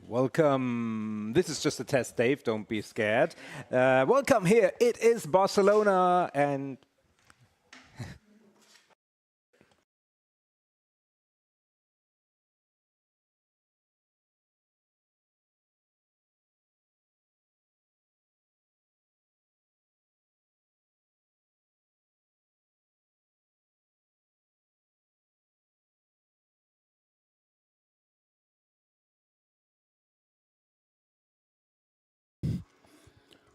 Welcome. This is just a test, Dave. Don't be scared. Welcome here. It is Barcelona and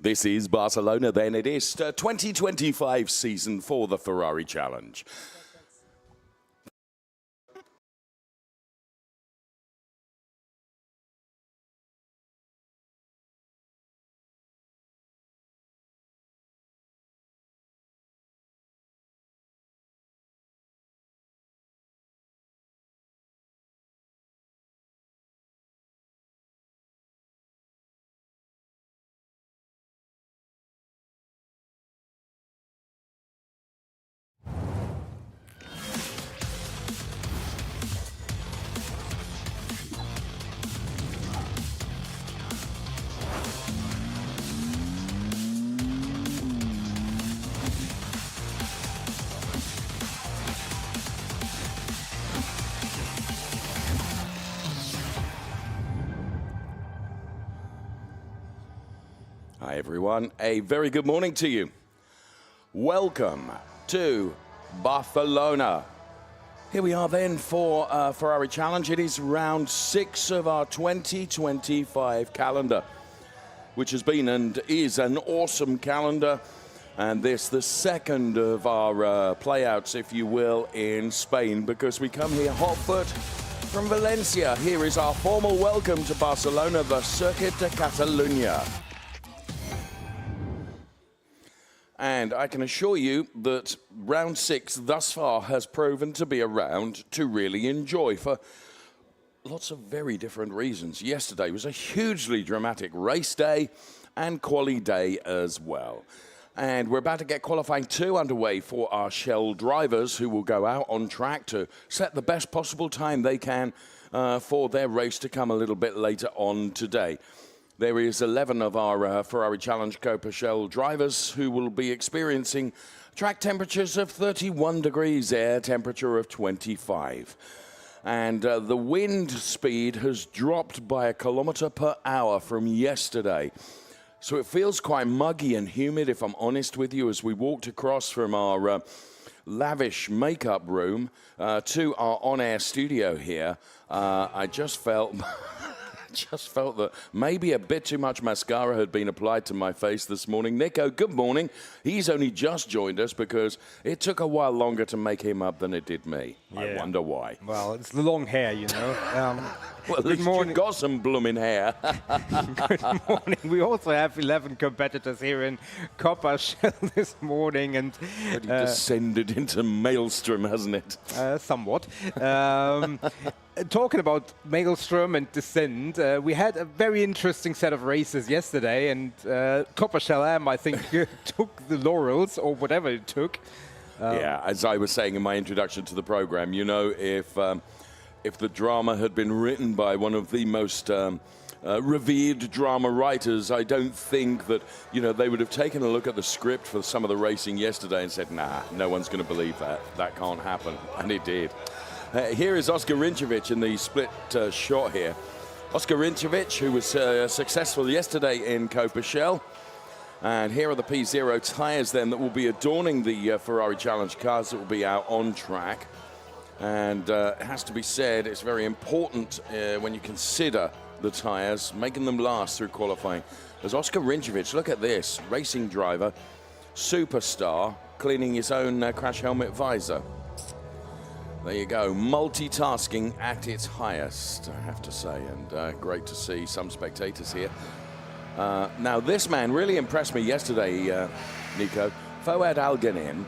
This is Barcelona, then. It is 2025 season for the Ferrari Challenge. Hi, everyone. A very good morning to you. Welcome to Barcelona. Here we are then for Ferrari Challenge. It is round 6 of our 2025 calendar, which has been and is an awesome calendar. And this, the second of our playouts, if you will, in Spain, because we come here hot foot from Valencia. Here is our formal welcome to Barcelona, the Circuit de Catalunya. And I can assure you that round 6 thus far has proven to be a round to really enjoy for lots of very different reasons. Yesterday was a hugely dramatic race day and quali day as well. And we're about to get qualifying 2 underway for our Shell drivers, who will go out on track to set the best possible time they can for their race to come a little bit later on today. There is 11 of our Ferrari Challenge Copa Shell drivers who will be experiencing track temperatures of 31 degrees, air temperature of 25. And the wind speed has dropped by 1 kilometer per hour from yesterday. So it feels quite muggy and humid, if I'm honest with you, as we walked across from our lavish makeup room to our on-air studio here. I just felt... just felt that maybe a bit too much mascara had been applied to my face this morning. Nico, good morning. He's only just joined us because it took a while longer to make him up than it did me. Yeah. I wonder why. Well, it's the long hair, you know. Well, at least you've got some blooming hair. Good morning. We also have 11 competitors here in Copa Shell this morning. And it descended into maelstrom, hasn't it? Somewhat. Talking about maelstrom and descent, we had a very interesting set of races yesterday, and Copa Shell I think, took the laurels, or whatever it took. Yeah, as I was saying in my introduction to the program, you know, if the drama had been written by one of the most revered drama writers, I don't think that, you know, they would have taken a look at the script for some of the racing yesterday and said, nah, no one's going to believe that. That can't happen. And it did. Here is Oscar Rinčević in the split shot here. Oscar Rinčević, who was successful yesterday in Copa Shell. And here are the P0 tyres then that will be adorning the Ferrari Challenge cars that will be out on track. And it has to be said, it's very important when you consider the tyres, making them last through qualifying. As Oscar Rinčević, look at this, racing driver, superstar, cleaning his own crash helmet visor. There you go, multitasking at its highest, I have to say, and great to see some spectators here. Now, this man really impressed me yesterday, Nico. Fouad Al-Ghanim,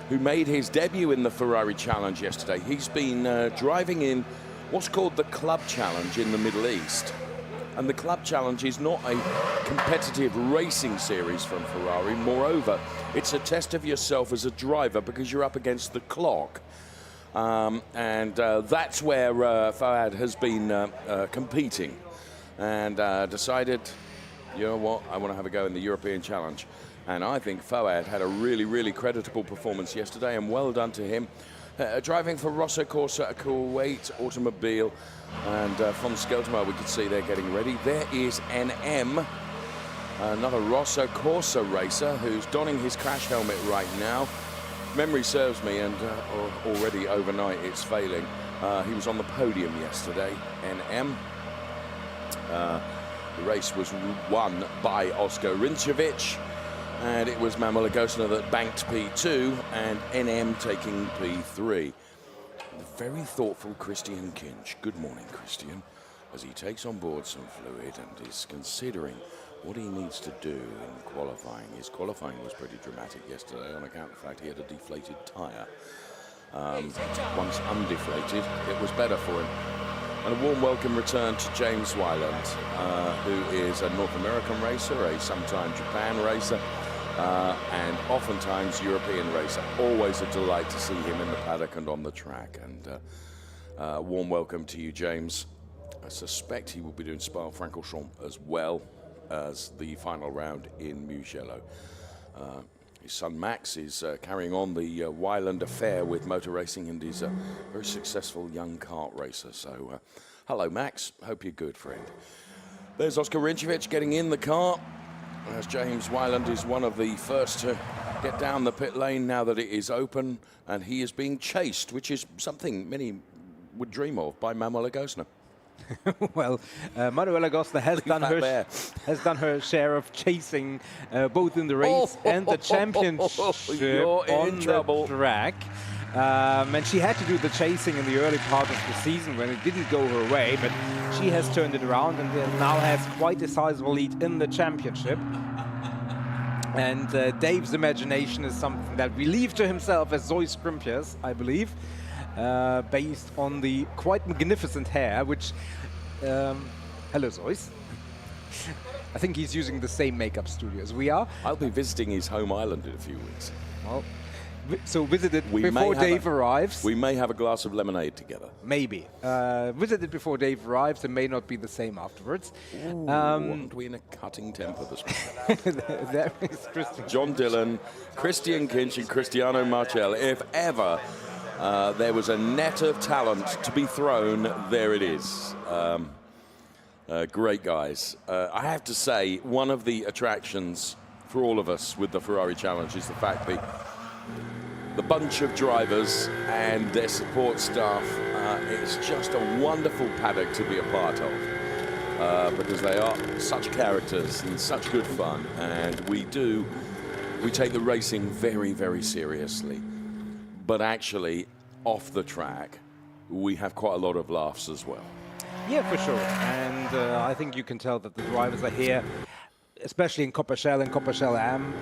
who made his debut in the Ferrari Challenge yesterday. He's been driving in what's called the Club Challenge in the Middle East. And the Club Challenge is not a competitive racing series from Ferrari. Moreover, it's a test of yourself as a driver because you're up against the clock. That's where Fouad has been competing. and decided, you know what, I want to have a go in the European Challenge. And I think Fouad had a really, really creditable performance yesterday, and well done to him. Driving for Rosso Corsa, a Kuwait automobile, and from Skelterma we could see they're getting ready. There is NM, another Rosso Corsa racer who's donning his crash helmet right now. Memory serves me, and already overnight it's failing. He was on the podium yesterday, NM. The race was won by Oskar Rinčević, and it was Manuel Lagosna that banked P2 and NM taking P3. Very thoughtful Christian Kinch. Good morning, Christian, as he takes on board some fluid and is considering what he needs to do in qualifying. His qualifying was pretty dramatic yesterday on account of the fact he had a deflated tyre. Once undeflated, it was better for him. And a warm welcome return to James Wyland, who is a North American racer, a sometime Japan racer, and oftentimes European racer. Always a delight to see him in the paddock and on the track. And warm welcome to you, James. I suspect he will be doing Spa-Francorchamps as well as the final round in Mugello. His son Max is carrying on the Wyland affair with motor racing, and he's a very successful young kart racer. So hello, Max. Hope you're good, friend. There's Oskar Rinčević getting in the car, as James Wyland is one of the first to get down the pit lane now that it is open, and he is being chased, which is something many would dream of, by Manuel Lagosna. Well, Manuela Lagosna has done her share of chasing both in the race and the championship on the track. And she had to do the chasing in the early part of the season when it didn't go her way, but she has turned it around and now has quite a sizable lead in the championship. And Dave's imagination is something that we leave to himself as Zoe Scrimpius, I believe. Based on the quite magnificent hair, which, hello Zois. I think he's using the same makeup studio as we are. I'll be visiting his home island in a few weeks. Well, so visit it before Dave arrives. We may have a glass of lemonade together. Maybe. Visit it before Dave arrives. It may not be the same afterwards. Aren't we in a cutting temper this morning? There is Christian. John Dillon, Christian Kinch and Cristiano Marchel. If ever there was a net of talent to be thrown, there it is. Great guys. I have to say, one of the attractions for all of us with the Ferrari Challenge is the fact that the bunch of drivers and their support staff, it's just a wonderful paddock to be a part of, because they are such characters and such good fun, and we take the racing very, very seriously. But actually, off the track, we have quite a lot of laughs as well. Yeah, for sure. And I think you can tell that the drivers are here, especially in Coppachel and Coppachel Am,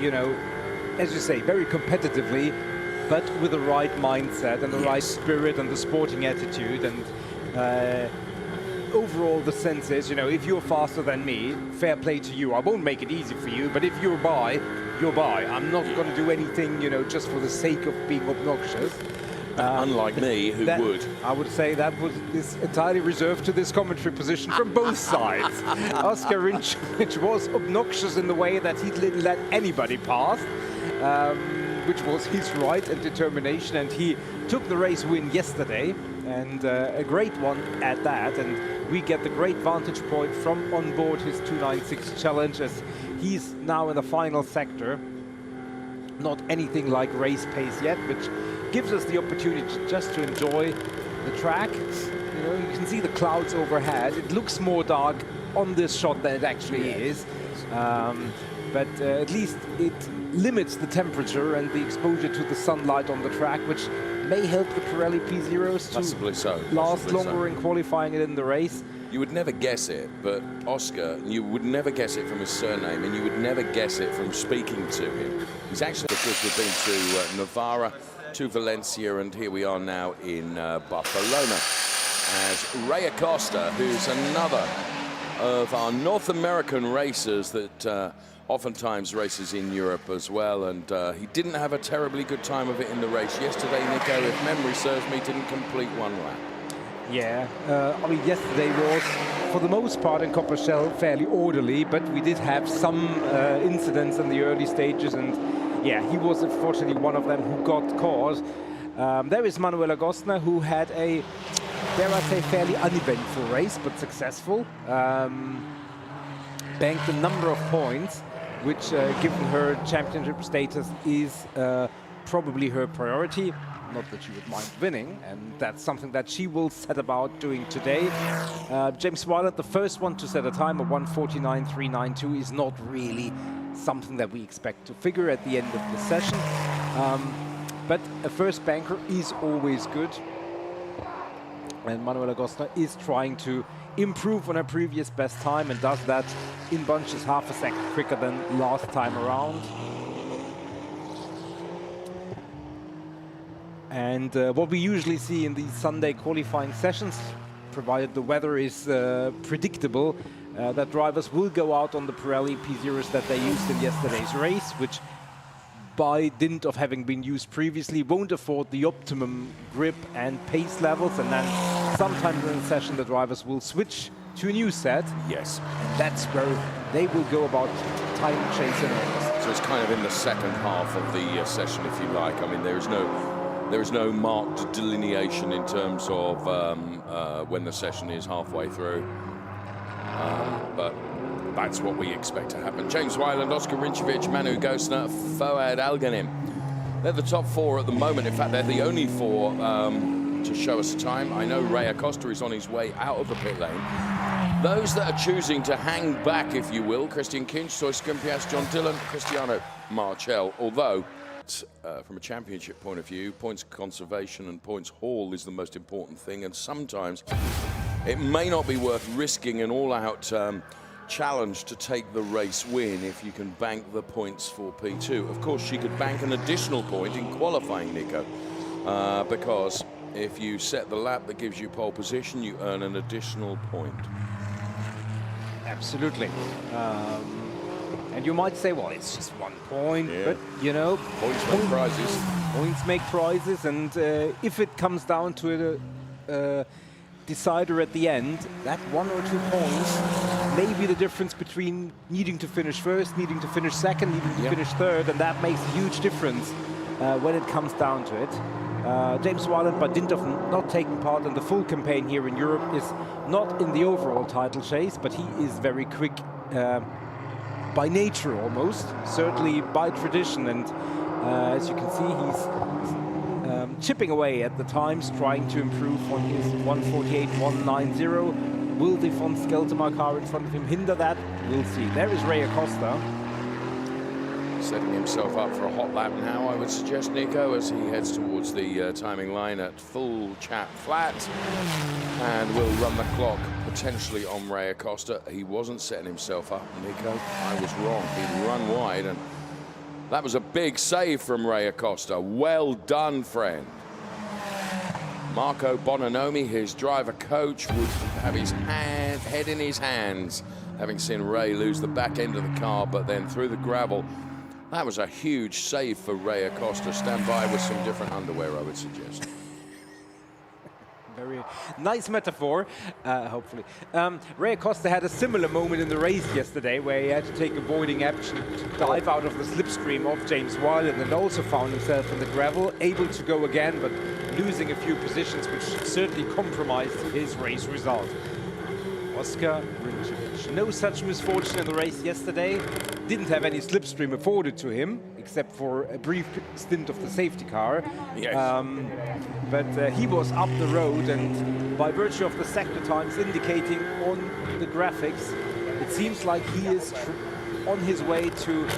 you know, as you say, very competitively, but with the right mindset and the right spirit and the sporting attitude. And overall, the sense is, you know, if you're faster than me, fair play to you. I won't make it easy for you, but if you're by, you're by. I'm not going to do anything, you know, just for the sake of being obnoxious. Unlike me, who would. I would say that is entirely reserved to this commentary position from both sides. Oskar Rinčević was obnoxious in the way that he didn't let anybody pass, which was his right and determination, and he took the race win yesterday, and a great one at that. And we get the great vantage point from on board his 296 Challenge, as he's now in the final sector. Not anything like race pace yet, which gives us the opportunity just to enjoy the track. You know, you can see the clouds overhead. It looks more dark on this shot than it actually is. But at least it limits the temperature and the exposure to the sunlight on the track, which may help the Pirelli P0s to last longer in qualifying it in the race. You would never guess it, but Oskar, you would never guess it from his surname, and you would never guess it from speaking to him. He's actually, of course, we've been to Navarra, to Valencia, and here we are now in Barcelona, as Ray Acosta, who's another of our North American racers that oftentimes races in Europe as well, and he didn't have a terribly good time of it in the race yesterday. Nico, if memory serves me, didn't complete one lap. Yeah, I mean, yesterday was, for the most part, in Coppershell fairly orderly, but we did have some incidents in the early stages, and yeah, he was unfortunately one of them who got caught. There is Manuel Agostner, who had a, dare I say, fairly uneventful race, but successful. Banked a number of points, which, given her championship status, is probably her priority. Not that she would mind winning, and that's something that she will set about doing today. James Wyland, the first one to set a time of 1:49.392, is not really something that we expect to figure at the end of the session. But a first banker is always good. And Manuela Agostner is trying to improve on her previous best time and does that in bunches half a second quicker than last time around. And what we usually see in these Sunday qualifying sessions, provided the weather is predictable, that drivers will go out on the Pirelli P0s that they used in yesterday's race, which by dint of having been used previously won't afford the optimum grip and pace levels, and then sometimes in the session the drivers will switch to a new set. Yes. And that's where they will go about time chase in earnest. So it's kind of in the second half of the session, if you like. I mean, there is no marked delineation in terms of when the session is halfway through. But that's what we expect to happen. James Wyland, Oskar Rinčević, Manu Gostner, Fouad Alghanim. They're the top four at the moment. In fact, they're the only four to show us a time. I know Ray Acosta is on his way out of the pit lane. Those that are choosing to hang back, if you will, Christian Kinch, Soy Skimpias, John Dillon, Cristiano Marchel. Although, from a championship point of view, points conservation and points haul is the most important thing, and sometimes it may not be worth risking an all-out challenge to take the race win if you can bank the points for P2. Of course, she could bank an additional point in qualifying, Nico, because if you set the lap that gives you pole position, you earn an additional point. Absolutely. And you might say, well, it's just 1 point, yeah. but, you know, Points make prizes. Points make prizes, and if it comes down to a decider at the end, that 1 or 2 points may be the difference between needing to finish first, needing to finish second, needing to finish third, and that makes a huge difference when it comes down to it. James Wyland, by dint of not taking part in the full campaign here in Europe, is not in the overall title chase, but he is very quick by nature almost, certainly by tradition, and as you can see, he's chipping away at the times, trying to improve on his 1:48.190. Will the von Skelterma car in front of him hinder that? We'll see. There is Ray Acosta. Setting himself up for a hot lap now, I would suggest, Nico, as he heads towards the timing line at full chat flat, and will run the clock potentially on Ray Acosta. He wasn't setting himself up, Nico. I was wrong. He'd run wide, and that was a big save from Ray Acosta. Well done, friend. Marco Bononomi, his driver coach, would have his head in his hands, having seen Ray lose the back end of the car, but then through the gravel. That was a huge save for Ray Acosta. Stand by with some different underwear, I would suggest. Very nice metaphor, hopefully. Ray Acosta had a similar moment in the race yesterday where he had to take avoiding action to dive out of the slipstream of James Wyland, and also found himself in the gravel, able to go again, but losing a few positions, which certainly compromised his race result. Oskar Rinčević. No such misfortune in the race yesterday. Didn't have any slipstream afforded to him, except for a brief stint of the safety car. Yes. But he was up the road, and by virtue of the sector times indicating on the graphics, it seems like he is on his way to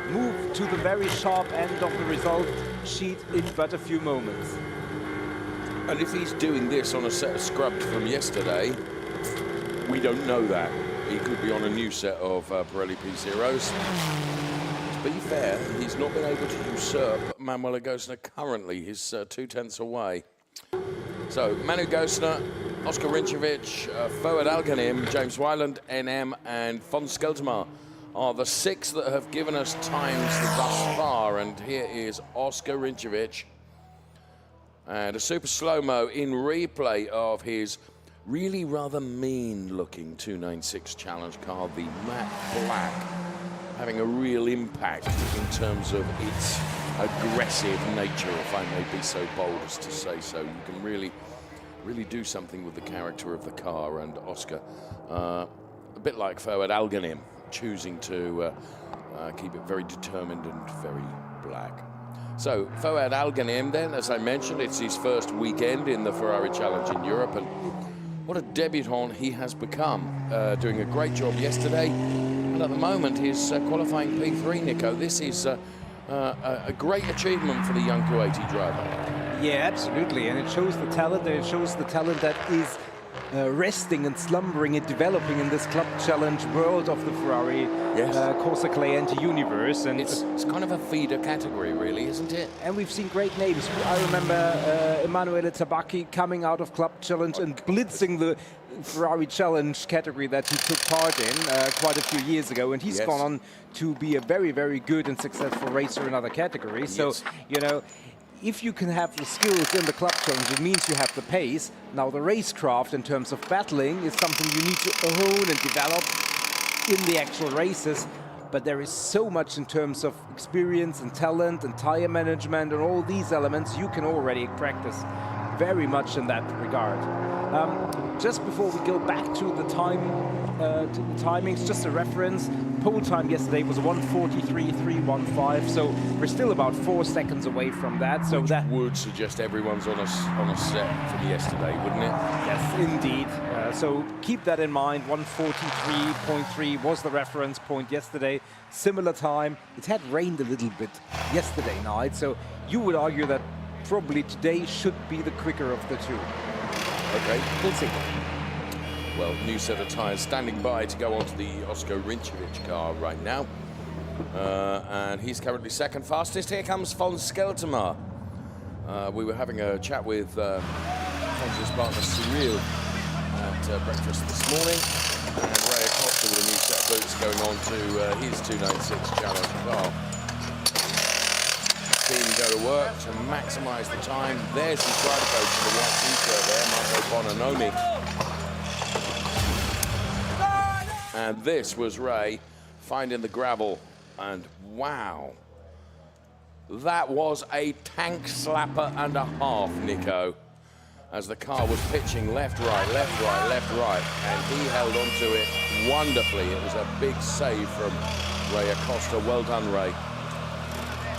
move to the very sharp end of the result sheet in but a few moments. And if he's doing this on a set of scrubbed from yesterday, we don't know that. He could be on a new set of Pirelli P0s. To be fair, he's not been able to usurp Manuel Gostner currently. He's 2/10 away. So, Manu Gostner, Oskar Rinčević, Fouad Alghanim, James Wyland, NM, and von Skelterma are the 6 that have given us times thus far. And here is Oskar Rinčević And a super slow-mo in replay of his really rather mean-looking 296 challenge car, the matte black, having a real impact in terms of its aggressive nature, if I may be so bold as to say so. You can really do something with the character of the car, and Oscar, a bit like Fouad Alganim, choosing to keep it very determined and very black. So Fouad Alganim then, as I mentioned, it's his first weekend in the Ferrari Challenge in Europe, and what a debutant he has become, doing a great job yesterday, and at the moment he's qualifying P3, Nico. This is a great achievement for the young Kuwaiti driver. Yeah, absolutely, and it shows the talent. It shows the talent that is resting and slumbering and developing in this club challenge world of the Ferrari Corsa Cliente universe. And it's kind of a feeder category, really, isn't it? And we've seen great names. I remember Emanuele Tabacchi coming out of club challenge and blitzing the Ferrari challenge category that he took part in quite a few years ago, and he's gone on to be a very, very good and successful racer in other categories. So, you know, if you can have the skills in the club challenge, it means you have the pace. Now, the racecraft in terms of battling is something you need to hone and develop in the actual races. But there is so much in terms of experience and talent and tire management and all these elements you can already practice very much in that regard. Just before we go back to the timings, just a reference. Pole time yesterday was 1:43.315, so we're still about 4 seconds away from that. So that would suggest everyone's on a set from yesterday, wouldn't it? Yes, indeed. So keep that in mind. 1:43.3 was the reference point yesterday. Similar time. It had rained a little bit yesterday night, so you would argue that probably today should be the quicker of the two. Okay, we'll see. Well, new set of tyres standing by to go onto the Oscar Rinčević car right now. And he's currently second fastest. Here comes von Skeltermar. We were having a chat with Fonz's partner Cyril at breakfast this morning. And Ray Acosta with a new set of boots going on to his 296 challenge car. Team go to work to maximise the time. There's his rider coach in the white t-shirt there, Marco Bononomi. And this was Ray finding the gravel, and wow, that was a tank slapper and a half, Nico, as the car was pitching left, right, left, right, left, right, and he held on to it wonderfully. It was a big save from Ray Acosta. Well done, Ray.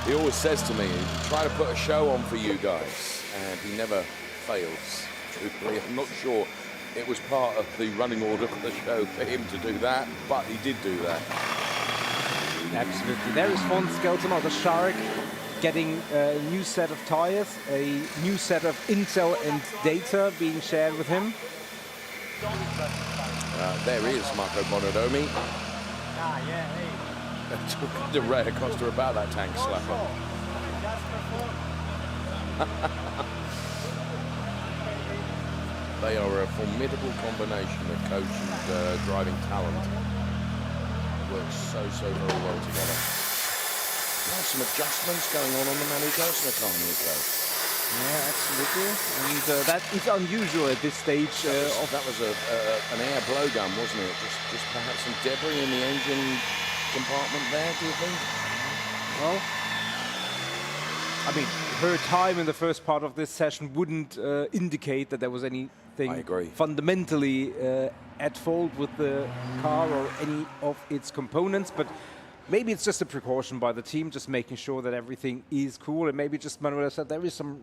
He always says to me, try to put a show on for you guys, and he never fails, truthfully. I'm not sure it was part of the running order for the show for him to do that, but he did do that. Absolutely. There is von Skeltermar, the Shark, getting a new set of tires, a new set of intel and data being shared with him. There is Marco Bononomi. Talking to Ray Acosta about that tank slapper. They are a formidable combination of coach and driving talent. Works so very well together. There's some adjustments going on the Manu Gosner car, Nico. Yeah, absolutely. And that is unusual at this stage. That was an air blowgun, wasn't it? Just perhaps some debris in the engine compartment there, do you think? Well, I mean, her time in the first part of this session wouldn't indicate that there was anything fundamentally at fault with the car or any of its components, but maybe it's just a precaution by the team, just making sure that everything is cool, and maybe just Manuela said there is some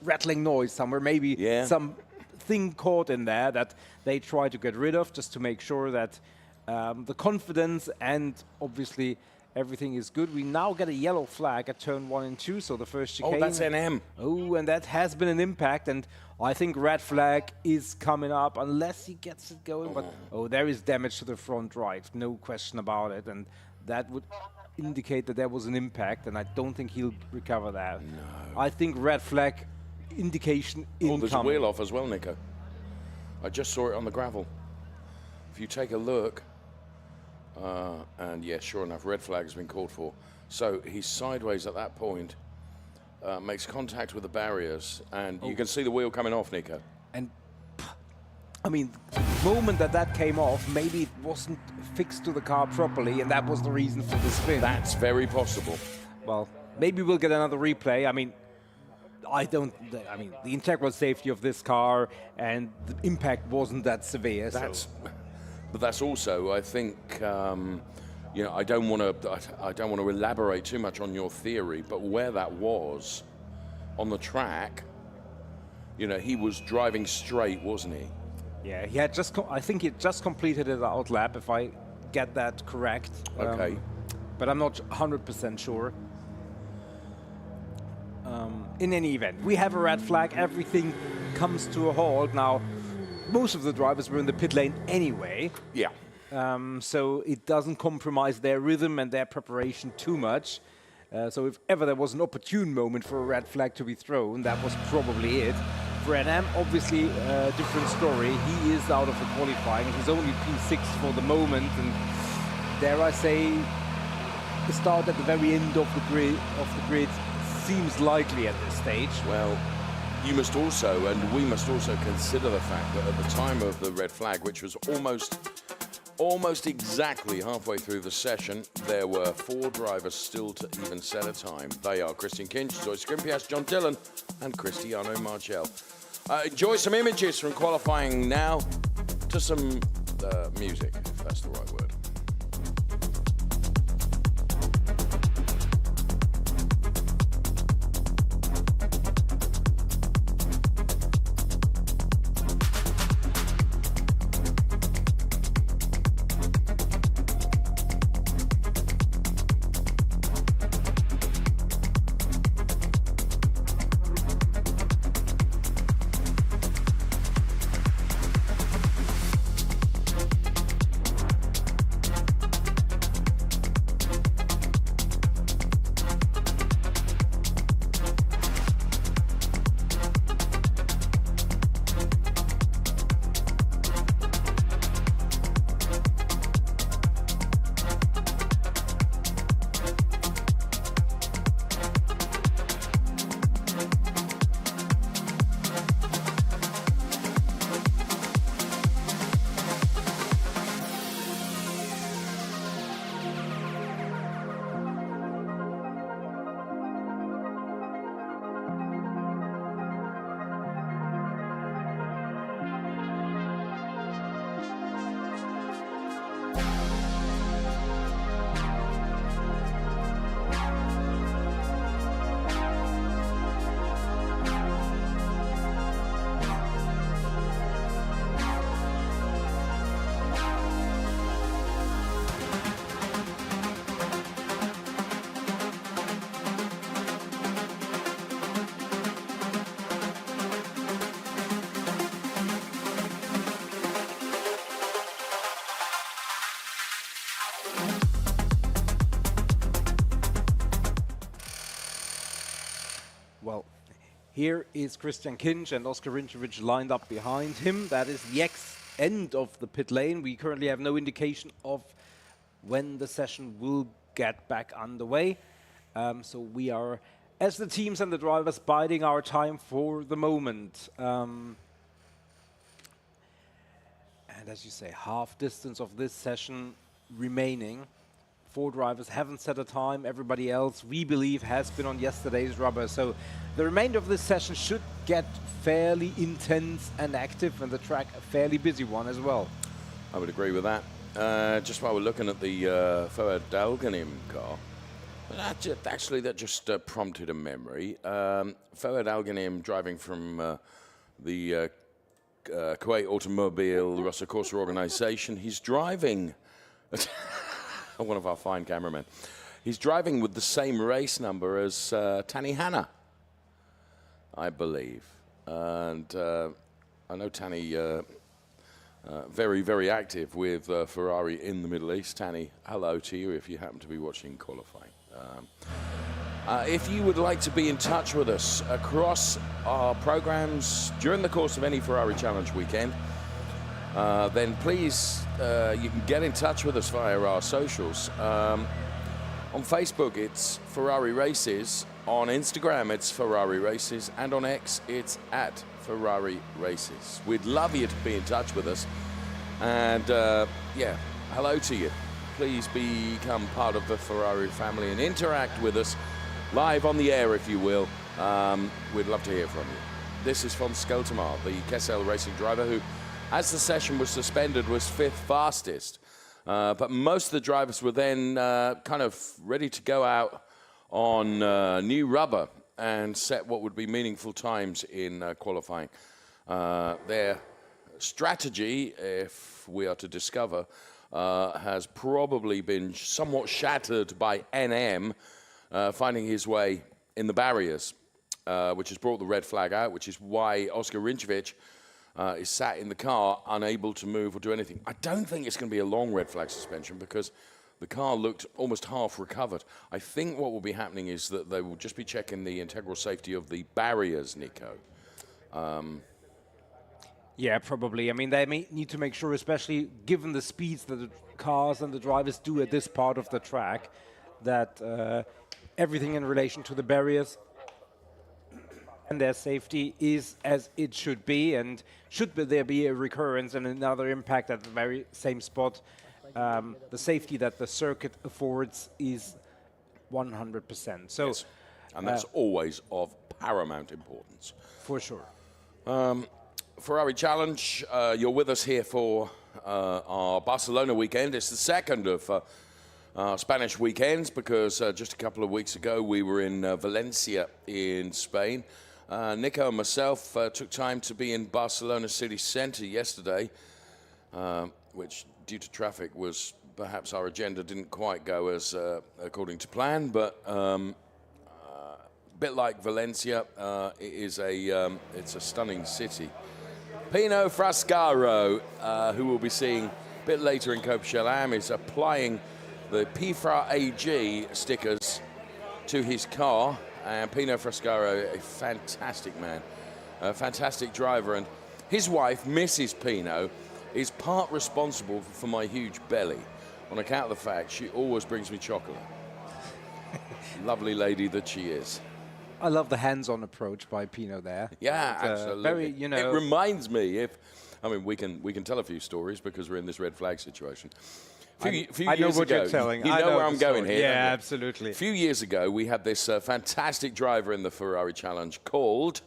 rattling noise somewhere, maybe something caught in there that they try to get rid of, just to make sure that the confidence and obviously everything is good. We now get a yellow flag at turn 1 and 2, so the first chicane. Oh, that's NM. Oh, and that has been an impact, and I think red flag is coming up unless he gets it going. But there is damage to the front right, no question about it, and that would indicate that there was an impact, and I don't think he'll recover that. No. I think red flag indication incoming. There's a wheel off as well, Nico. I just saw it on the gravel. If you take a look, and yeah, sure enough, red flag has been called for. So he's sideways at that point. makes contact with the barriers, and you can see the wheel coming off, Nico. And I mean, the moment that came off, maybe it wasn't fixed to the car properly, and that was the reason for the spin. That's very possible. Well, maybe we'll get another replay. I mean, the integral safety of this car and the impact wasn't that severe. But that's also, I think, I don't want to elaborate too much on your theory, but where that was on the track, he was driving straight, wasn't he? Yeah, he had I think he just completed his outlap, if I get that correct. Okay. But I'm not 100% sure. In any event, we have a red flag. Everything comes to a halt. Now, most of the drivers were in the pit lane anyway. Yeah. So it doesn't compromise their rhythm and their preparation too much. So if ever there was an opportune moment for a red flag to be thrown, that was probably it. For NM, obviously a different story. He is out of the qualifying. He's only P6 for the moment, and dare I say, the start at the very end of the grid seems likely at this stage. Well, you must also, and we must also consider the fact that at the time of the red flag, which was almost exactly halfway through the session, there were 4 drivers still to even set a time. They are Christian Kinch, Zoe Skrimpias, John Dillon, and Cristiano Marchel. Enjoy some images from qualifying now to some music, if that's the right word. Well, here is Christian Kinch and Oskar Rinčević lined up behind him. That is the end of the pit lane. We currently have no indication of when the session will get back underway. So we are, as the teams and the drivers, biding our time for the moment. And as you say, half distance of this session remaining. 4 drivers haven't set a time. Everybody else, we believe, has been on yesterday's rubber. So the remainder of this session should get fairly intense and active, and the track a fairly busy one as well. I would agree with that. Just while we're looking at the Ferrari car, that just prompted a memory. Ferrari Alganim driving from the Kuwait Automobile Russell Corsa organization. He's driving... one of our fine cameramen. He's driving with the same race number as Tani Hanna, I believe. And I know Tani very, very active with Ferrari in the Middle East. Tani, hello to you if you happen to be watching qualifying. If you would like to be in touch with us across our programs during the course of any Ferrari Challenge weekend, then please, you can get in touch with us via our socials. On Facebook, it's Ferrari Races. On Instagram, it's Ferrari Races. And on X, it's at Ferrari Races. We'd love you to be in touch with us. And yeah, hello to you. Please become part of the Ferrari family and interact with us live on the air, if you will. We'd love to hear from you. This is von Skeltermar, the Kessel Racing driver who, as the session was suspended, was 5th fastest. But most of the drivers were then kind of ready to go out on new rubber and set what would be meaningful times in qualifying. Their strategy, if we are to discover, has probably been somewhat shattered by NM finding his way in the barriers, which has brought the red flag out, which is why Oscar Rinčević is sat in the car, unable to move or do anything. I don't think it's going to be a long red flag suspension because the car looked almost half recovered. I think what will be happening is that they will just be checking the integral safety of the barriers, Nico. Yeah, probably. I mean, they may need to make sure, especially given the speeds that the cars and the drivers do at this part of the track, that everything in relation to the barriers and their safety is as it should be. And there be a recurrence and another impact at the very same spot, the safety that the circuit affords is 100%. So, yes. And that's always of paramount importance. For sure. Ferrari Challenge, you're with us here for our Barcelona weekend. It's the second of Spanish weekends because just a couple of weeks ago we were in Valencia in Spain. Nico and myself took time to be in Barcelona city centre yesterday, which due to traffic was perhaps our agenda didn't quite go as according to plan, but a bit like Valencia, it's a stunning city. Pino Frascaro, who we'll be seeing a bit later in Copechelam, is applying the PFRA AG stickers to his car. And Pino Frascaro, a fantastic man, a fantastic driver. And his wife, Mrs. Pino, is part responsible for my huge belly on account of the fact she always brings me chocolate. Lovely lady that she is. I love the hands-on approach by Pino there. Yeah, absolutely. Very, you know. It reminds me we can tell a few stories because we're in this red flag situation. I know what you're telling. You know where I'm going here. Yeah, absolutely. A few years ago, we had this fantastic driver in the Ferrari Challenge called...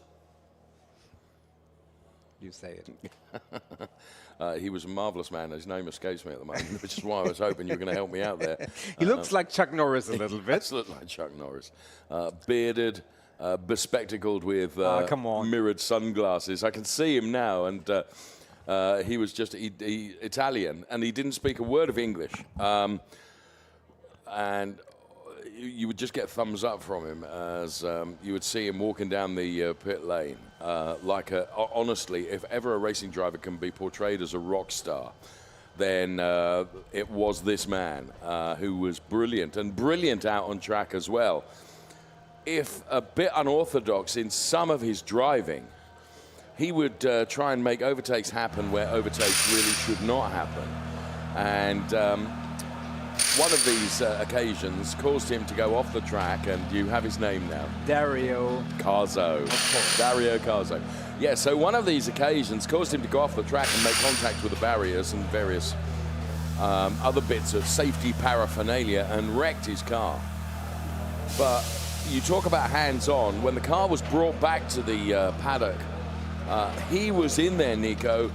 You say it. He was a marvellous man. His name escapes me at the moment, which is why I was hoping you were going to help me out there. He looks like Chuck Norris a little bit. He looks like Chuck Norris. Bearded, bespectacled with come on. mirrored sunglasses. I can see him now, and he was just Italian, and he didn't speak a word of English. And you would just get thumbs up from him as you would see him walking down the pit lane. Honestly, if ever a racing driver can be portrayed as a rock star, then it was this man who was brilliant, and brilliant out on track as well. If a bit unorthodox in some of his driving, he would try and make overtakes happen where overtakes really should not happen. And one of these occasions caused him to go off the track, and you have his name now. Dario Carzo. Dario Carzo. Yeah, so one of these occasions caused him to go off the track and make contact with the barriers and various other bits of safety paraphernalia and wrecked his car. But you talk about hands-on. When the car was brought back to the paddock, he was in there, Nico,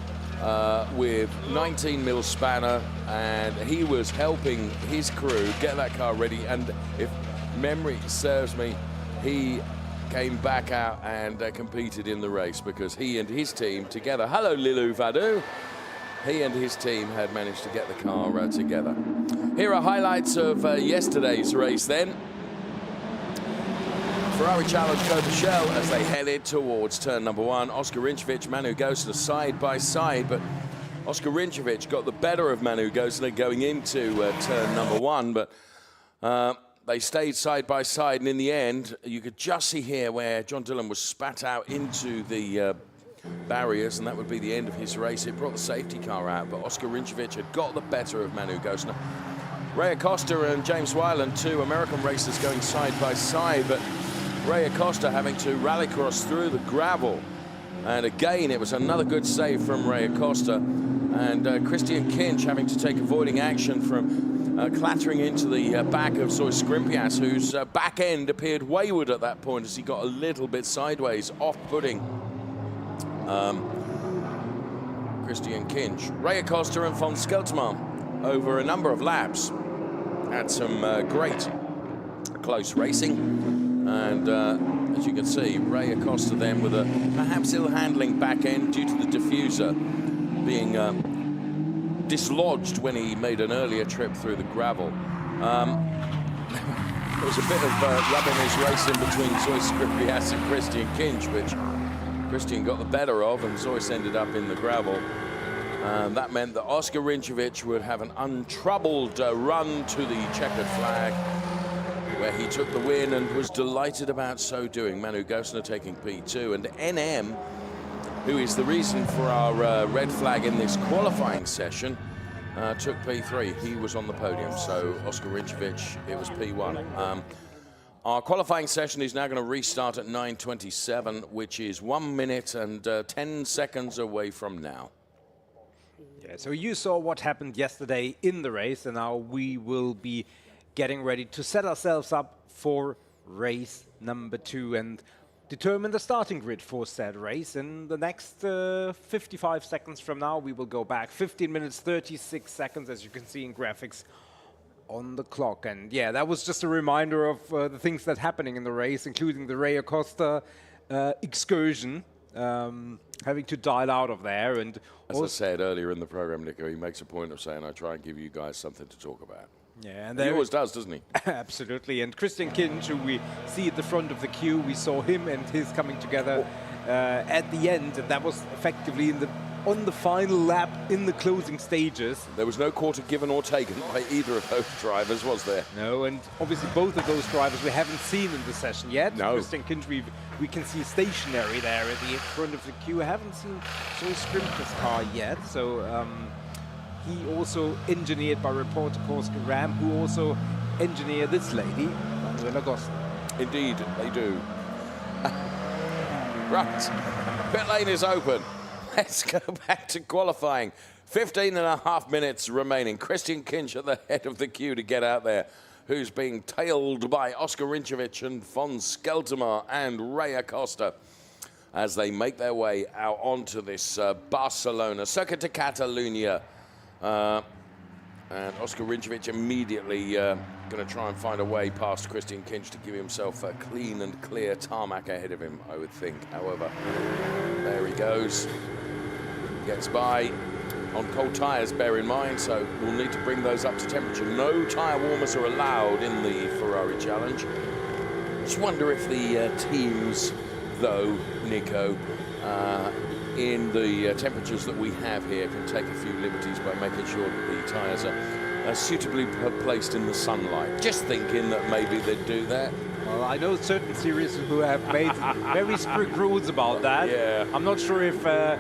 with 19 mil spanner, and he was helping his crew get that car ready. And if memory serves me, he came back out and competed in the race because he and his team together, hello Lilu Vadu, he and his team had managed to get the car together. Here are highlights of yesterday's race then. Ferrari Challenge Copechelam as they headed towards turn number one. Oscar Rinčević, Manu Gosner side by side, but Oscar Rinčević got the better of Manu Gosner going into turn number one, but they stayed side by side, and in the end, you could just see here where John Dillon was spat out into the barriers, and that would be the end of his race. It brought the safety car out, but Oscar Rinčević had got the better of Manu Gosner. Ray Acosta and James Wyland, two American racers going side by side, but Ray Acosta having to rallycross through the gravel. And again, it was another good save from Ray Acosta. And Christian Kinch having to take avoiding action from clattering into the back of Zoe Skrimpias, whose back end appeared wayward at that point as he got a little bit sideways, off-putting Christian Kinch. Ray Acosta and von Skelterman over a number of laps had some great close racing. And as you can see, Ray Acosta then with a perhaps ill-handling back end due to the diffuser being dislodged when he made an earlier trip through the gravel. There was a bit of rubbing his race in between Zoe Skrimpias and Christian Kinch, which Christian got the better of, and Zois ended up in the gravel. That meant that Oscar Rinčević would have an untroubled run to the checkered flag, where he took the win and was delighted about so doing. Manu Gosner taking P2, and NM, who is the reason for our red flag in this qualifying session, took P3. He was on the podium, so Oscar Rinčević, it was P1. Our qualifying session is now going to restart at 9:27, which is 1 minute and 10 seconds away from now. Yeah, so you saw what happened yesterday in the race, and now we will be getting ready to set ourselves up for race number 2 and determine the starting grid for said race. In the next 55 seconds from now, we will go back 15 minutes, 36 seconds, as you can see in graphics on the clock. And yeah, that was just a reminder of the things that are happening in the race, including the Ray Acosta excursion, having to dial out of there. And as I said earlier in the program, Nico, he makes a point of saying, I try and give you guys something to talk about. Yeah, and he always does, doesn't he? Absolutely. And Christian Kinch, who we see at the front of the queue, we saw him and his coming together at the end, and that was effectively on the final lap in the closing stages. There was no quarter given or taken by either of those drivers, was there? No, and obviously both of those drivers we haven't seen in the session yet. No. Christian Kinch, we can see stationary there at the front of the queue. I haven't seen Zoe Skrimpias' car yet, so he also engineered by reporter Korski Ram, who also engineered this lady, Manuela Gosner. Indeed, they do. Right, pit lane is open. Let's go back to qualifying. 15.5 minutes remaining. Christian Kinch at the head of the queue to get out there, who's being tailed by Oscar Rinčević and von Skelterman and Ray Acosta as they make their way out onto this Barcelona, Circuit de Catalunya. And Oscar Rinčević immediately going to try and find a way past Christian Kinch to give himself a clean and clear tarmac ahead of him, I would think. However, there he goes. Gets by on cold tyres, bear in mind, so we'll need to bring those up to temperature. No tyre warmers are allowed in the Ferrari Challenge. Just wonder if the teams, though, Nico, in the temperatures that we have here, can take a few liberties by making sure that the tyres are suitably placed in the sunlight. Just thinking that maybe they'd do that. Well, I know certain series who have made very strict rules about that. Yeah. I'm not sure if the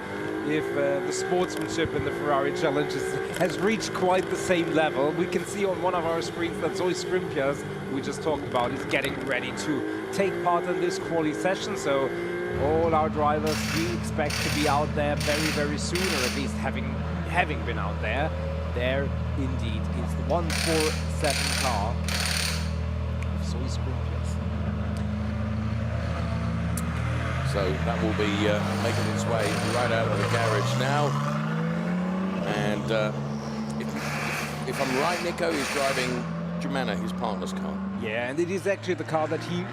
sportsmanship in the Ferrari Challenge has reached quite the same level. We can see on one of our screens that Zoe Skrimpias, we just talked about, is getting ready to take part in this quali session. So all our drivers, we expect to be out there very, very soon, or at least having been out there. There, indeed, is the 147 car of Zoe Skrimpias. So that will be making its way right out of the garage now. And if I'm right, Nico, he's driving Jumana, his partner's car. Yeah, and it is actually the car that he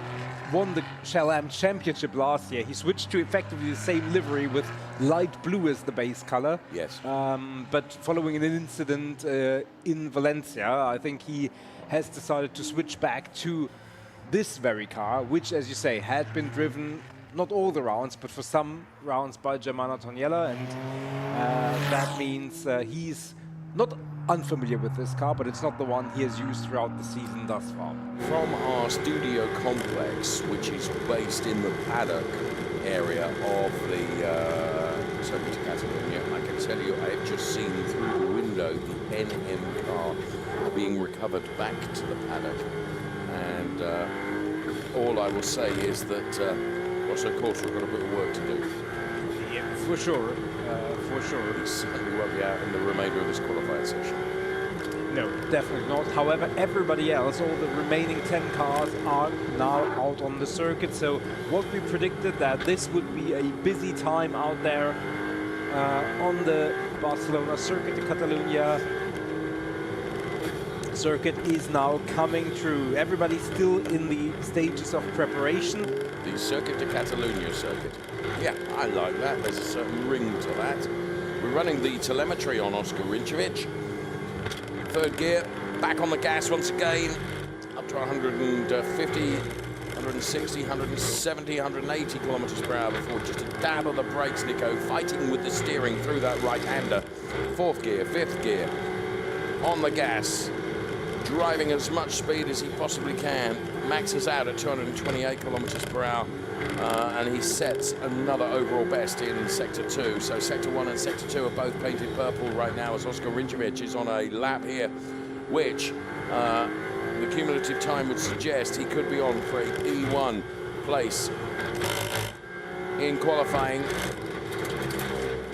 won the Shell-Am Championship last year. He switched to effectively the same livery with light blue as the base color. Yes. But following an incident in Valencia, I think he has decided to switch back to this very car, which, as you say, had been driven not all the rounds, but for some rounds by Germano Toniella, and that means he's not unfamiliar with this car, but it's not the one he has used throughout the season thus far. From our studio complex, which is based in the Paddock area of the Circuit de Catalunya, I can tell you I've just seen through the window, the NM car being recovered back to the paddock. And all I will say is that, of course, we've got a bit of work to do. Yeah, for sure. For sure. He certainly won't be out in the remainder of this qualifying session. No, definitely not. However, everybody else, all the remaining 10 cars are now out on the circuit. So what we predicted that this would be a busy time out there on the Barcelona circuit, the Catalunya circuit is now coming true. Everybody's still in the stages of preparation. The Circuit de Catalunya circuit. Yeah, I like that. There's a certain ring to that. We're running the telemetry on Oscar Rinčević. Third gear, back on the gas once again, up to 150, 160, 170, 180 kilometers per hour before just a dab of the brakes, Nico, fighting with the steering through that right-hander. Fourth gear, fifth gear, on the gas, driving as much speed as he possibly can. Max is out at 228 kilometers per hour, and he sets another overall best in Sector 2. So Sector 1 and Sector 2 are both painted purple right now as Oscar Rinčević is on a lap here, which the cumulative time would suggest he could be on for a P1 place in qualifying.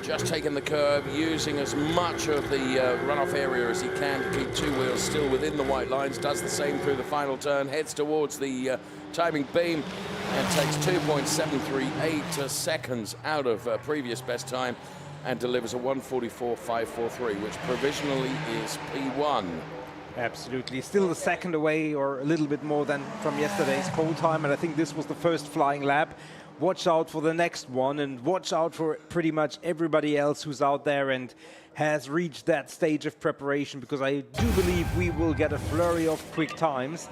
Just taking the curb, using as much of the runoff area as he can to keep two wheels still within the white lines, does the same through the final turn, heads towards the timing beam and takes 2.738 seconds out of previous best time and delivers a 1:44.543, which provisionally is P1. Absolutely. Still a second away or a little bit more than from yesterday's pole time, and I think this was the first flying lap. Watch out for the next one and watch out for pretty much everybody else who's out there and has reached that stage of preparation, because I do believe we will get a flurry of quick times.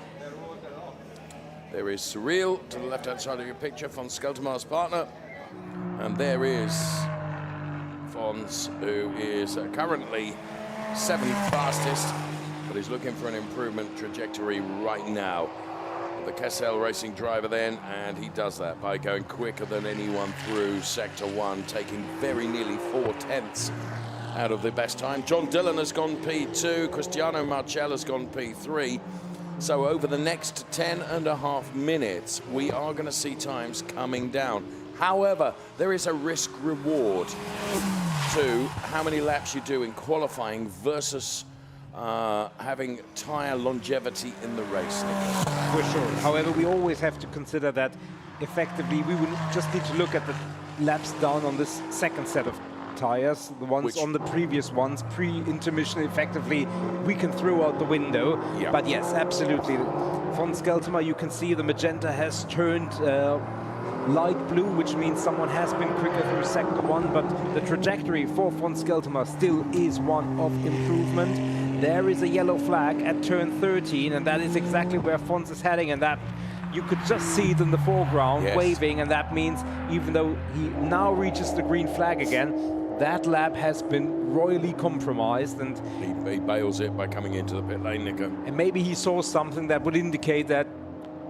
There is Cyril to the left-hand side of your picture, Fons Skelterma's partner. And there is Fons, who is currently 7th fastest, but he's looking for an improvement trajectory right now. The Kessel Racing driver then, and he does that by going quicker than anyone through Sector 1, taking very nearly 4/10 out of the best time. John Dillon has gone P2, Cristiano Marchel has gone P3. So over the next 10.5 minutes, we are going to see times coming down. However, there is a risk reward to how many laps you do in qualifying versus having tyre longevity in the race. For sure. However, we always have to consider that effectively we will just need to look at the laps down on this second set of tires, the ones on the previous ones, pre-intermission. Effectively, we can throw out the window. Yeah. But yes, absolutely. Fons Skelterma, you can see the magenta has turned light blue, which means someone has been quicker through Sector 1, but the trajectory for Fons Skelterma still is one of improvement. There is a yellow flag at turn 13, and that is exactly where Fons is heading, and that you could just see it in the foreground, waving, and that means even though he now reaches the green flag again, that lap has been royally compromised, and he bails it by coming into the pit lane, Nico. And maybe he saw something that would indicate that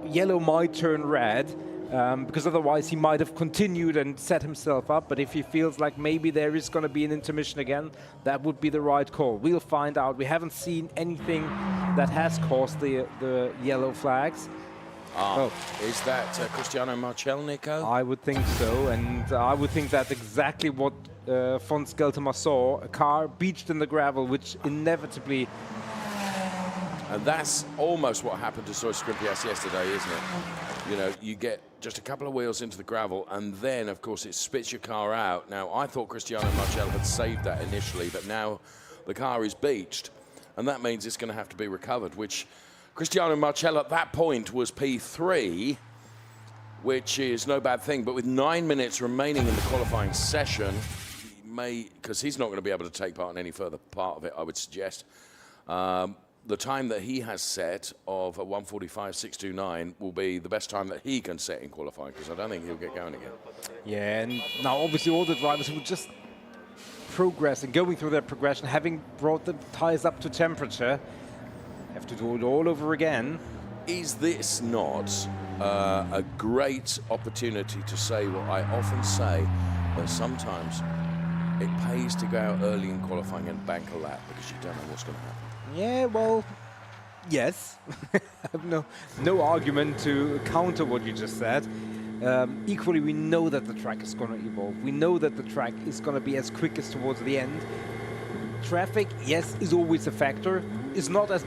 yellow might turn red, because otherwise he might have continued and set himself up. But if he feels like maybe there is going to be an intermission again, that would be the right call. We'll find out. We haven't seen anything that has caused the yellow flags. Is that Cristiano Marchel, Nico? I would think so, and I would think that's exactly what Fons Skelterma saw, a car beached in the gravel, which inevitably... And that's almost what happened to Soy Skrimpias yesterday, isn't it? You know, you get just a couple of wheels into the gravel, and then, of course, it spits your car out. Now, I thought Cristiano Marchel had saved that initially, but now the car is beached, and that means it's going to have to be recovered, which Cristiano Marchel at that point was P3, which is no bad thing, but with 9 minutes remaining in the qualifying session, he may, because he's not going to be able to take part in any further part of it, I would suggest. The time that he has set of a 1:45.629 will be the best time that he can set in qualifying, because I don't think he'll get going again. Yeah, and now obviously all the drivers who just progress and going through their progression, having brought the tires up to temperature, have to do it all over again. Is this not a great opportunity to say what I often say, that sometimes it pays to go out early in qualifying and bank a lap because you don't know what's going to happen. Yeah, well, yes. I have no argument to counter what you just said. Equally, we know that the track is going to evolve. We know that the track is going to be as quick as towards the end. Traffic, yes, is always a factor. It's not as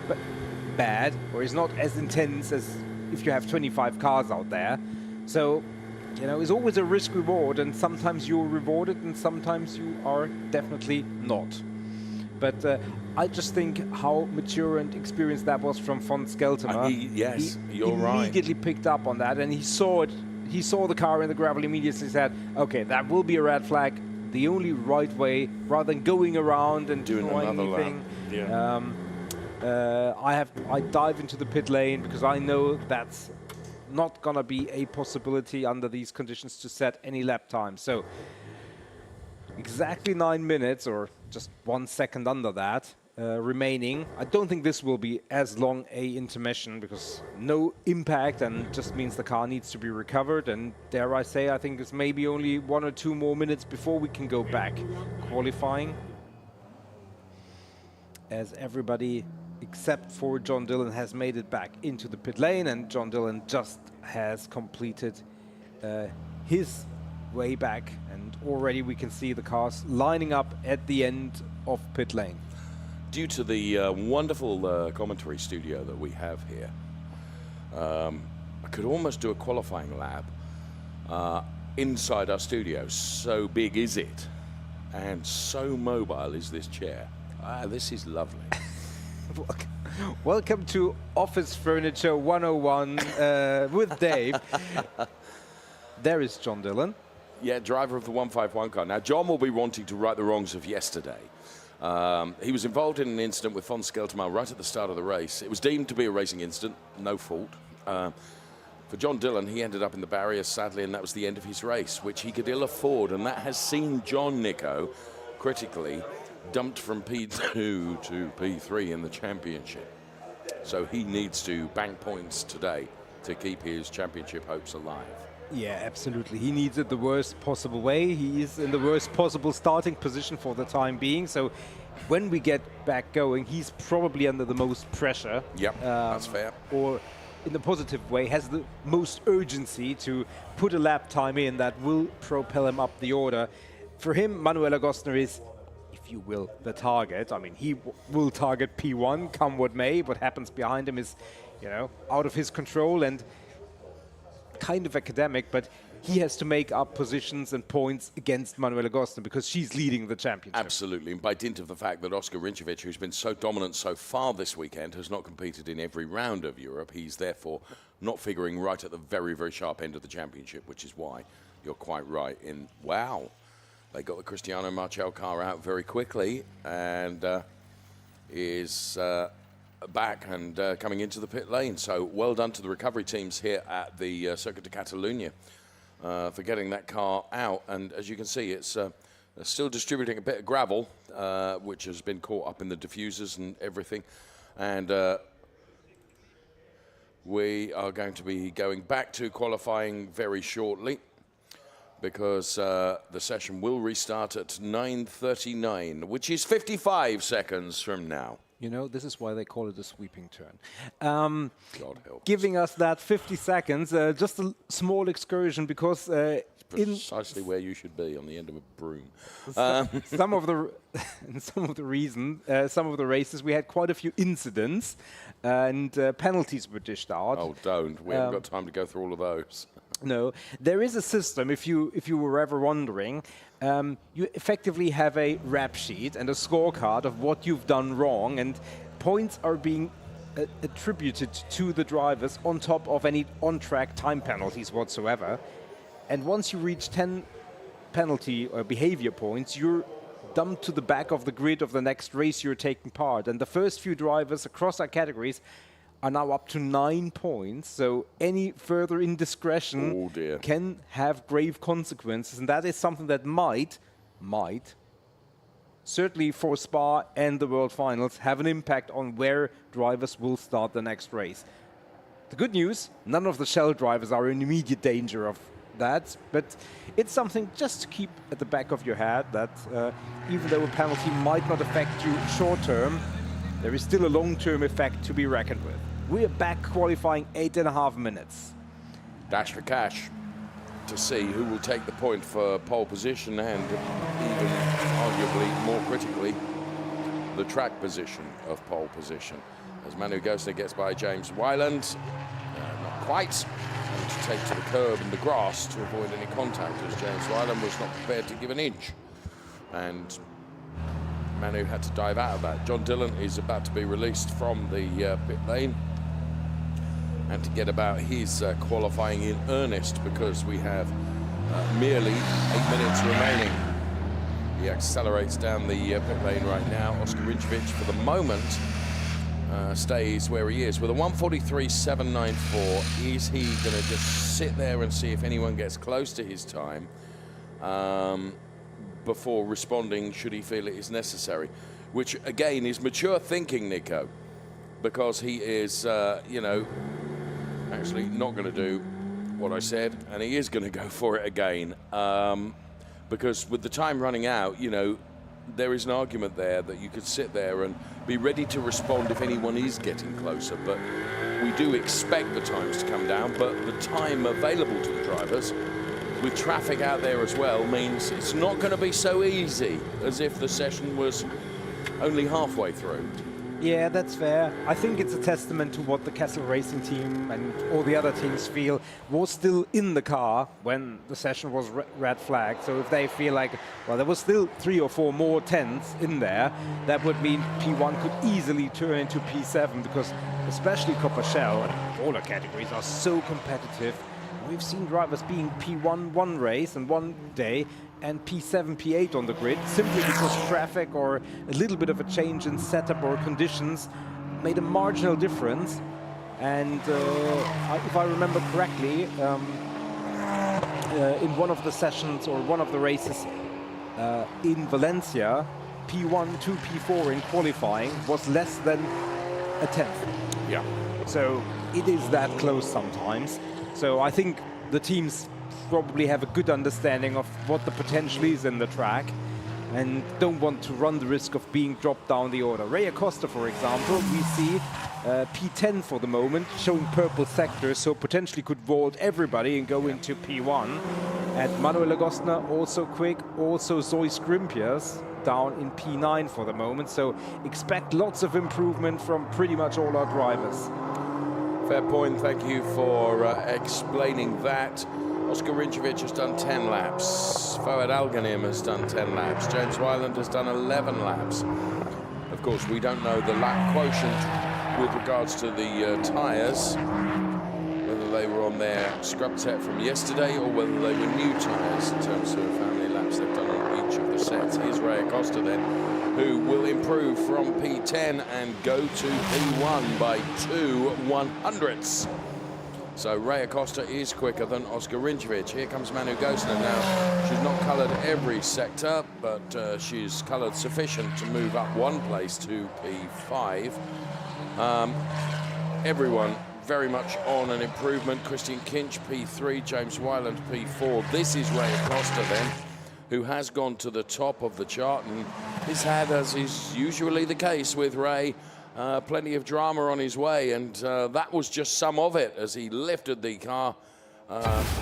bad or is not as intense as if you have 25 cars out there. So, you know, it's always a risk-reward, and sometimes you're rewarded and sometimes you are definitely not. But I just think how mature and experienced that was from von Skeltemer. Yes, you're right. He immediately picked up on that, and he saw it. He saw the car in the gravel, immediately said, okay, that will be a red flag. The only right way, rather than going around and doing anything. Yeah. I dive into the pit lane because I know that's not gonna be a possibility under these conditions to set any lap time. So exactly 9 minutes, or just 1 second under that, remaining. I don't think this will be as long a intermission because no impact, and just means the car needs to be recovered. And dare I say, I think it's maybe only 1 or 2 more minutes before we can go back qualifying, as everybody except for John Dillon has made it back into the pit lane, and John Dillon just has completed his way back, and already we can see the cars lining up at the end of pit lane. Due to the wonderful commentary studio that we have here, I could almost do a qualifying lap inside our studio. So big is it, and so mobile is this chair. This is lovely. Welcome to Office Furniture 101 with Dave. There is John Dillon. Yeah, driver of the 151 car. Now, John will be wanting to right the wrongs of yesterday. He was involved in an incident with von Skeltemer right at the start of the race. It was deemed to be a racing incident, no fault. For John Dillon, he ended up in the barrier, sadly, and that was the end of his race, which he could ill afford, and that has seen John, Nico, critically, dumped from P2 to P3 in the championship. So he needs to bank points today to keep his championship hopes alive. Yeah, absolutely. He needs it the worst possible way. He is in the worst possible starting position for the time being. So when we get back going, he's probably under the most pressure. Yep, that's fair. Or in the positive way, has the most urgency to put a lap time in that will propel him up the order. For him, Manuel Agostner is, if you will, the target. I mean, he will target P1, come what may. What happens behind him is, you know, out of his control and kind of academic, but he has to make up positions and points against Manuel Agostner because she's leading the championship. Absolutely, and by dint of the fact that Oscar Rinčević, who's been so dominant so far this weekend, has not competed in every round of Europe, he's therefore not figuring right at the very, very sharp end of the championship, which is why you're quite right in, wow, they got the Cristiano Marchel car out very quickly and is back and coming into the pit lane. So well done to the recovery teams here at the Circuit de Catalunya for getting that car out. And as you can see, it's still distributing a bit of gravel, which has been caught up in the diffusers and everything. And we are going to be going back to qualifying very shortly, because the session will restart at 9:39, which is 55 seconds from now. You know, this is why they call it a sweeping turn. God help giving us that 50 seconds, just a small excursion, because precisely where you should be, on the end of a broom. Some of the races, we had quite a few incidents, and penalties were dished out. Oh, don't! We haven't got time to go through all of those. No, there is a system. If you were ever wondering, you effectively have a rap sheet and a scorecard of what you've done wrong, and points are being attributed to the drivers on top of any on-track time penalties whatsoever. And once you reach 10 penalty or behavior points, you're dumped to the back of the grid of the next race you're taking part. And the first few drivers across our categories are now up to 9 points, so any further indiscretion can have grave consequences, and that is something that might, certainly for Spa and the World Finals, have an impact on where drivers will start the next race. The good news, none of the Shell drivers are in immediate danger of that, but it's something just to keep at the back of your head that even though a penalty might not affect you short term, there is still a long-term effect to be reckoned with. We are back qualifying 8.5 minutes. Dash for cash to see who will take the point for pole position and even arguably more critically the track position of pole position. As Manu Gosner gets by James Wyland, not quite, and to take to the curb and the grass to avoid any contact as James Wyland was not prepared to give an inch. And Manu had to dive out of that. John Dillon is about to be released from the pit lane and to get about his qualifying in earnest, because we have merely 8 minutes remaining. He accelerates down the pit lane right now. Oscar Rinčević, for the moment, stays where he is with a 1:43.794. Is he going to just sit there and see if anyone gets close to his time before responding should he feel it is necessary? Which again is mature thinking, Nico, because he is, you know, actually not going to do what I said, and he is going to go for it again. Because with the time running out, you know, there is an argument there that you could sit there and be ready to respond if anyone is getting closer. But we do expect the times to come down, but the time available to the drivers with traffic out there as well means it's not going to be so easy as if the session was only halfway through. Yeah, that's fair. I think it's a testament to what the Kessel Racing team and all the other teams feel was still in the car when the session was red flagged. So if they feel like, well, there was still 3 or 4 more tenths in there, that would mean P1 could easily turn into P7, because especially Copper Shell and all the categories are so competitive. We've seen drivers being P1 one race and one day and P7, P8 on the grid, simply because traffic or a little bit of a change in setup or conditions made a marginal difference. And if I remember correctly, in one of the sessions or one of the races in Valencia, P1 to P4 in qualifying was less than a tenth. Yeah. So it is that close sometimes. So I think the teams probably have a good understanding of what the potential is in the track and don't want to run the risk of being dropped down the order. Ray Acosta, for example, we see P10 for the moment, showing purple sectors, so potentially could vault everybody and go into P1. And Manuel Agostner also quick, also Zoe Scrimpias down in P9 for the moment, so expect lots of improvement from pretty much all our drivers. Fair point, thank you for explaining that. Oscar Rinčević has done 10 laps. Fouad Alghanim has done 10 laps. James Wyland has done 11 laps. Of course, we don't know the lap quotient with regards to the tyres, whether they were on their scrub set from yesterday or whether they were new tyres in terms of how many laps they've done on each of the sets. Here's Ray Acosta then, who will improve from P10 and go to P1 by 2 100ths. So Ray Acosta is quicker than Oscar Rinčević. Here comes Manu Gosner now. She's not coloured every sector, but she's coloured sufficient to move up one place to P5. Everyone very much on an improvement. Christian Kinch, P3, James Wyland, P4. This is Ray Acosta then, who has gone to the top of the chart and he's had, as is usually the case with Ray, plenty of drama on his way, and that was just some of it as he lifted the car,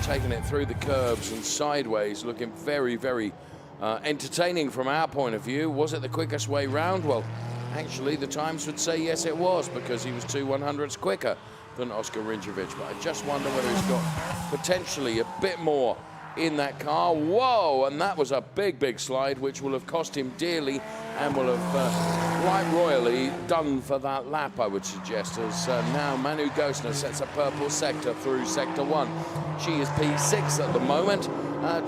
taking it through the curbs and sideways, looking very, very entertaining from our point of view. Was it the quickest way round? Well, actually, the times would say yes, it was, because he was 2 100ths quicker than Oscar Rinčević. But I just wonder whether he's got potentially a bit more in that car. Whoa, and that was a big, big slide, which will have cost him dearly and will have quite royally done for that lap, I would suggest, as now Manu Gosner sets a purple sector through sector 1. She is P6 at the moment,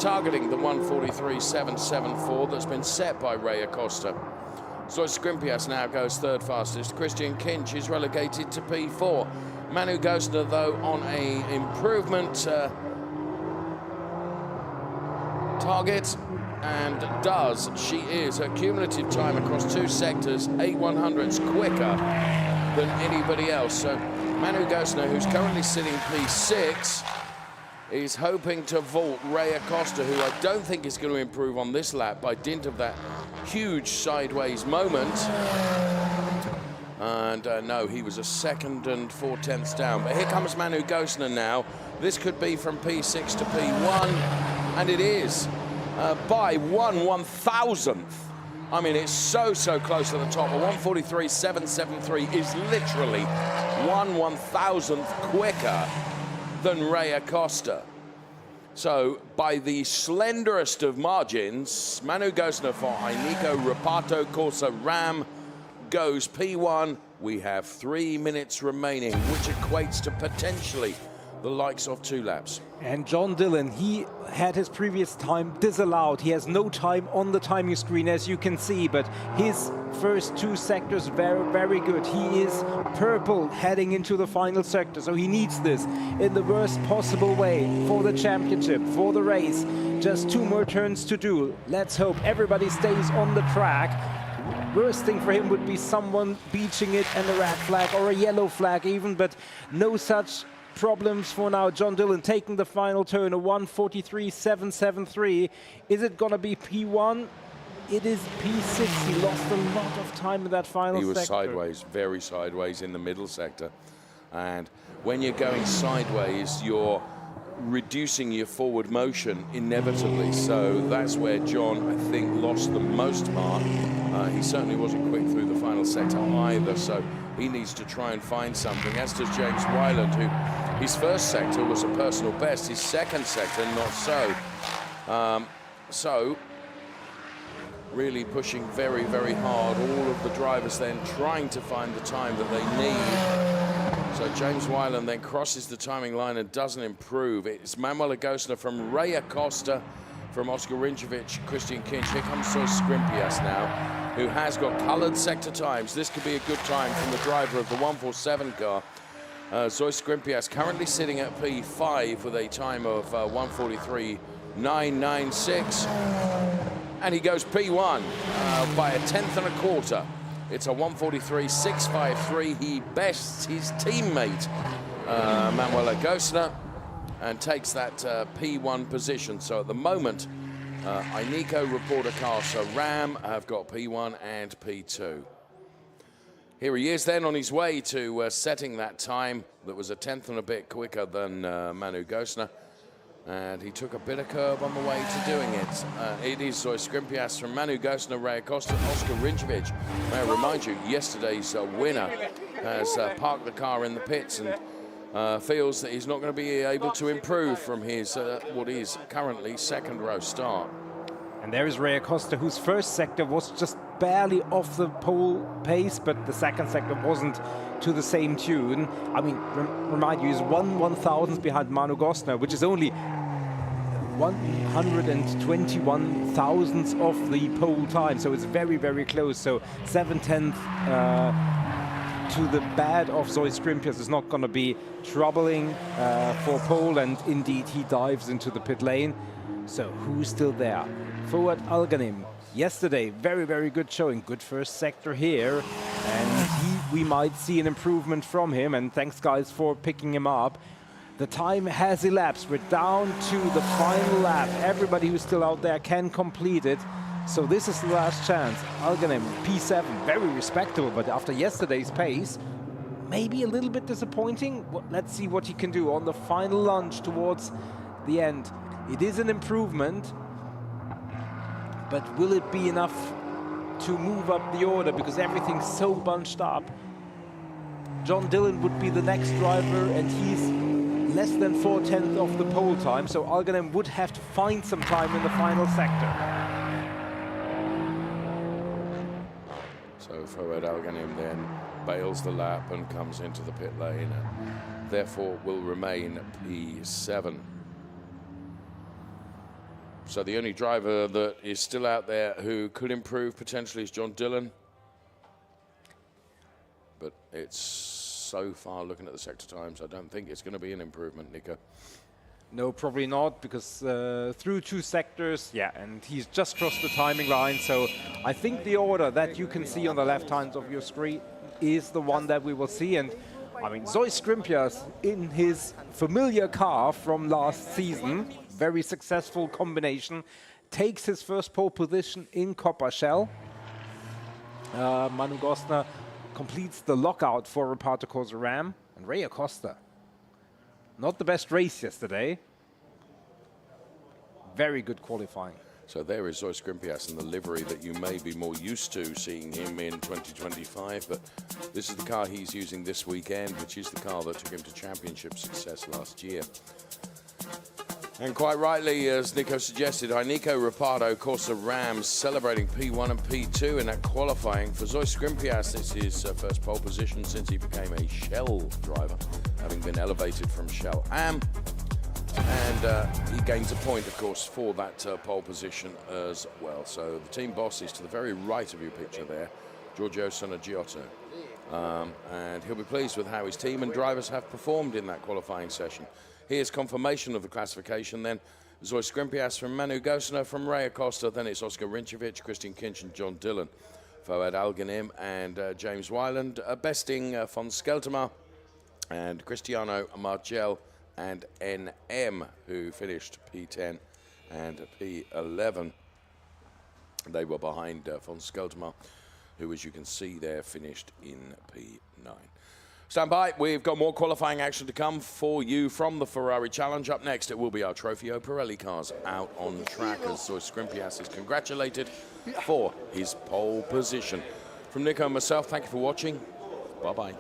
targeting the 1:43.774 that's been set by Ray Acosta. Zoe Scrimpias now goes third fastest. Christian Kinch is relegated to P4. Manu Gosner, though, on a improvement target, and does. She is her cumulative time across 2 sectors 8 100ths quicker than anybody else. So Manu Gosner, who's currently sitting P6, is hoping to vault Ray Acosta, who I don't think is going to improve on this lap by dint of that huge sideways moment. And no, he was a 2nd and 4/10 down. But here comes Manu Gosner now. This could be from P6 to P1, and it is by 1/1000th. I mean, it's so close to the top. A 1:43.773 is literally 1/1000th quicker than Ray Acosta. So by the slenderest of margins, Manu Gosner for Ineco Reparto Corsa Ram goes P1. We have 3 minutes remaining, which equates to potentially the likes of 2 laps. And John Dillon, he had his previous time disallowed. He has no time on the timing screen, as you can see, but his first 2 sectors very good. He is purple heading into the final sector, so he needs this in the worst possible way for the championship, for the race. Just 2 more turns to do. Let's hope everybody stays on the track. Worst thing for him would be someone beaching it and a red flag or a yellow flag even, but no such problems for now. John Dillon taking the final turn, a 1:43.773. Is it gonna be P1? It is P6. He lost a lot of time in that final sector. He was sideways, very sideways in the middle sector. And when you're going sideways, you're reducing your forward motion inevitably. So that's where John, I think, lost the most mark. He certainly wasn't quick through the final sector either, so he needs to try and find something, as does James Wyland, who his first sector was a personal best, his second sector not so. So really pushing very hard, all of the drivers then trying to find the time that they need. So James Wyland then crosses the timing line and doesn't improve. It's Manuel Agostina from Ray Acosta, from Oscar Rinčević, Christian Kinch. Here comes Zois Skrimpias now, who has got coloured sector times. This could be a good time from the driver of the 147 car. Zois Skrimpias currently sitting at P5 with a time of 1:43.996. And he goes P1 by a 1/10 and a quarter. It's a 1:43.653. He bests his teammate, Manuel Agostina, and takes that P1 position. So at the moment, Ineco Reporter Corsa Ram have got P1 and P2. Here he is then on his way to setting that time that was a 1/10 and a bit quicker than Manu Gosner. And he took a bit of curb on the way to doing it. It is Zois Skrimpias from Manu Gosner, Ray Acosta, Oscar Rinčević. May I remind you, yesterday's winner has parked the car in the pits and feels that he's not going to be able to improve from his what is currently 2nd row start. And there is Ray Acosta, whose first sector was just barely off the pole pace, but the second sector wasn't to the same tune. I mean, remind you, he's 1/1000th behind Manu Gosner, which is only 121 thousandths of the pole time, so it's very close. So 7/10 to the bad of Zois Skrimpias is not going to be troubling for pole, and indeed he dives into the pit lane. So who's still there? Forward Alganim. Yesterday, very good showing. Good first sector here, and we might see an improvement from him, and thanks guys for picking him up. The time has elapsed. We're down to the final lap. Everybody who's still out there can complete it. So this is the last chance. Alganim, P7, very respectable, but after yesterday's pace, maybe a little bit disappointing. Let's see what he can do on the final lunge towards the end. It is an improvement, but will it be enough to move up the order, because everything's so bunched up? John Dillon would be the next driver, and he's less than 4/10 of the pole time, so Alganim would have to find some time in the final sector. So Fouad Alganim then bails the lap and comes into the pit lane, and therefore will remain P7. So the only driver that is still out there who could improve potentially is John Dillon. But it's so far, looking at the sector times, I don't think it's going to be an improvement, Nico. No, probably not, because through 2 sectors, yeah, and he's just crossed the timing line. So I think the order that you can see on the left hand of your screen is the one that we will see. And I mean, Zoe Skrimpias in his familiar car from last season, very successful combination, takes his first pole position in Copper Shell. Manu Gostner completes the lockout for Reparto Corsa Ram. And Ray Acosta, not the best race yesterday. Very good qualifying. So there is Zoe Skrimpias in the livery that you may be more used to seeing him in 2025, but this is the car he's using this weekend, which is the car that took him to championship success last year. And quite rightly, as Nico suggested, Nico Reparto Corsa Rams celebrating P1 and P2 in that qualifying. For Zoe Skrimpias, this is his first pole position since he became a Shell driver, having been elevated from Shell Am. And he gains a point, of course, for that pole position as well. So the team boss is to the very right of your picture there, Giorgio Sonagiotto. And he'll be pleased with how his team and drivers have performed in that qualifying session. Here's confirmation of the classification then. Zoe Skrimpias from Manu Gostner, from Ray Acosta, then it's Oscar Rinčević, Christian Kinch and John Dillon. Fouad Alganim and James Wyland, besting von Skeltema and Cristiano Margel and NM, who finished P10 and P11. They were behind von Skeltema, who, as you can see there, finished in P9. Stand by, we've got more qualifying action to come for you from the Ferrari Challenge. Up next, it will be our Trofeo Pirelli cars out on track as Zoe Skrimpias is congratulated for his pole position. From Nico and myself, thank you for watching. Bye-bye.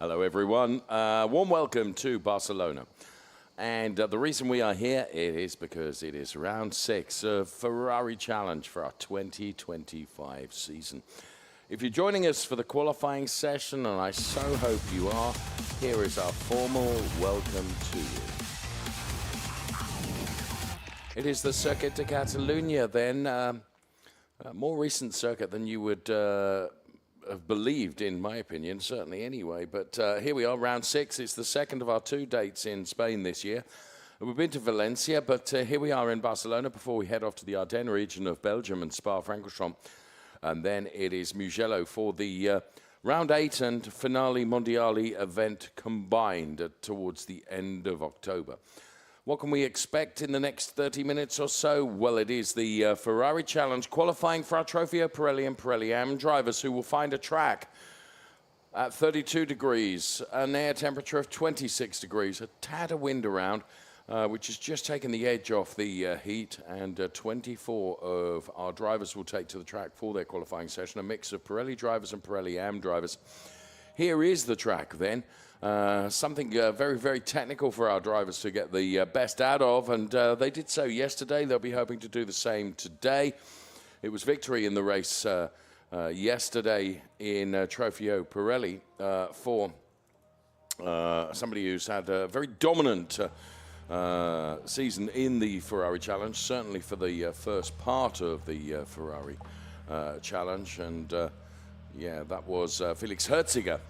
Hello, everyone. Warm welcome to Barcelona. And the reason we are here is because it is round 6 of Ferrari Challenge for our 2025 season. If you're joining us for the qualifying session, and I so hope you are, here is our formal welcome to you. It is the Circuit de Catalunya, then, a more recent circuit than you would have believed, in my opinion, certainly anyway. But here we are, round 6. It's the second of our 2 dates in Spain this year. We've been to Valencia, but here we are in Barcelona before we head off to the Ardennes region of Belgium and Spa-Francorchamps. And then it is Mugello for the round 8 and finale Mondiali event combined towards the end of October. What can we expect in the next 30 minutes or so? Well, it is the Ferrari Challenge qualifying for our Trofeo Pirelli and Pirelli Am drivers who will find a track at 32 degrees, an air temperature of 26 degrees, a tad of wind around, which has just taken the edge off the heat, and 24 of our drivers will take to the track for their qualifying session, a mix of Pirelli drivers and Pirelli Am drivers. Here is the track then. Something very, very technical for our drivers to get the best out of, and they did so yesterday. They'll be hoping to do the same today. It was victory in the race yesterday in Trofeo Pirelli for somebody who's had a very dominant season in the Ferrari Challenge, certainly for the first part of the Ferrari Challenge, and yeah, that was Felix Herziger.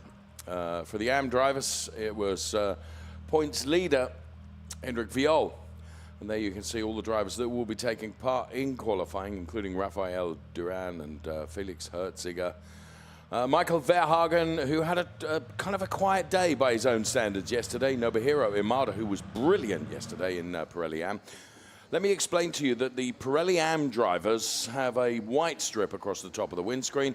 For the Am drivers, it was points leader Hendrik Viol. And there you can see all the drivers that will be taking part in qualifying, including Rafael Duran and Felix Herziger. Michael Verhagen, who had a kind of a quiet day by his own standards yesterday. Nobuhiro Imada, who was brilliant yesterday in Pirelli Am. Let me explain to you that the Pirelli Am drivers have a white strip across the top of the windscreen,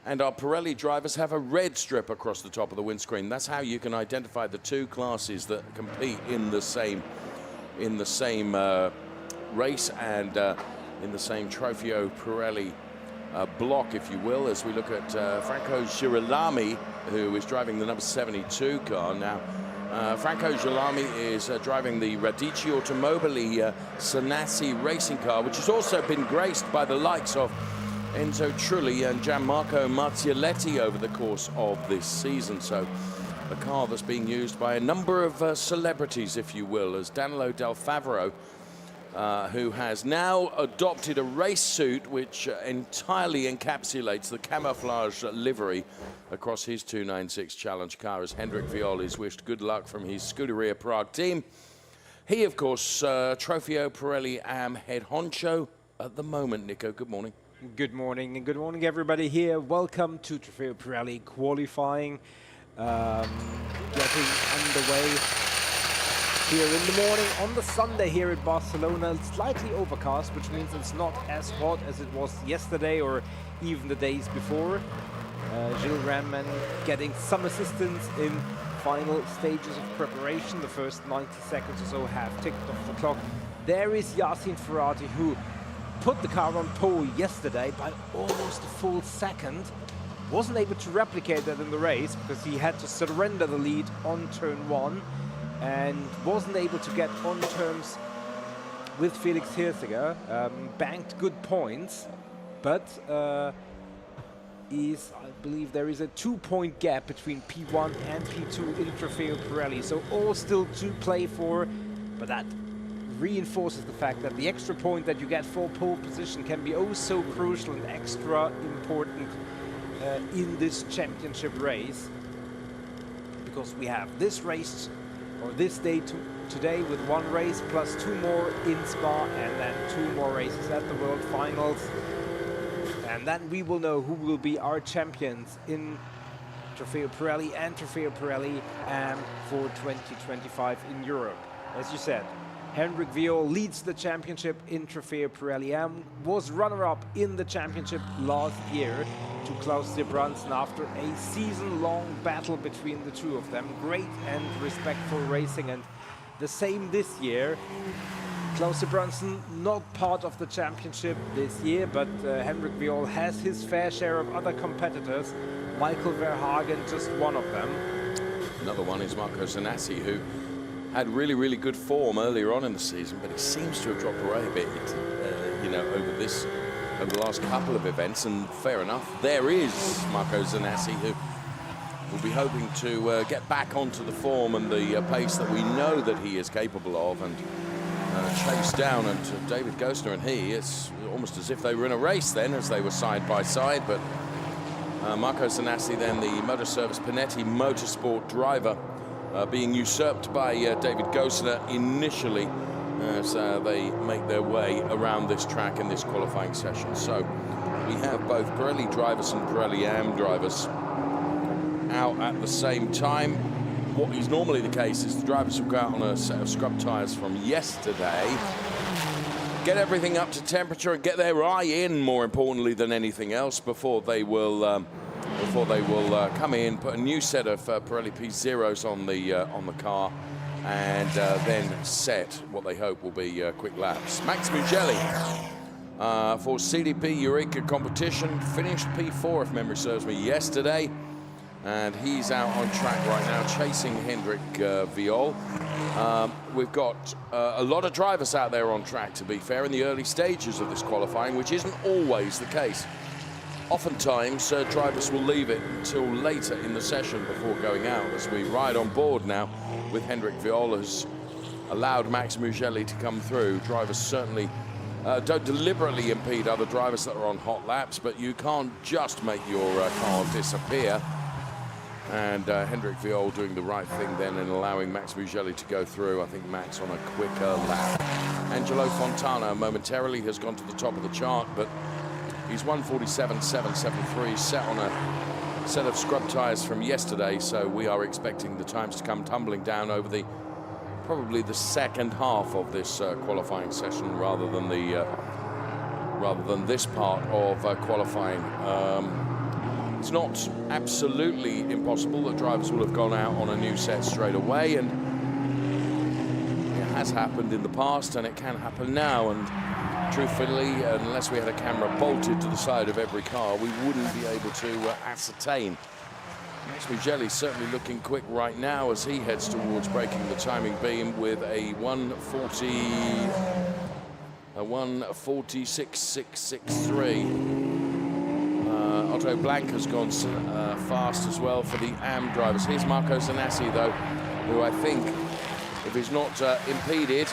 and our Pirelli drivers have a red strip across the top of the windscreen. That's how you can identify the two classes that compete in the same race and in the same Trofeo Pirelli block, if you will, as we look at Franco Girolami, who is driving the number 72 car. Now, Franco Girolami is driving the Radici Automobili Sanassi racing car, which has also been graced by the likes of Enzo Trulli and Gianmarco Marzioletti over the course of this season. So a car that's being used by a number of celebrities, if you will, as Danilo Del Favero, who has now adopted a race suit which entirely encapsulates the camouflage livery across his 296 Challenge car, as Hendrik Viol is wished good luck from his Scuderia Prague team. He, of course, Trofeo Pirelli Am head honcho at the moment. Nico, good morning. Good morning, and good morning, everybody here. Welcome to Trofeo Pirelli qualifying. Getting underway here in the morning on the Sunday here at Barcelona. It's slightly overcast, which means it's not as hot as it was yesterday or even the days before. Gilles Ranman getting some assistance in final stages of preparation. The first 90 seconds or so have ticked off the clock. There is Yacine Ferrati, who put the car on pole yesterday by almost a full second. Wasn't able to replicate that in the race because he had to surrender the lead on turn 1 and wasn't able to get on terms with Felix Herziger. Banked good points, but I believe there is a 2-point gap between P1 and P2 in Trofeo Pirelli, so all still to play for, but that reinforces the fact that the extra point that you get for pole position can be oh so crucial and extra important in this championship race, because we have this race or this day today with 1 race plus 2 more in Spa and then 2 more races at the World Finals, and then we will know who will be our champions in Trofeo Pirelli and Trofeo Pirelli for 2025 in Europe. As you said, Hendrik Viol leads the championship in Trofeo Pirelli Am, was runner-up in the championship last year to Klaus Brunson after a season-long battle between the two of them. Great and respectful racing, and the same this year. Klaus Brunson not part of the championship this year, but Hendrik Viol has his fair share of other competitors. Michael Verhagen just one of them. Another one is Marco Zanassi, who had really, really good form earlier on in the season, but it seems to have dropped away a bit, over the last couple of events, and fair enough. There is Marco Zanassi, who will be hoping to get back onto the form and the pace that we know that he is capable of, and chase down. And David Gosner and he, it's almost as if they were in a race then, as they were side by side. But Marco Zanassi, then the Motor Service Panetti Motorsport driver, being usurped by David Gosner initially, as they make their way around this track in this qualifying session. So we have both Pirelli drivers and Pirelli AM drivers out at the same time. What is normally the case is the drivers will go out on a set of scrub tyres from yesterday, get everything up to temperature and get their eye in, more importantly than anything else, before they will come in, put a new set of Pirelli P0s on the car, and then set what they hope will be quick laps. Max Mugelli for CDP Eureka competition finished P4, if memory serves me, yesterday, and he's out on track right now chasing Hendrik Viol. We've got a lot of drivers out there on track, to be fair, in the early stages of this qualifying, which isn't always the case. Oftentimes, drivers will leave it until later in the session before going out, as we ride on board now with Hendrik Viol, who's allowed Max Mugelli to come through. Drivers certainly don't deliberately impede other drivers that are on hot laps, but you can't just make your car disappear. And Hendrik Viol doing the right thing then in allowing Max Mugelli to go through. I think Max on a quicker lap. Angelo Fontana momentarily has gone to the top of the chart, but he's 1:47.773, set on a set of scrub tyres from yesterday, so we are expecting the times to come tumbling down over probably the second half of this qualifying session, rather than this part of qualifying. It's not absolutely impossible that drivers will have gone out on a new set straight away, and it has happened in the past, and it can happen now. And truthfully, unless we had a camera bolted to the side of every car, we wouldn't be able to ascertain. Max Mugelli certainly looking quick right now as he heads towards breaking the timing beam with a 1:46.663. Otto Blanca's gone fast as well for the AM drivers. Here's Marco Zanassi, though, who I think, if he's not impeded,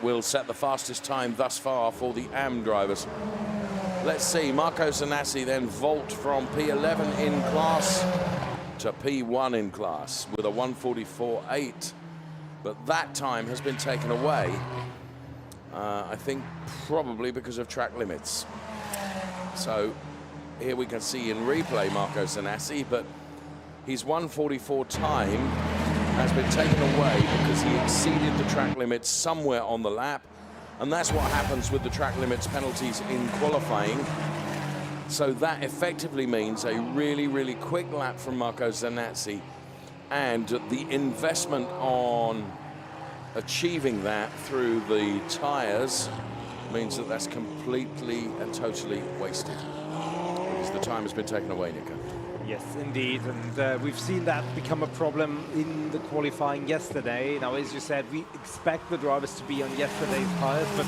will set the fastest time thus far for the AM drivers. Let's see, Marco Zanassi then vault from P11 in class to P1 in class with a 1:44.8, but that time has been taken away, I think probably because of track limits. So here we can see in replay Marco Zanassi, but his 1:44 time has been taken away because he exceeded the track limits somewhere on the lap, and that's what happens with the track limits penalties in qualifying. So that effectively means a really, really quick lap from Marco Zanassi, and the investment on achieving that through the tyres means that that's completely and totally wasted, because the time has been taken away, Nico. Yes, indeed, and we've seen that become a problem in the qualifying yesterday. Now, as you said, we expect the drivers to be on yesterday's tires, but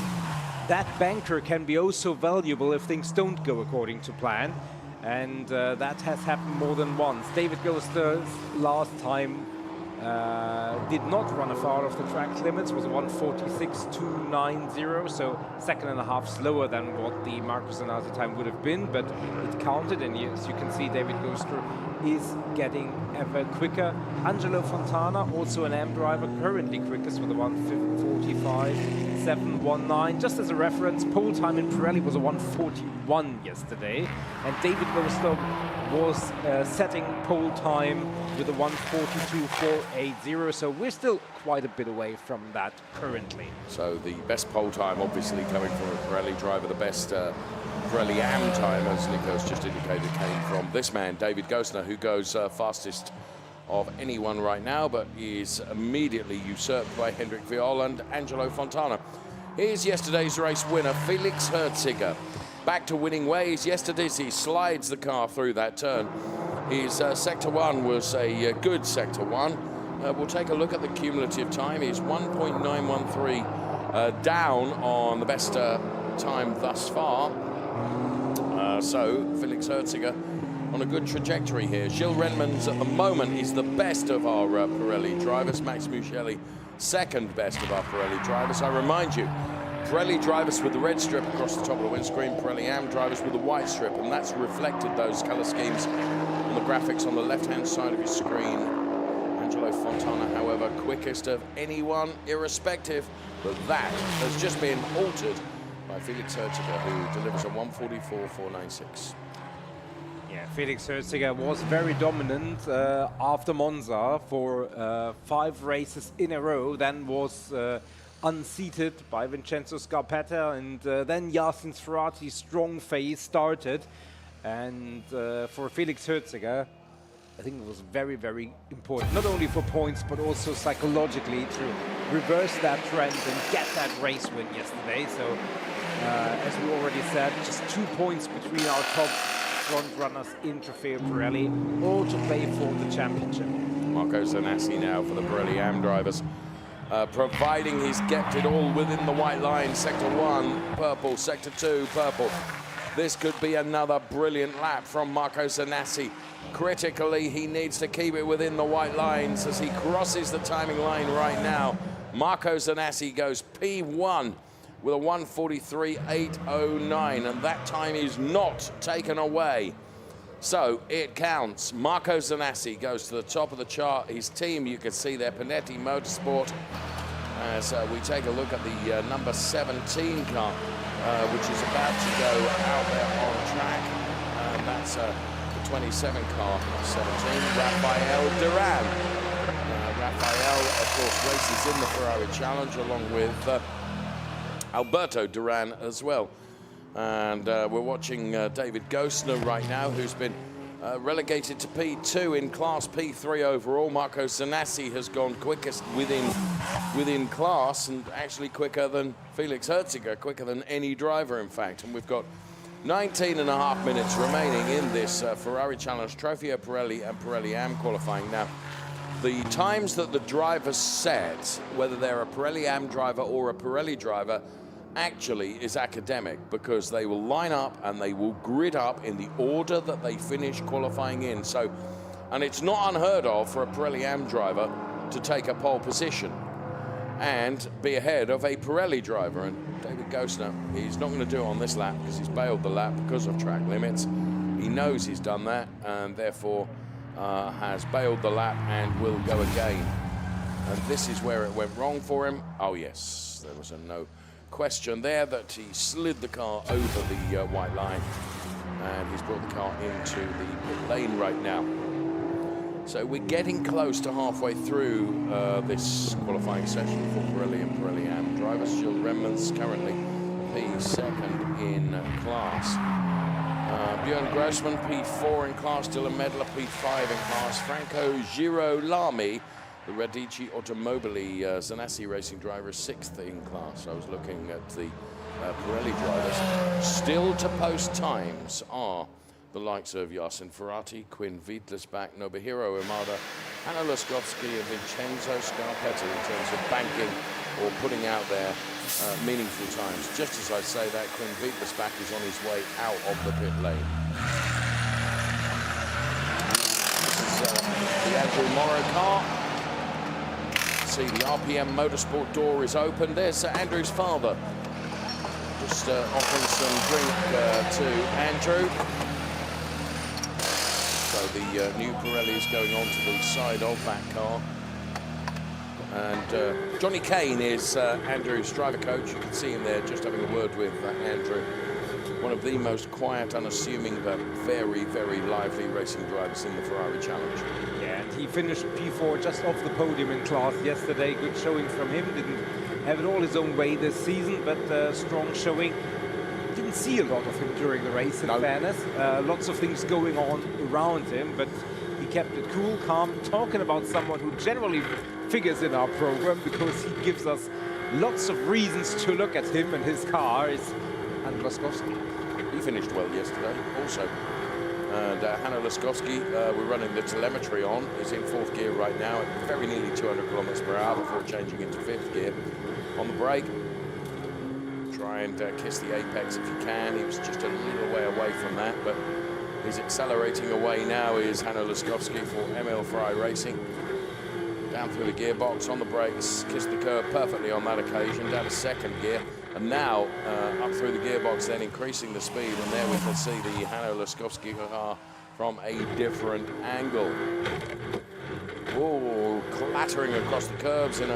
that banker can be oh so valuable if things don't go according to plan, and that has happened more than once. David Gosner's last time did not run afoul of the track limits, was 1:46.290, so second and a half slower than what the Marco Zanassi time would have been, but it counted, and as you can see, David Gosner is getting ever quicker. Angelo Fontana, also an AM driver, currently quickest with a 1:45.719. Just as a reference, pole time in Pirelli was a 1:41 yesterday, and David Gosner was setting pole time with a 1:42.480, so we're still quite a bit away from that currently. So the best pole time obviously coming from a Pirelli driver, the best Pirelli AM time, as Nico's just indicated, came from this man, David Gosner, who goes fastest of anyone right now, but is immediately usurped by Hendrik Viol and Angelo Fontana. Here's yesterday's race winner, Felix Herziger. Back to winning ways. Yesterday he slides the car through that turn His Sector 1 was a good Sector 1. We'll take a look at the cumulative time. He's 1.913 down on the best time thus far. So Felix Herziger on a good trajectory here. Gilles Renmans at the moment is the best of our Pirelli drivers. Max Mugelli, second best of our Pirelli drivers. I remind you, Pirelli drivers with the red strip across the top of the windscreen, Pirelli Am drivers with the white strip, and that's reflected those color schemes on the graphics on the left-hand side of your screen. Angelo Fontana, however, quickest of anyone, irrespective, but that has just been altered by Felix Herziger, who delivers a 1:44.496. Yeah, Felix Herziger was very dominant after Monza for 5 races in a row, then was unseated by Vincenzo Scarpetta, and then Yasin Ferrati's strong phase started. And for Felix Herziger, I think it was very, very important, not only for points, but also psychologically to reverse that trend and get that race win yesterday. So, as we already said, just 2 points between our top front runners in Trofeo Pirelli, all to play for the championship. Marco Zanassi now for the Pirelli Am drivers, providing he's kept it all within the white line. Sector 1, purple. Sector 2, purple. This could be another brilliant lap from Marco Zanassi. Critically, he needs to keep it within the white lines as he crosses the timing line right now. Marco Zanassi goes P1 with a 1:43.809, and that time is not taken away. So it counts. Marco Zanassi goes to the top of the chart. His team, you can see there, Panetti Motorsport. As we take a look at the number 17 car, which is about to go out there on track. And that's the 27 car, 17, Rafael Duran. Rafael, of course, races in the Ferrari Challenge along with Alberto Duran as well. And we're watching David Gosner right now, who's been relegated to P2 in class, P3 overall. Marco Zanassi has gone quickest within class, and actually quicker than Felix Herziger, quicker than any driver, in fact. And we've got 19.5 minutes remaining in this Ferrari Challenge, Trofeo Pirelli and Pirelli Am qualifying. Now, the times that the drivers set, whether they're a Pirelli Am driver or a Pirelli driver, actually is academic, because they will line up and they will grid up in the order that they finish qualifying in. So, and it's not unheard of for a Pirelli Am driver to take a pole position and be ahead of a Pirelli driver. And David Gosner, he's not going to do it on this lap because he's bailed the lap because of track limits. He knows he's done that and therefore has bailed the lap and will go again. And this is where it went wrong for him. Oh yes, there was a no question there that he slid the car over the white line, and he's brought the car into the pit lane right now. So we're getting close to halfway through this qualifying session for Pirelli and Pirelli Am drivers. Gilles Renmans currently P2 in class. Björn Grossman P4 in class, Dylan Medler P5 in class, Franco Girolami, the Radici Automobili Zanassi racing driver, is 6th in class. I was looking at the Pirelli drivers. Still to post times are the likes of Yasin Ferrati, Quinn Wiedlisbach, Nobuhiro Imada, Hanno Laskovsky and Vincenzo Scarpetta in terms of banking or putting out their meaningful times. Just as I say that, Quinn Wiedlisbach is on his way out of the pit lane. This is the Andrew Morrow car. See, the RPM Motorsport door is open. There's Andrew's father just offering some drink to Andrew. So the new Pirelli is going on to the side of that car. And Johnny Kane is Andrew's driver coach. You can see him there just having a word with Andrew. One of the most quiet, unassuming, but very, very lively racing drivers in the Ferrari Challenge. Yeah, and he finished P4 just off the podium in class yesterday. Good showing from him. Didn't have it all his own way this season, but strong showing. Didn't see a lot of him during the race, in fairness. Lots of things going on around him, but he kept it cool, calm, talking about someone who generally figures in our program because he gives us lots of reasons to look at him and his car, is Andrew Laskovsky. He finished well yesterday also. And Hanno Laskowski, we're running the telemetry on, is in 4th gear right now at very nearly 200 kilometers per hour before changing into 5th gear. On the brake, try and kiss the apex if you can. He was just a little way away from that, but he's accelerating away now is Hanno Laskowski for ML Ferrari Racing. Down through the gearbox, on the brakes, kissed the curb perfectly on that occasion, down to 2nd gear. And now up through the gearbox, then increasing the speed, and there we can see the Hanno Laskowski car from a different angle. Oh, clattering across the curbs in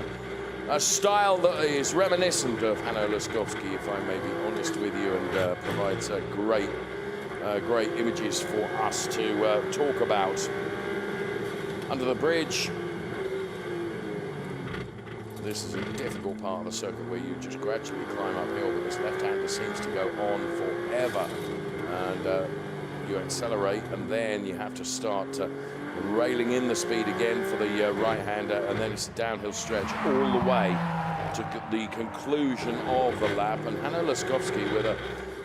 a style that is reminiscent of Hanno Laskowski, if I may be honest with you, and provides great images for us to talk about. Under the bridge. This is a difficult part of the circuit where you just gradually climb uphill, but this left-hander seems to go on forever. And you accelerate, and then you have to start railing in the speed again for the right-hander, and then it's a downhill stretch all the way to the conclusion of the lap. And Hanno Laskowski with a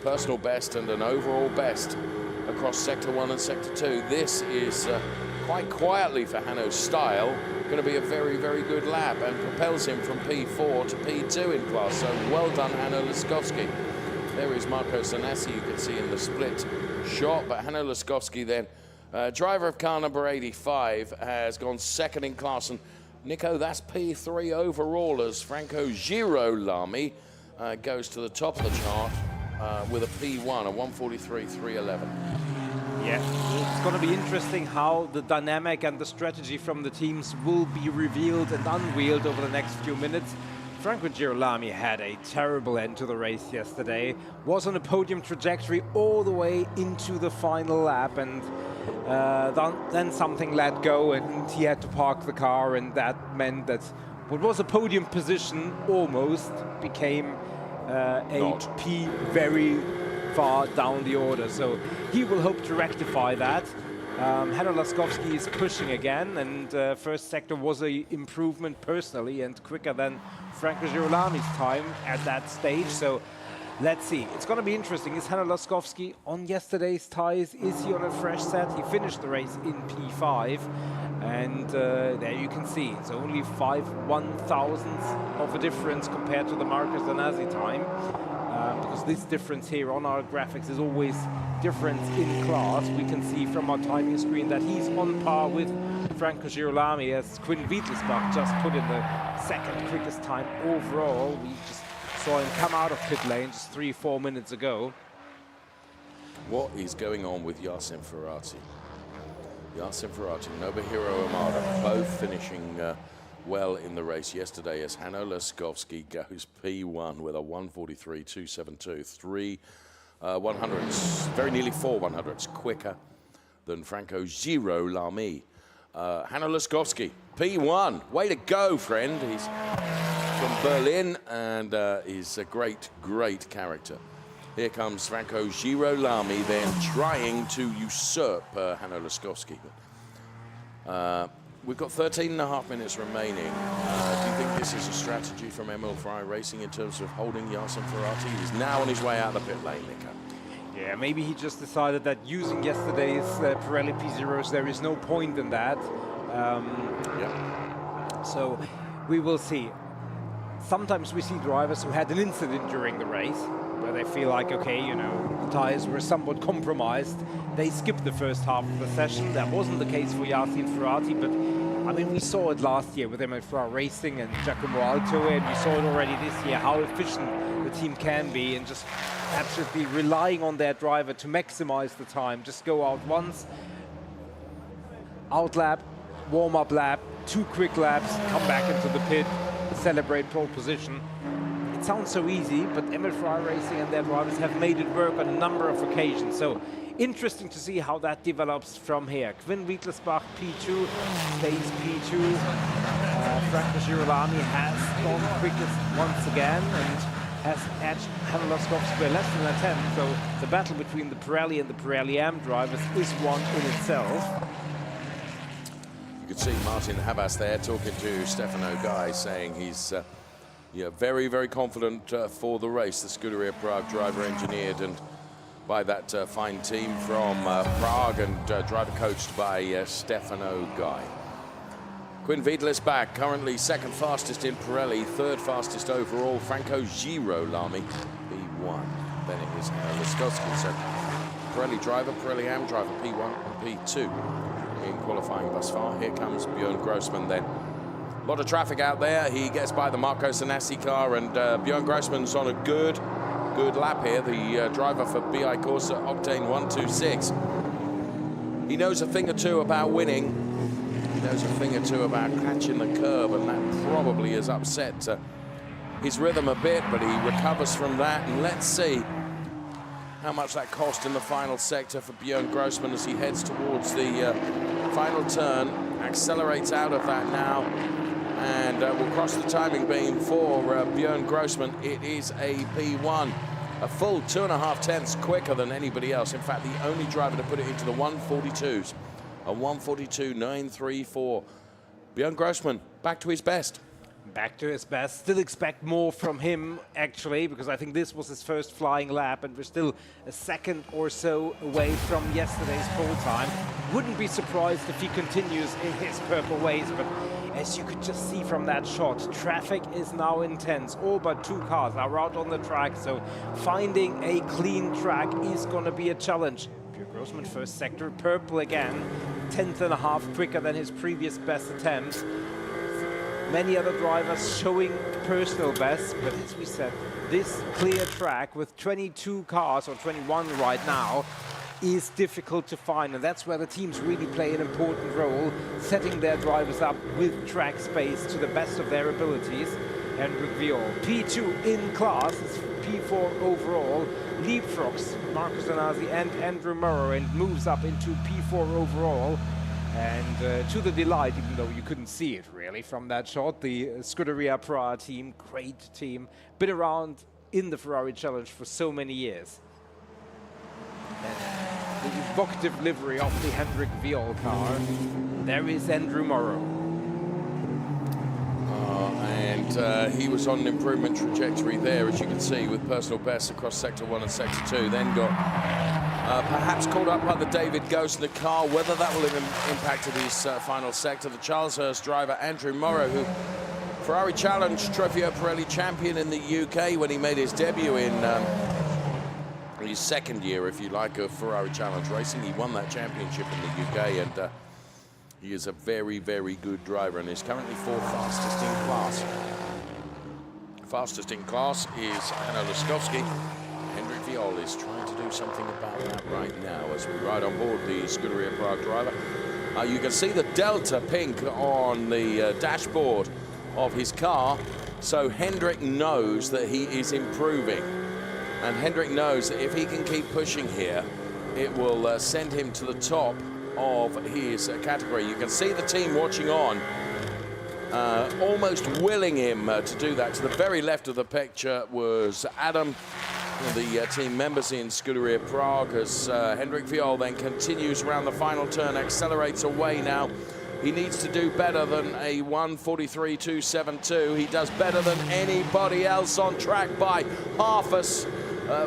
personal best and an overall best across Sector 1 and Sector 2. This is quite quietly for Hanno's style going to be a very, very good lap and propels him from P4 to P2 in class. So well done, Hanno Laskowski. There is Marco Zanassi, you can see in the split shot, but Hanno Laskowski then, driver of car number 85, has gone 2nd in class. And Nico, that's P3 overall as Franco Girolami goes to the top of the chart with a P1, a 1:43.311. Yeah, it's going to be interesting how the dynamic and the strategy from the teams will be revealed and unveiled over the next few minutes. Franco Girolami had a terrible end to the race yesterday, was on a podium trajectory all the way into the final lap, and then something let go and he had to park the car, and that meant that what was a podium position almost became a P very far down the order. So he will hope to rectify that. Hanno Laskowski is pushing again, and first sector was an improvement personally and quicker than Franco Girolami's time at that stage. So let's see. It's going to be interesting. Is Hanno Laskowski on yesterday's tires? Is he on a fresh set? He finished the race in P5, and there you can see it's only 5/1000ths of a difference compared to the Marco Zanassi time. Because this difference here on our graphics is always difference in class. We can see from our timing screen that he's on par with Franco Girolami, as Quinn Wittelsbach just put in the 2nd quickest time overall. We just saw him come out of pit lane just 3-4 minutes ago. What is going on with Yassin Ferrati? Yassin Ferrati, Nobuhiro Amada, both finishing well in the race yesterday as Hanno Laskowski goes P1 with a 1:43.272, 3 100ths, very nearly 4 100ths quicker than Franco Girolami. Hanno Laskowski, P1, way to go, friend. He's from Berlin, and he's a great, great character. Here comes Franco Girolami then trying to usurp Hanno Laskowski. We've got 13.5 minutes remaining. Do you think this is a strategy from ML Ferrari Racing in terms of holding Yassin Ferrati? He's now on his way out of the pit lane, Nico. Yeah, maybe he just decided that using yesterday's Pirelli P0s, there is no point in that. So we will see. Sometimes we see drivers who had an incident during the race where they feel like, okay, you know, the tires were somewhat compromised. They skipped the first half of the session. That wasn't the case for Yassin Ferrati, but I mean, we saw it last year with ML Ferrari Racing and Giacomo Alto, and we saw it already this year, how efficient the team can be, and just absolutely relying on their driver to maximize the time. Just go out once, out lap, warm-up lap, 2 quick laps, come back into the pit, celebrate pole position. It sounds so easy, but ML Ferrari Racing and their drivers have made it work on a number of occasions. So interesting to see how that develops from here. Quinn Wittelsbach P2 stays P2. Franco Girolami has gone quickest once again and has edged Hanno Laskowski by less than a tenth. So the battle between the Pirelli and the Pirelli AM drivers is one in itself. You could see Martin Habas there talking to Stefano Guy, saying he's very, very confident for the race. The Scuderia Prague driver engineered, and by that fine team from Prague, and driver coached by Stefano Guy. Quinn Wiedel is back, currently second fastest in Pirelli, third fastest overall. Franco Girolami, P1. Then it is Laskowski. So Pirelli driver, Pirelli Am driver, P1 and P2 in qualifying thus far. Here comes Björn Grossman then. A lot of traffic out there. He gets by the Marco Sanasi car, and Björn Grossman's on a good lap here. The driver for BI Corsa, Octane 126. He knows a thing or two about winning. He knows a thing or two about catching the curb, and that probably has upset his rhythm a bit, but he recovers from that. And let's see how much that cost in the final sector for Björn Grossman as he heads towards the final turn. Accelerates out of that now, and will cross the timing beam for Björn Grossman. It is a P1, a full 2.5 tenths quicker than anybody else. In fact, the only driver to put it into the 142s. A 142.934. Björn Grossman back to his best. Back to his best. Still expect more from him, actually, because I think this was his first flying lap, and we're still a second or so away from yesterday's pole time. Wouldn't be surprised if he continues in his purple ways, but as you could just see from that shot, traffic is now intense. All but 2 cars are out on the track, so finding a clean track is going to be a challenge. Björn Grossman first sector, purple again, 1/10.5 quicker than his previous best attempt. Many other drivers showing personal best, but as we said, this clear track with 22 cars, or 21 right now, is difficult to find, and that's where the teams really play an important role, setting their drivers up with track space to the best of their abilities. Henrik Viol, P2 in class, is P4 overall, leapfrogs Marco Zanazzi and Andrew Murrow and moves up into P4 overall. And to the delight, even though you couldn't see it really from that shot, the Scuderia Prague team, great team, been around in the Ferrari Challenge for so many years. And the evocative livery of the Henrik Viol car, there is Andrew Morrow. And he was on an improvement trajectory there, as you can see, with personal bests across Sector 1 and Sector 2, then got perhaps caught up by the David Gosner car. Whether that will have impacted his final sector. The Charleshurst driver, Andrew Morrow, who Ferrari Challenge Trofeo Pirelli champion in the UK when he made his debut in his second year, if you like, of Ferrari Challenge racing. He won that championship in the UK, and he is a very, very good driver and is currently 4th fastest in class. Fastest in class is Hanno Laskowski. Henrik Viol is trying to do something about that right now as we ride on board the Scuderia Prague driver. You can see the Delta pink on the dashboard of his car, so Hendrik knows that he is improving. And Hendrik knows that if he can keep pushing here, it will send him to the top of his category. You can see the team watching on, almost willing him to do that. To the very left of the picture was Adam, the team members in Scuderia Prague, as Henrik Viol then continues around the final turn, accelerates away now. He needs to do better than a 1:43.272. He does better than anybody else on track by half a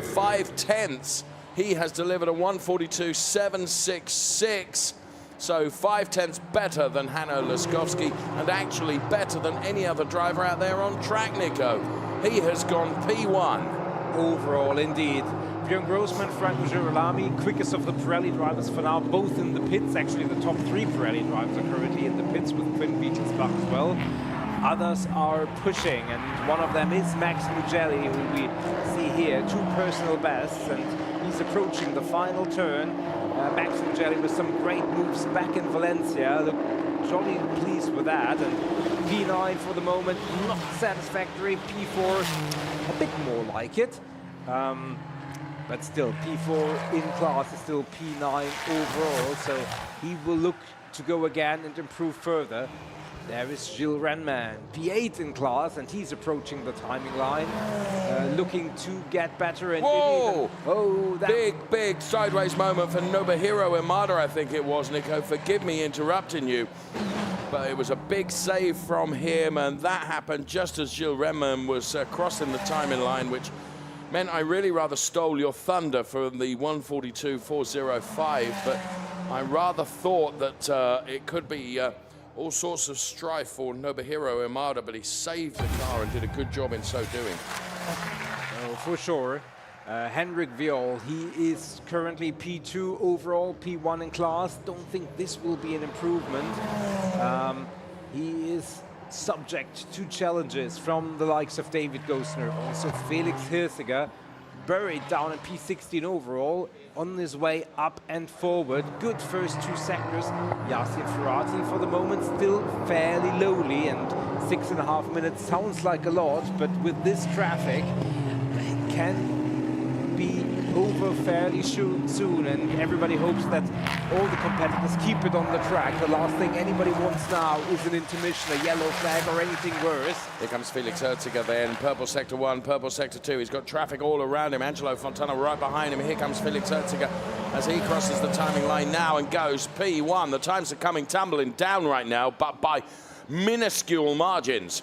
5 tenths. He has delivered a 1:42.766. So 5 tenths better than Hanno Laskowski, and actually better than any other driver out there on track, Nico. He has gone P1. Overall, indeed. Björn Grossman, Franco Girolami, quickest of the Pirelli drivers for now, both in the pits. Actually, the top 3 Pirelli drivers are currently in the pits, with Quinn Wiedel back as well. Others are pushing, and one of them is Max Mugelli, who we see here, 2 personal bests, and he's approaching the final turn. Max Mugelli with some great moves back in Valencia. Look, jolly pleased with that. And P9 for the moment, not satisfactory. P4, a bit more like it. But still, P4 in class is still P9 overall, so he will look to go again and improve further. There is Gilles Renman, P8 in class, and he's approaching the timing line, looking to get better. And whoa! Oh, that big sideways moment for Nobuhiro Imada, I think it was, Nico. Forgive me interrupting you, but it was a big save from him, and that happened just as Gilles Renman was crossing the timing line, which meant I really rather stole your thunder from the 142.405, but I rather thought that it could be all sorts of strife for Nobuhiro Imada, but he saved the car and did a good job in so doing. Oh, for sure. Henrik Viol, he is currently P2 overall, P1 in class. Don't think this will be an improvement. He is subject to challenges from the likes of David Gosner, also Felix Hirziger, buried down at P16 overall, on his way up and forward. Good first 2 sectors. Yassin Ferrati for the moment still fairly lowly, and 6.5 minutes sounds like a lot, but with this traffic, it can be over fairly soon, and everybody hopes that all the competitors keep it on the track. The last thing anybody wants now is an intermission, a yellow flag, or anything worse. Here comes Felix Hirziger then, purple sector 1, purple sector 2. He's got traffic all around him. Angelo Fontana right behind him. Here comes Felix Hirziger as he crosses the timing line now and goes P1. The times are coming tumbling down right now, but by minuscule margins.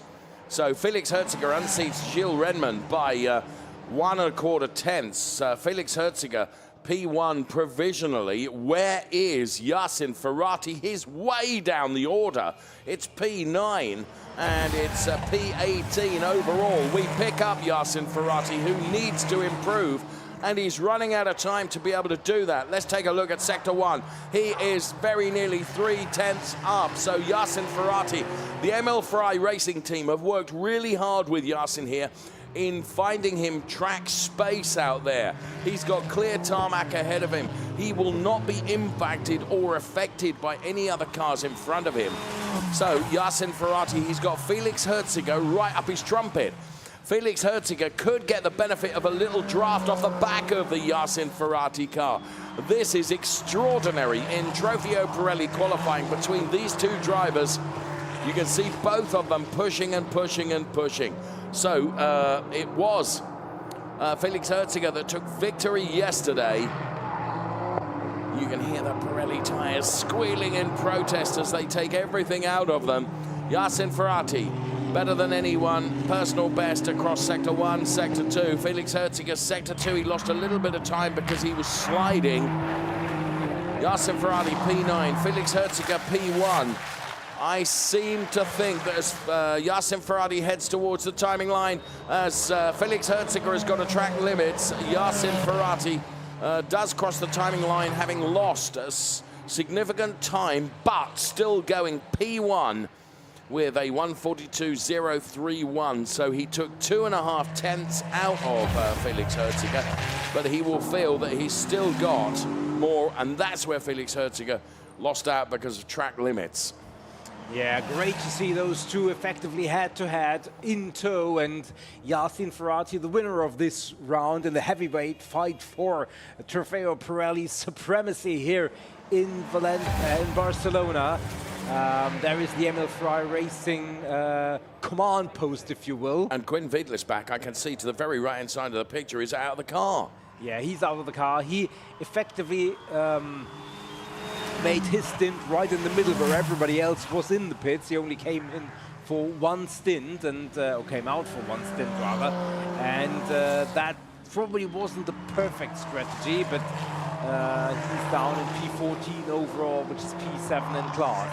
So Felix Hirziger unseats Gilles Redmond by 1 1/4 tenths. Felix Hirziger, P1 provisionally. Where is Yassin Ferrati? He's way down the order. It's P9 and it's P18 overall. We pick up Yassin Ferrati, who needs to improve, and he's running out of time to be able to do that. Let's take a look at Sector 1. He is very nearly 3 tenths up. So Yassin Ferrati, the ML Fry racing team have worked really hard with Yassin here in finding him track space out there. He's got clear tarmac ahead of him. He will not be impacted or affected by any other cars in front of him. So Yassin Ferrati, he's got Felix Hirziger right up his trumpet. Felix Hirziger could get the benefit of a little draft off the back of the Yassin Ferrati car. This is extraordinary in Trofeo Pirelli qualifying between these two drivers. You can see both of them pushing and pushing and pushing. So it was Felix Hirziger that took victory yesterday. You can hear the Pirelli tyres squealing in protest as they take everything out of them. Yassin Ferrati, better than anyone, personal best across Sector 1, Sector 2. Felix Hirziger, Sector 2, he lost a little bit of time because he was sliding. Yassin Ferrati, P9, Felix Hirziger, P1. I seem to think that as Yassin Ferrati heads towards the timing line, as Felix Hirziger has got to track limits, Yassin Ferrati does cross the timing line, having lost a significant time, but still going P1 with a 142.031. So he took 2.5 tenths out of Felix Hirziger, but he will feel that he's still got more, and that's where Felix Hirziger lost out because of track limits. Yeah, great to see those two effectively head-to-head in tow, and Yassin Ferrati, the winner of this round in the heavyweight fight for Trofeo Pirelli supremacy here in Barcelona. There is the ML Fry Racing command post, if you will. And Quinn Vidlis back, I can see to the very right-hand side of the picture, is out of the car. Yeah, he's out of the car. He effectively made his stint right in the middle where everybody else was in the pits. He only came in for one stint, and or came out for one stint rather, and that probably wasn't the perfect strategy, but he's down in P14 overall, which is P7 in class.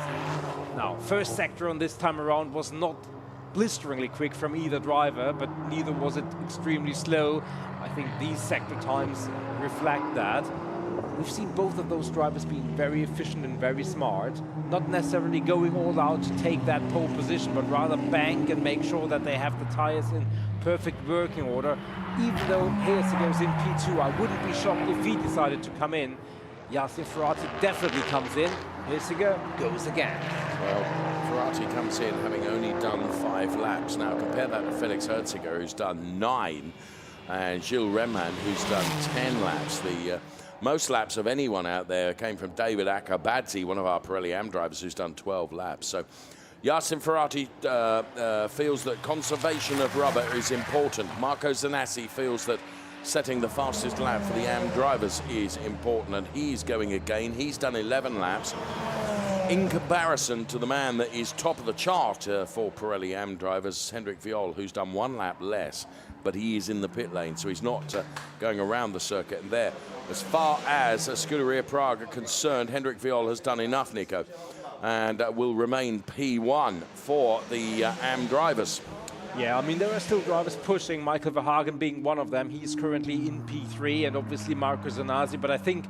Now, first sector on this time around was not blisteringly quick from either driver, but neither was it extremely slow. I think these sector times reflect that. We've seen both of those drivers being very efficient and very smart, not necessarily going all out to take that pole position, but rather bank and make sure that they have the tires in perfect working order. Even though Hirziger is in P2, I wouldn't be shocked if he decided to come in. Yassin Ferrati definitely comes in. Hirziger goes again. Well, Ferrati comes in having only done 5 laps. Now compare that to Felix Hirziger, who's done 9, and Gilles Redmond, who's done 10 laps. The most laps of anyone out there came from David Akabadzi, one of our Pirelli Am drivers, who's done 12 laps. So Yassin Ferrati feels that conservation of rubber is important. Marco Zanassi feels that setting the fastest lap for the Am drivers is important, and he's going again. He's done 11 laps. In comparison to the man that is top of the chart for Pirelli AM drivers, Hendrik Viol, who's done 1 lap less, but he is in the pit lane, so he's not going around the circuit. And there, as far as Scuderia Prague are concerned, Hendrik Viol has done enough, Nico, and will remain P1 for the AM drivers. Yeah, I mean, there are still drivers pushing, Michael Verhagen being one of them. He's currently in P3, and obviously Marco Zanazzi, but I think,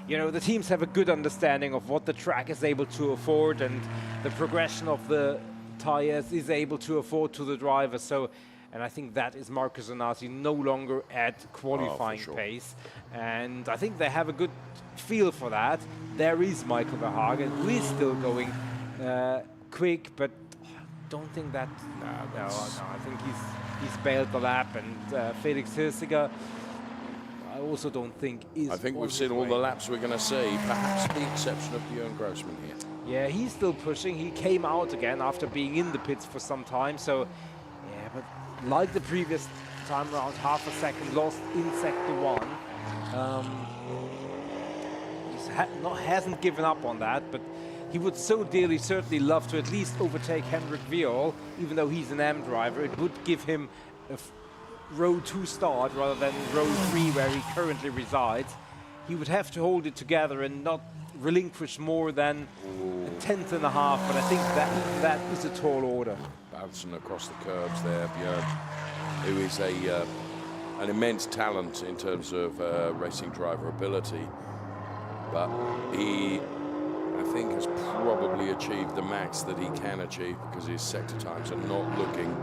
you know, the teams have a good understanding of what the track is able to afford, and the progression of the tires is able to afford to the drivers. So, and I think that is Marco Zanazzi no longer at qualifying pace. And I think they have a good feel for that. There is Michael Verhagen, who is still going quick, but I don't think that, no, I think he's bailed the lap, and Felix Hirziger, I also don't think is. I think we've seen all the laps we're going to see, perhaps with the exception of Björn Grossman here. Yeah, he's still pushing. He came out again after being in the pits for some time. So, yeah, but like the previous time around, half a second lost in sector 1. He hasn't given up on that, but he would so dearly certainly love to at least overtake Hendrik Viol, even though he's an AM driver. It would give him a row 2 start rather than row 3 where he currently resides. He would have to hold it together and not relinquish more than a tenth and a half, but I think that is a tall order. Bouncing across the curbs there, Björn, who is an immense talent in terms of racing driver ability, but he, I think, has probably achieved the max that he can achieve, because his sector times are not looking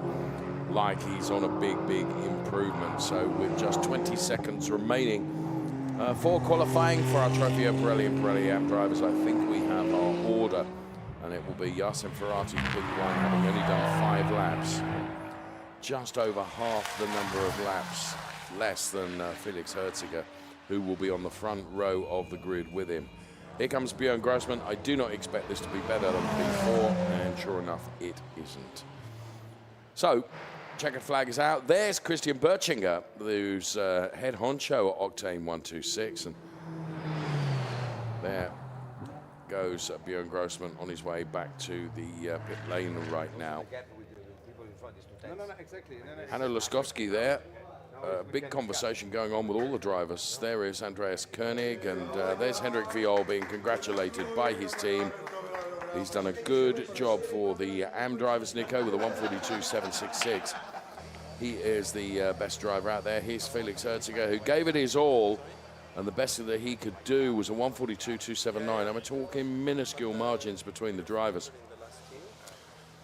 like he's on a big improvement. So with just 20 seconds remaining for qualifying for our Trofeo Pirelli and Pirelli AM drivers, I think we have our order, and it will be Yasin Ferrati P1, having only done 5 laps, just over half the number of laps less than Felix Hirziger, who will be on the front row of the grid with him. Here comes Björn Grossman. I do not expect this to be better than P4, and sure enough, it isn't. So, checkered flag is out. There's Christian Bertschinger, who's head honcho at Octane 126. And there goes Björn Grossman on his way back to the pit lane right now. Hanno Laskowski there. Big conversation going on with all the drivers. There is Andreas Koenig, and there's Hendrik Viol being congratulated by his team. He's done a good job for the AM drivers, Nico, with a 142.766. He is the best driver out there. Here's Felix Hirziger, who gave it his all, and the best that he could do was a 142.279. I'm talking minuscule margins between the drivers.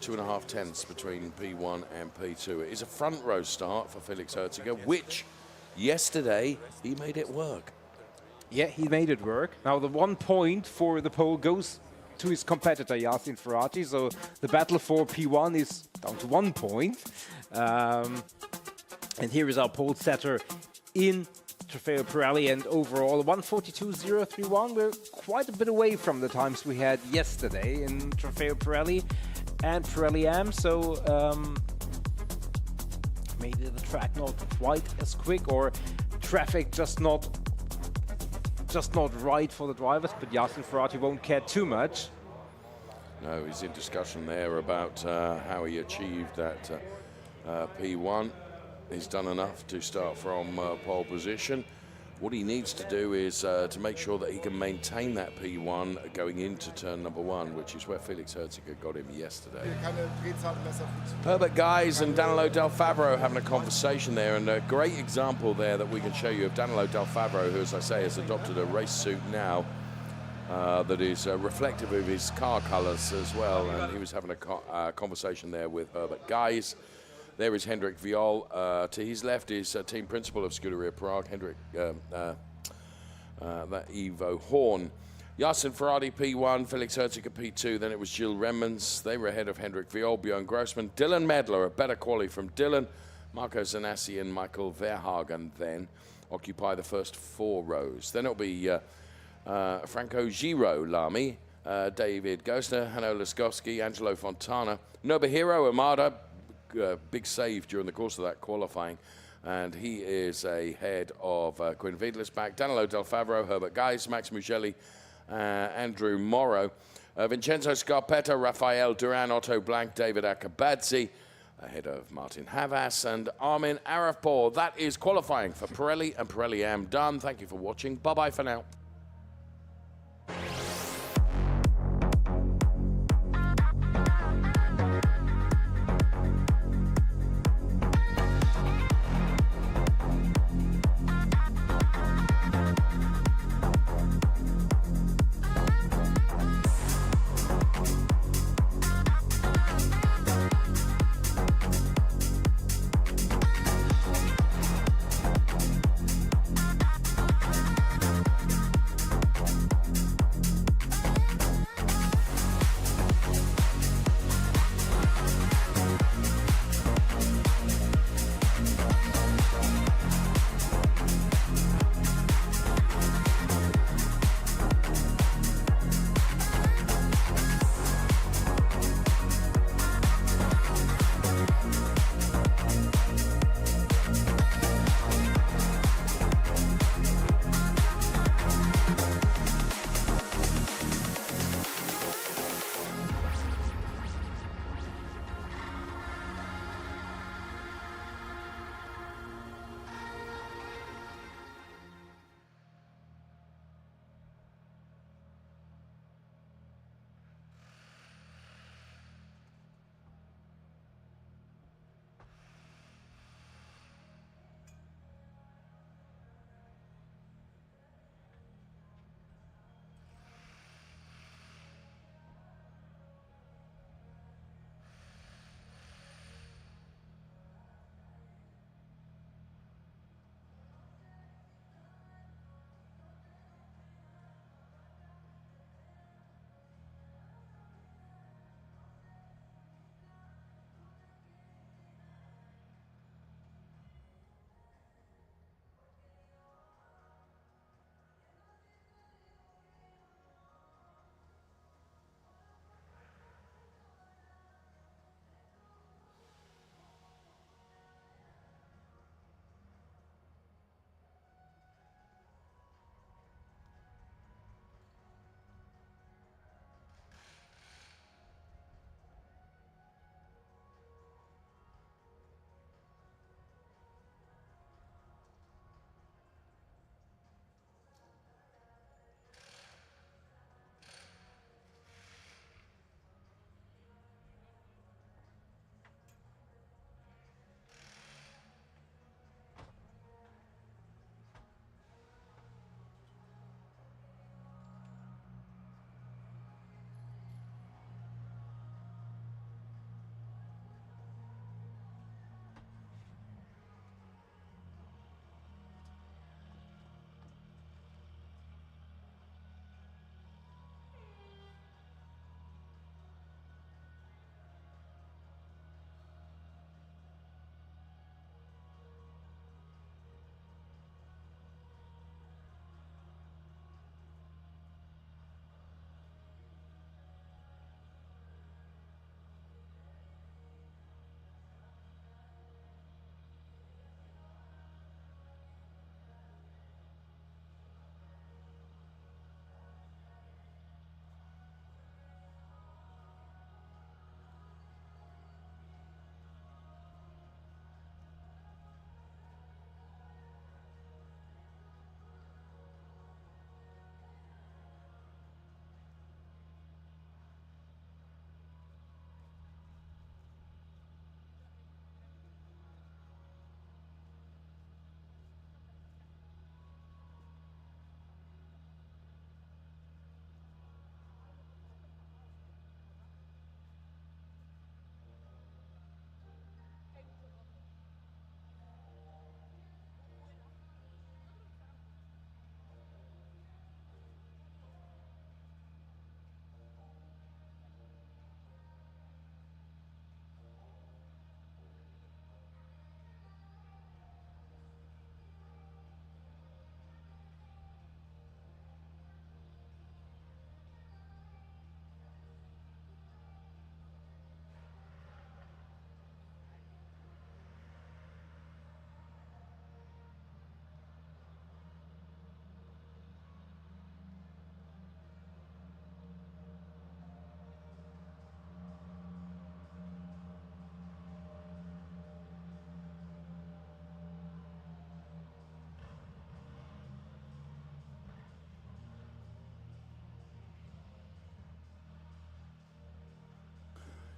2.5 tenths between P1 and P2. It is a front row start for Felix Hirziger, which yesterday he made it work. Yeah, he made it work. Now the 1 point for the pole goes to his competitor Yasin Ferrati, so the battle for P1 is down to 1 point. And here is our pole setter in Trofeo Pirelli, and overall 142.031. We're quite a bit away from the times we had yesterday in Trofeo Pirelli and Pirelli AM, so maybe the track not quite as quick, or traffic just not right for the drivers, but Yasin Ferrati won't care too much. No, he's in discussion there about how he achieved that P1. He's done enough to start from pole position. What he needs to do is to make sure that he can maintain that P1 going into turn number 1, which is where Felix Hirziger got him yesterday. Herbert Guys and Danilo Del Favro having a conversation there, and a great example there that we can show you of Danilo Del Favro, who, as I say, has adopted a race suit now that is reflective of his car colors as well, and he was having a conversation there with Herbert Guys. There is Hendrik Viol. To his left is team principal of Scuderia Prague, Ivo Horn. Yasin Ferrati P1, Felix Hirziger P2, then it was Gilles Remmens. They were ahead of Hendrik Viol, Björn Grossman, Dylan Medler, a better quali from Dylan, Marco Zanassi and Michael Verhagen then occupy the first 4 rows. Then it'll be Franco Giro Lamy, David Gosner, Hanno Laskowski, Angelo Fontana, Nobuhiro Amada, big save during the course of that qualifying, and he is ahead of Quinn Wiedlisbach, Danilo Del Favro, Herbert Guys, Max Mugelli, Andrew Morrow. Vincenzo Scarpetta, Rafael Duran, Otto Blank, David Akabadze, ahead of Martin Havas and Armin Arafpour. That is qualifying for Pirelli and Pirelli Am done. Thank you for watching. Bye-bye for now.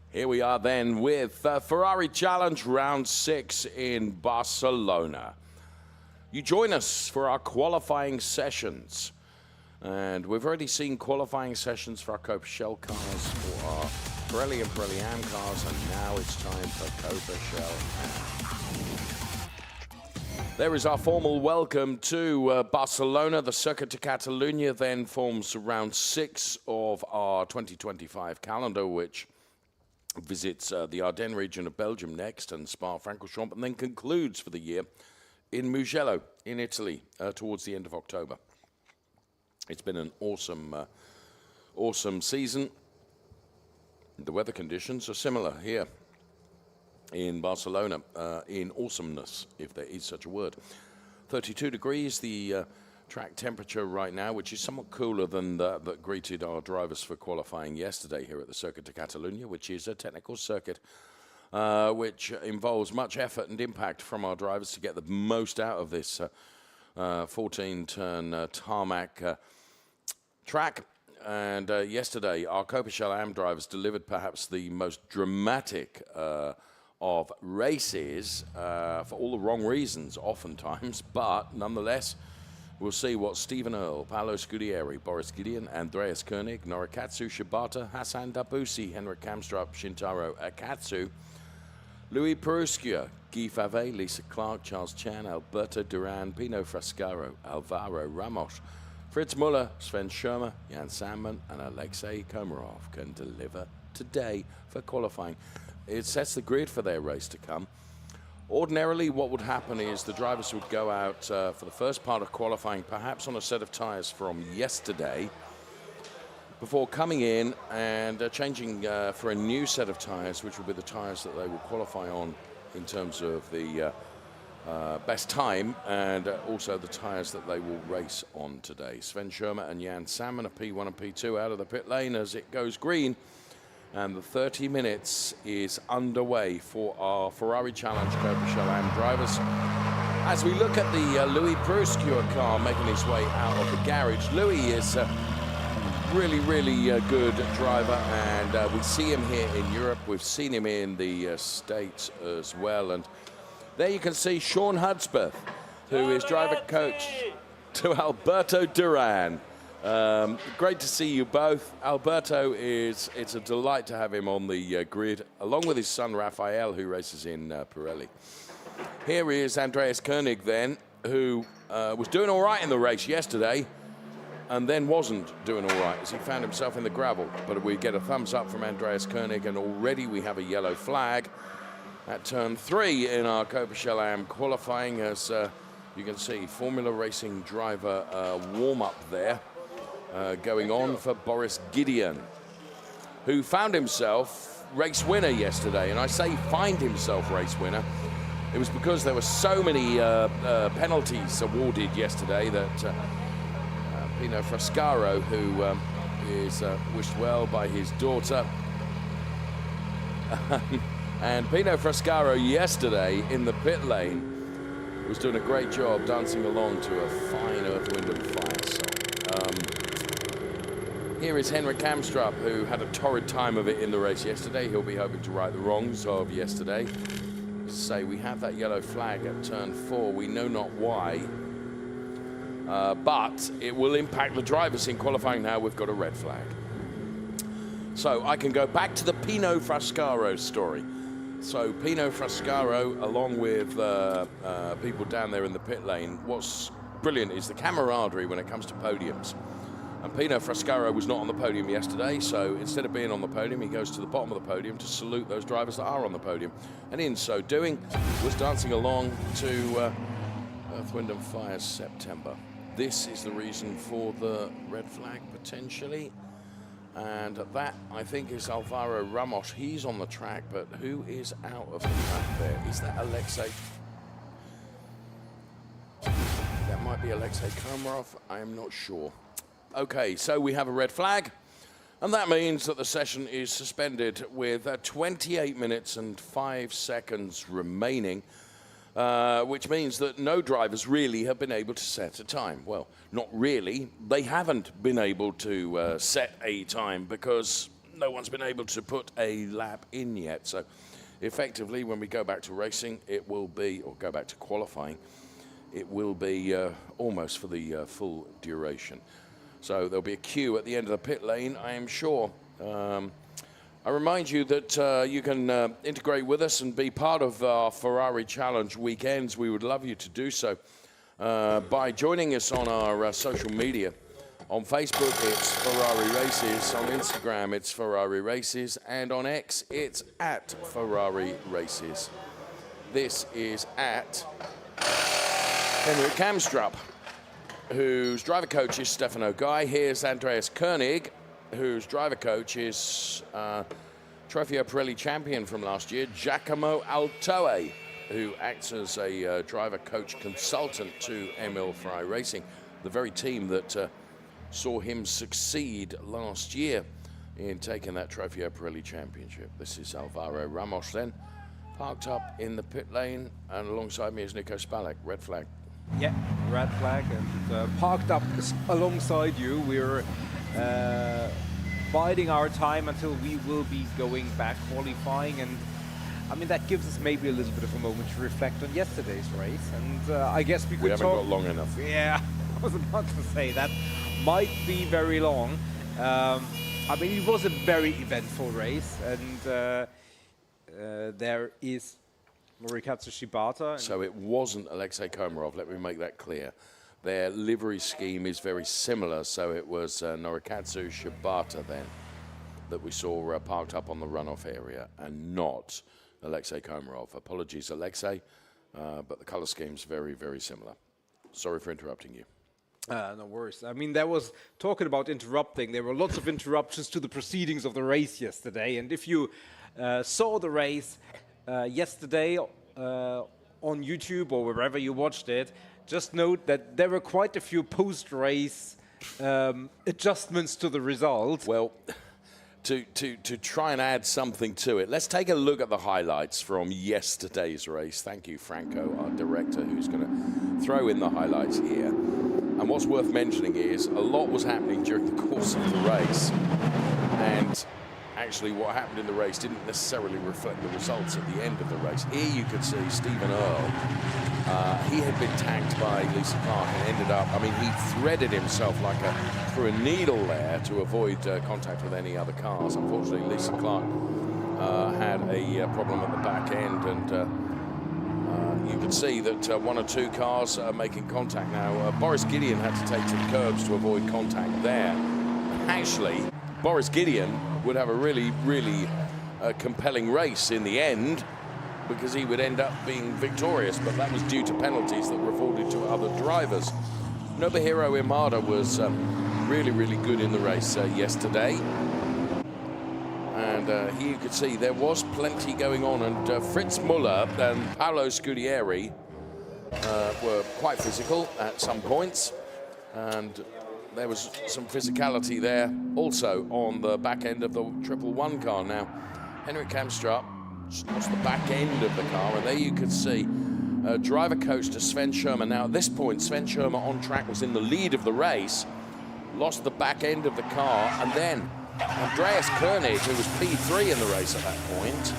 Here we are then with Ferrari Challenge Round 6 in Barcelona. You join us for our qualifying sessions. And we've already seen qualifying sessions for our Copa Shell cars, for our Pirelli and Pirelli Am cars, and now it's time for Copa Shell Am. There is our formal welcome to Barcelona. The Circuit de Catalunya then forms round 6 of our 2025 calendar, which visits the Ardennes region of Belgium next and Spa-Francorchamps, and then concludes for the year in Mugello in Italy towards the end of October. It's been an awesome season. The weather conditions are similar here in Barcelona, in awesomeness, if there is such a word. 32 degrees, the track temperature right now, which is somewhat cooler than that greeted our drivers for qualifying yesterday here at the Circuit de Catalunya, which is a technical circuit which involves much effort and impact from our drivers to get the most out of this 14-turn tarmac track. And yesterday, our Copa Shell Am drivers delivered perhaps the most dramatic of races for all the wrong reasons, oftentimes, but nonetheless, we'll see what Stephen Earle, Paolo Scudieri, Boris Gideon, Andreas Koenig, Norikatsu Shibata, Hassan Dabusi, Henrik Kamstrup, Shintaro Akatsu, Louis Peruscia, Guy Fave, Lisa Clark, Charles Chan, Alberto Duran, Pino Frascaro, Alvaro Ramos, Fritz Muller, Sven Schirmer, Jan Sandman, and Alexei Komarov can deliver today for qualifying. It sets the grid for their race to come. Ordinarily, what would happen is the drivers would go out for the first part of qualifying, perhaps on a set of tyres from yesterday, before coming in and changing for a new set of tyres, which will be the tyres that they will qualify on in terms of the best time, and also the tyres that they will race on today. Sven Schirmer and Jan Salmon are P1 and P2 out of the pit lane as it goes green. And the 30 minutes is underway for our Ferrari Challenge Copa Shell Am drivers. As we look at the Louis Peruscia car making his way out of the garage, Louis is a really good driver, and we see him here in Europe. We've seen him in the States as well. And there you can see Sean Hudspeth, who is driver coach to Alberto Duran. Great to see you both. Alberto, it's a delight to have him on the grid, along with his son Rafael, who races in Pirelli. Here is Andreas Koenig then, who was doing all right in the race yesterday, and then wasn't doing all right as he found himself in the gravel. But we get a thumbs up from Andreas Koenig, and already we have a yellow flag at turn 3 in our Copa Shell Am qualifying, as you can see, Formula Racing driver warm-up there. Going on for Boris Gideon, who found himself race winner yesterday. And I say find himself race winner. It was because there were so many penalties awarded yesterday that Pino Frascaro, who is wished well by his daughter, and Pino Frascaro yesterday in the pit lane was doing a great job dancing along to a fine Earth, Wind and Fire song. Here is Henrik Kamstrup, who had a torrid time of it in the race yesterday. He'll be hoping to right the wrongs of yesterday. Say we have that yellow flag at turn 4. We know not why, but it will impact the drivers in qualifying now. We've got a red flag. So I can go back to the Pino Frascaro story. So Pino Frascaro, along with people down there in the pit lane, what's brilliant is the camaraderie when it comes to podiums. And Pino Frascaro was not on the podium yesterday, so instead of being on the podium, he goes to the bottom of the podium to salute those drivers that are on the podium. And in so doing, was dancing along to Earth, Wind and Fire's September. This is the reason for the red flag, potentially. And that, I think, is Alvaro Ramos. He's on the track, but who is out of the track there? Is that Alexei? That might be Alexei Komarov. I am not sure. Okay, so we have a red flag, and that means that the session is suspended with 28 minutes and 5 seconds remaining, which means that no drivers really have been able to set a time. Well, not really. They haven't been able to set a time because no one's been able to put a lap in yet. So effectively, when we go back to racing, it will be, or go back to qualifying, it will be almost for the full duration. So there'll be a queue at the end of the pit lane, I am sure. I remind you that you can integrate with us and be part of our Ferrari Challenge weekends. We would love you to do so by joining us on our social media. On Facebook, it's Ferrari Races. On Instagram, it's Ferrari Races. And on X, it's at Ferrari Races. This is at Henrik Kamstrup, whose driver coach is Stefano Guy. Here's Andreas Koenig, whose driver coach is Trofeo Pirelli champion from last year, Giacomo Altoe, who acts as a driver coach consultant to Emil Ferrari Racing, the very team that saw him succeed last year in taking that Trofeo Pirelli championship. This is Alvaro Ramos then, parked up in the pit lane, and alongside me is Nico Spalek, red flag. Yeah, red flag, and parked up alongside you. We're biding our time until we will be going back qualifying, and I mean that gives us maybe a little bit of a moment to reflect on yesterday's race, and I guess we could haven't got long enough. Yeah, I was about to say that might be very long. I mean, it was a very eventful race, and there is Norikatsu Shibata. So it wasn't Alexei Komarov, let me make that clear. Their livery scheme is very similar, so it was Norikatsu Shibata then that we saw parked up on the runoff area, and not Alexei Komarov. Apologies, Alexei, but the color scheme's very, very similar. Sorry for interrupting you. No worries. I mean, there was, talking about interrupting, there were lots of interruptions to the proceedings of the race yesterday, and if you saw the race yesterday on YouTube or wherever you watched it, just note that there were quite a few post-race adjustments to the result. Well, to try and add something to it, let's take a look at the highlights from yesterday's race. Thank you, Franco, our director, who's going to throw in the highlights here. And what's worth mentioning is a lot was happening during the course of the race. And actually what happened in the race didn't necessarily reflect the results at the end of the race. Here you could see Stephen Earle. He had been tagged by Lisa Clark and ended up, I mean, he threaded himself like through a needle there to avoid contact with any other cars. Unfortunately, Lisa Clark had a problem at the back end, and you could see that one or two cars are making contact now. Boris Gideon had to take to the curbs to avoid contact there. Actually, Boris Gideon would have a really, really compelling race in the end, because he would end up being victorious, but that was due to penalties that were afforded to other drivers. Nobuhiro Imada was really, really good in the race yesterday. And here you could see there was plenty going on, and Fritz Muller and Paolo Scudieri were quite physical at some points, and there was some physicality there also on the back end of the 111 car. Now, Henrik Kamstrup lost the back end of the car, and there you could see driver coach to Sven Schirmer. Now, at this point, Sven Schirmer on track was in the lead of the race, lost the back end of the car, and then Andreas Koenig, who was P3 in the race at that point.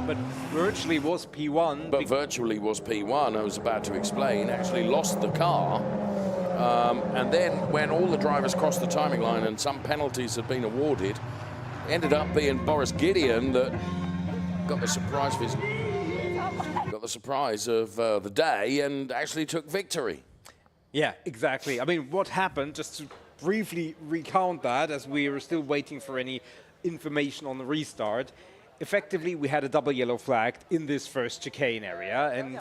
But virtually was P1. But virtually was P1, I was about to explain, actually lost the car. And then when all the drivers crossed the timing line and some penalties had been awarded, ended up being Boris Gideon that got the surprise of the day and actually took victory. Yeah, exactly. I mean, what happened, just to briefly recount that, as we were still waiting for any information on the restart. Effectively, we had a double yellow flag in this first chicane area, and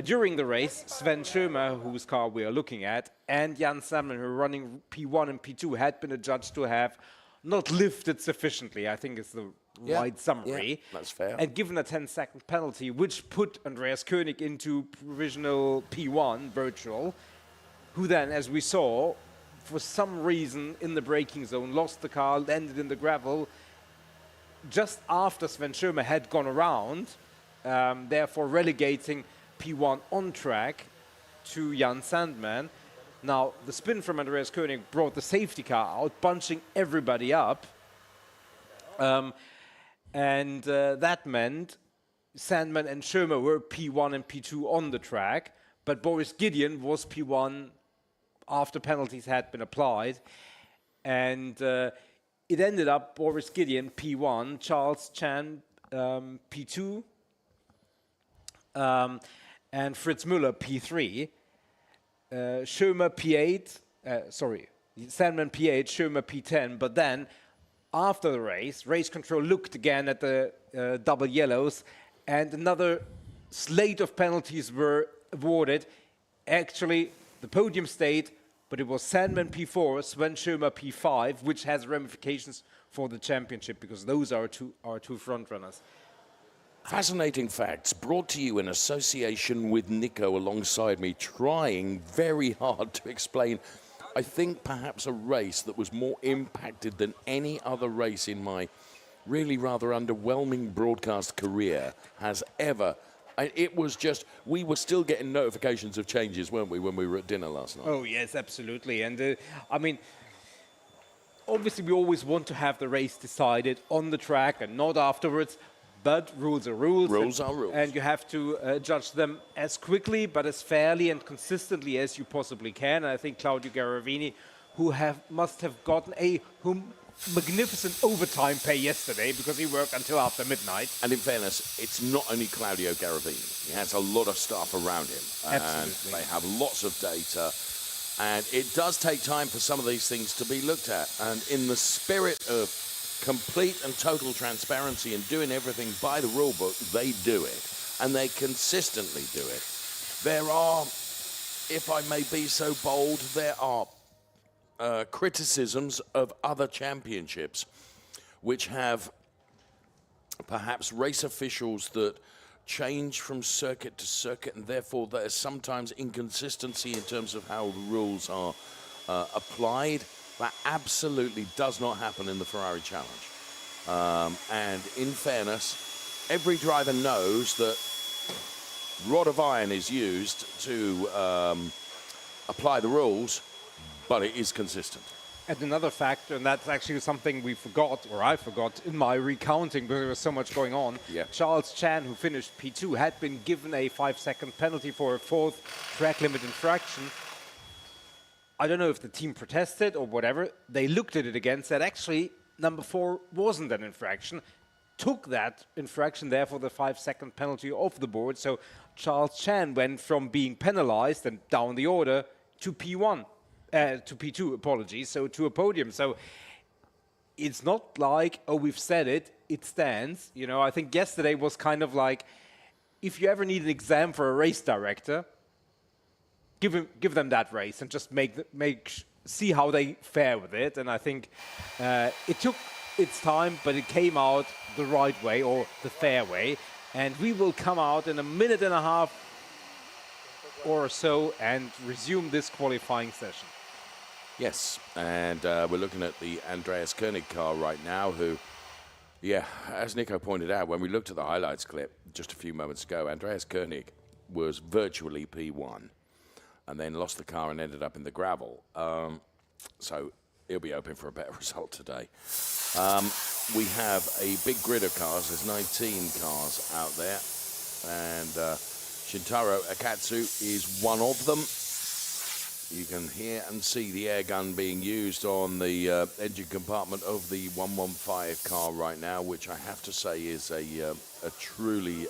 during the race, Sven Schirmer, whose car we are looking at, and Jan Sandman, who are running P1 and P2, had been adjudged to have not lifted sufficiently, I think is the right summary. Yeah, that's fair. And given a 10-second penalty, which put Andreas Koenig into provisional P1, virtual, who then, as we saw, for some reason in the braking zone, lost the car, landed in the gravel, just after Sven Schirmer had gone around, therefore relegating P1 on track to Jan Sandman. Now, the spin from Andreas Koenig brought the safety car out, bunching everybody up. And that meant Sandman and Schirmer were P1 and P2 on the track, but Boris Gideon was P1 after penalties had been applied. And it ended up Boris Gideon P1, Charles Chan P2, and Fritz Müller P3. Schirmer P8, Sandman P8, Schirmer P10, but then after the race control looked again at the double yellows, and another slate of penalties were awarded. Actually, the podium stayed, but it was Sandman P4, Sven Schirmer P5, which has ramifications for the championship because those are our two front runners. Fascinating facts brought to you in association with Nico alongside me, trying very hard to explain, I think, perhaps a race that was more impacted than any other race in my really rather underwhelming broadcast career has ever. It was just, we were still getting notifications of changes, weren't we, when we were at dinner last night? Oh, yes, absolutely. And I mean, obviously we always want to have the race decided on the track and not afterwards. But rules are rules. Rules are rules. And you have to judge them as quickly but as fairly and consistently as you possibly can. And I think Claudio Garavini, who must have gotten a magnificent overtime pay yesterday because he worked until after midnight. And in fairness, it's not only Claudio Garavini. He has a lot of staff around him. Absolutely. And they have lots of data. And it does take time for some of these things to be looked at. And in the spirit of complete and total transparency and doing everything by the rule book, they do it. And they consistently do it. There are, if I may be so bold, there are criticisms of other championships which have perhaps race officials that change from circuit to circuit, and therefore there's sometimes inconsistency in terms of how the rules are applied. That absolutely does not happen in the Ferrari Challenge. And in fairness, every driver knows that rod of iron is used to apply the rules, but it is consistent. And another factor, and that's actually something we forgot, or I forgot, in my recounting because there was so much going on. Yeah. Charles Chan, who finished P2, had been given a 5-second penalty for a fourth track limit infraction. I don't know if the team protested or whatever. They looked at it again, said actually number 4 wasn't an infraction, took that infraction, therefore the 5-second penalty off the board. So Charles Chan went from being penalized and down the order to P1. To P2, apologies, so to a podium. So it's not like, oh, we've said it, it stands. You know, I think yesterday was kind of like, if you ever need an exam for a race director, give them that race and just see how they fare with it. And I think it took its time, but it came out the right way, or the fair way. And we will come out in a minute and a half or so and resume this qualifying session. Yes, and we're looking at the Andreas Koenig car right now, who, yeah, as Nico pointed out, when we looked at the highlights clip just a few moments ago, Andreas Koenig was virtually P1 and then lost the car and ended up in the gravel. So he'll be hoping for a better result today. We have a big grid of cars. There's 19 cars out there, and Shintaro Akatsu is one of them. You can hear and see the air gun being used on the engine compartment of the 115 car right now, which I have to say is a truly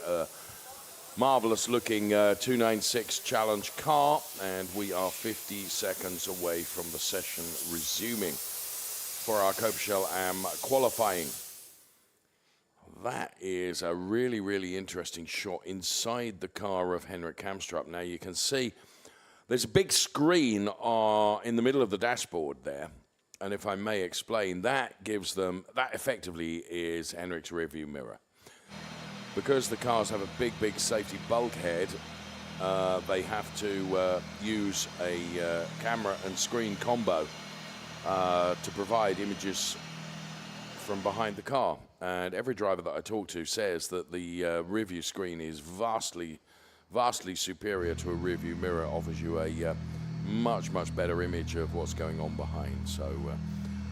marvelous looking 296 challenge car, and we are 50 seconds away from the session resuming for our Copichel Am qualifying. That is a really, really interesting shot inside the car of Henrik Kamstrup. Now you can see there's a big screen in the middle of the dashboard there, and if I may explain, that gives them, that effectively is Henrik's rearview mirror. Because the cars have a big, big safety bulkhead, they have to use a camera and screen combo to provide images from behind the car. And every driver that I talk to says that the rearview screen is vastly superior to a rearview mirror, offers you a much better image of what's going on behind. So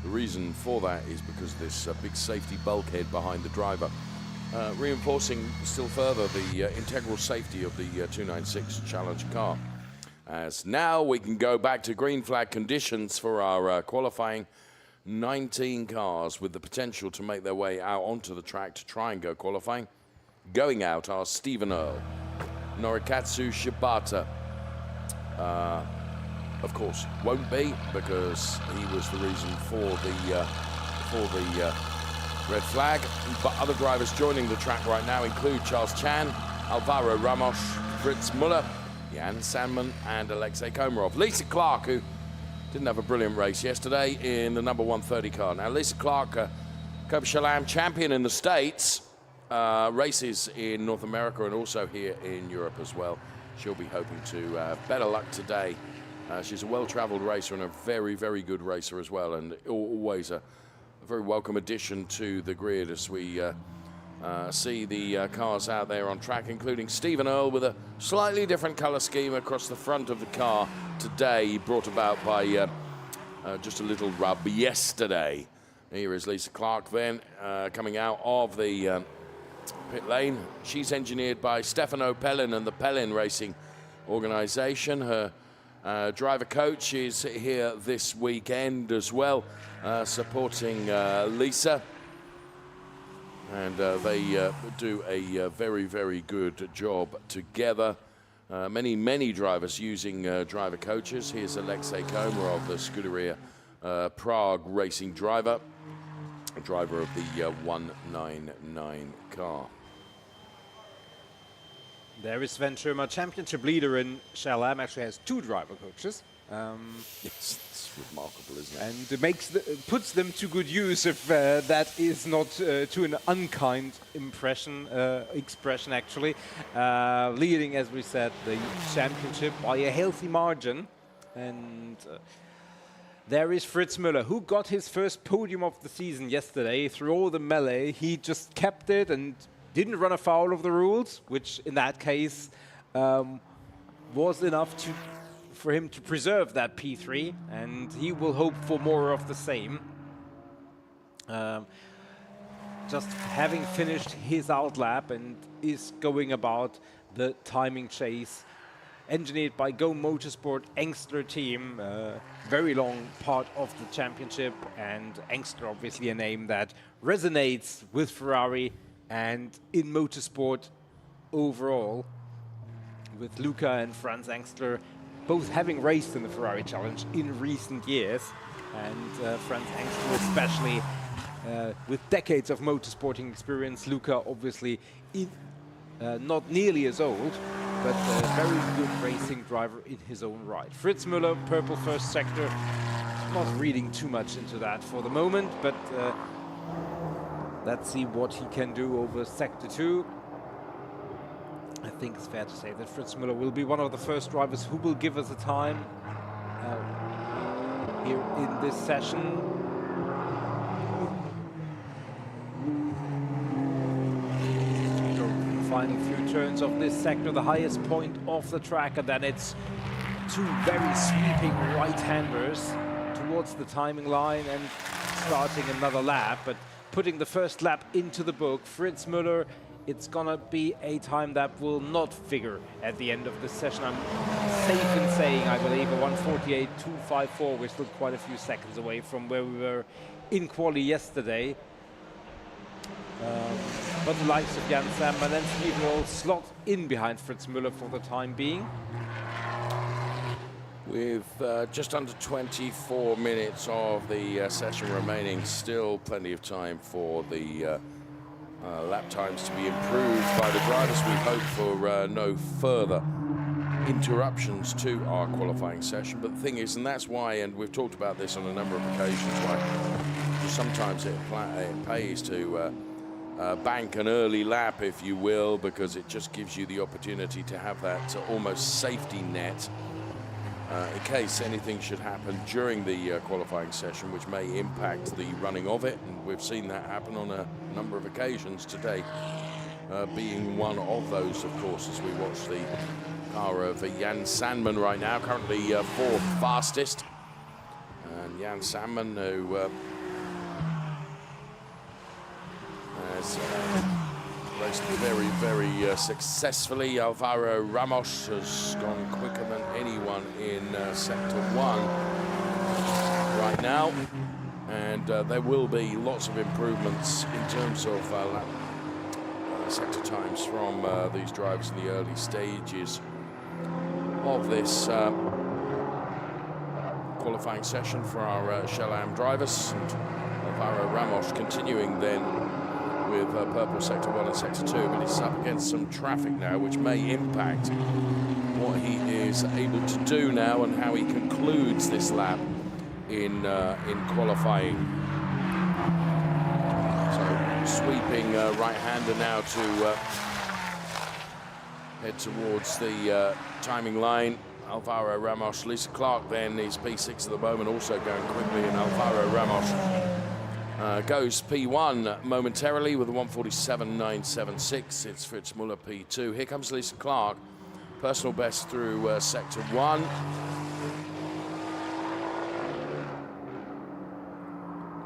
The reason for that is because of this big safety bulkhead behind the driver, reinforcing still further the integral safety of the 296 Challenge car. As now we can go back to green flag conditions for our qualifying. 19 cars with the potential to make their way out onto the track to try and go qualifying. Going out are Stephen Earl, Norikatsu Shibata. Of course, won't be, because he was the reason for the red flag. But other drivers joining the track right now include Charles Chan, Alvaro Ramos, Fritz Muller, Jan Sandman, and Alexei Komarov. Lisa Clark, who didn't have a brilliant race yesterday in the number 130 car. Now, Lisa Clark, Cobra Shalom champion in the States, races in North America and also here in Europe as well. She'll be hoping to have better luck today. She's a well-traveled racer and a very, very good racer as well, and always a very welcome addition to the grid as we see the cars out there on track, including Stephen Earl with a slightly different color scheme across the front of the car today, brought about by just a little rub yesterday. Here is Lisa Clark then coming out of the pit lane. She's engineered by Stefano Pellin and the Pellin Racing organization. Her driver coach is here this weekend as well, supporting Lisa. And they do a very, very good job together. Many drivers using driver coaches. Here's Alexei Komarov, the Scuderia Prague racing driver of the 199 car. There is Sven Schirmer, championship leader in Shalom, actually has 2 driver coaches. Yes, it's remarkable, isn't it? And it makes puts them to good use if that is not to an unkind expression actually. Leading, as we said, the championship by a healthy margin. And there is Fritz Müller, who got his first podium of the season yesterday through all the melee. He just kept it and didn't run afoul of the rules, which in that case was enough for him to preserve that P3, and he will hope for more of the same. Just having finished his outlap and is going about the timing chase, engineered by Go Motorsport Engstler team, very long part of the championship, and Engstler obviously a name that resonates with Ferrari and in motorsport overall, with Luca and Franz Engstler both having raced in the Ferrari Challenge in recent years, and Franz Engstler especially with decades of motorsporting experience. Luca obviously not nearly as old, but a very good racing driver in his own right. Fritz Müller, purple first sector, not reading too much into that for the moment, but let's see what he can do over sector 2. I think it's fair to say that Fritz Müller will be one of the first drivers who will give us a time here in this session. Final few turns of this sector, the highest point of the track, and then it's 2 very sweeping right-handers towards the timing line and starting another lap, but putting the first lap into the book. Fritz Müller, it's gonna be a time that will not figure at the end of this session. I'm safe in saying, I believe, a 1:48.254. We're still quite a few seconds away from where we were in quali yesterday. But the likes of Jan Sandman and Stephen Earl slot in behind Fritz Müller for the time being. With just under 24 minutes of the session remaining, still plenty of time for the lap times to be improved by the drivers. We hope for no further interruptions to our qualifying session. But the thing is, and that's why, and we've talked about this on a number of occasions, why sometimes it pays to bank an early lap, if you will, because it just gives you the opportunity to have that almost safety net in case anything should happen during the qualifying session, which may impact the running of it. And we've seen that happen on a number of occasions today, being one of those, of course, as we watch the car of Jan Sandman right now, currently 4th fastest. And Jan Sandman, who has raced very, very successfully. Alvaro Ramos has gone quicker than anyone in Sector 1 right now. And there will be lots of improvements in terms of sector times from these drivers in the early stages of this qualifying session for our Shell-Am drivers. And Alvaro Ramos continuing then with purple Sector 1 and Sector 2, but he's up against some traffic now, which may impact what he is able to do now and how he concludes this lap in qualifying. So sweeping right-hander now to head towards the timing line. Alvaro Ramos, Lisa Clark then is P6 at the moment, also going quickly, and Alvaro Ramos goes P1 momentarily with a 1:47.976. It's Fritz Muller P2. Here comes Lisa Clark, personal best through Sector 1.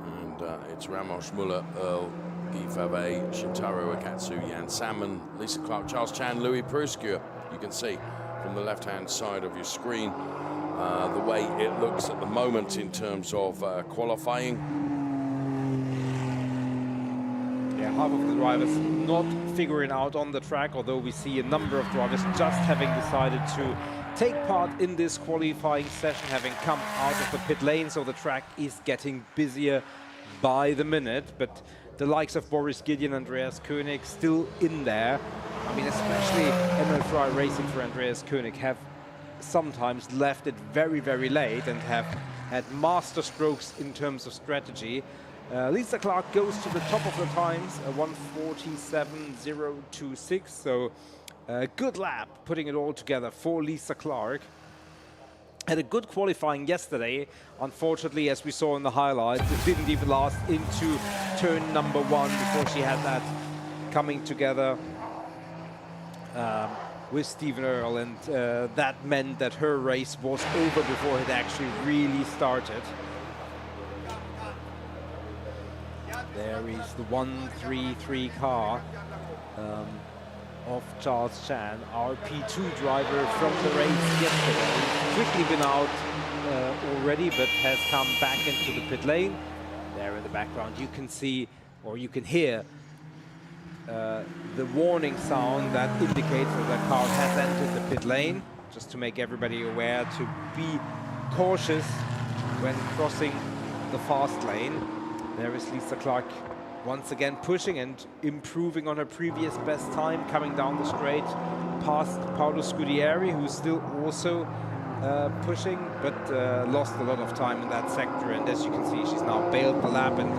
And it's Ramos, Muller, Earl, Guy Favet, Shintaro Akatsu, Jan Salmon, Lisa Clark, Charles Chan, Louis Pruscure. You can see from the left-hand side of your screen the way it looks at the moment in terms of qualifying. Yeah, half of the drivers not figuring out on the track, although we see a number of drivers just having decided to take part in this qualifying session, having come out of the pit lane, so the track is getting busier by the minute. But the likes of Boris Gideon, Andreas Koenig still in there. I mean, especially Emerald Fry Racing for Andreas Koenig have sometimes left it very, very late and have had master strokes in terms of strategy. Lisa Clark goes to the top of the times, 1:47.026, so a good lap, putting it all together for Lisa Clark. Had a good qualifying yesterday. Unfortunately, as we saw in the highlights, it didn't even last into turn number 1 before she had that coming together with Stephen Earle, and that meant that her race was over before it actually really started. There is the 133 car of Charles Chan, our P2 driver from the race yesterday. Quickly been out already, but has come back into the pit lane. There in the background you can see, or you can hear, the warning sound that indicates that the car has entered the pit lane, just to make everybody aware to be cautious when crossing the fast lane. There is Lisa Clark once again pushing and improving on her previous best time, coming down the straight past Paolo Scudieri, who's still also pushing, but lost a lot of time in that sector. And as you can see, she's now bailed the lap and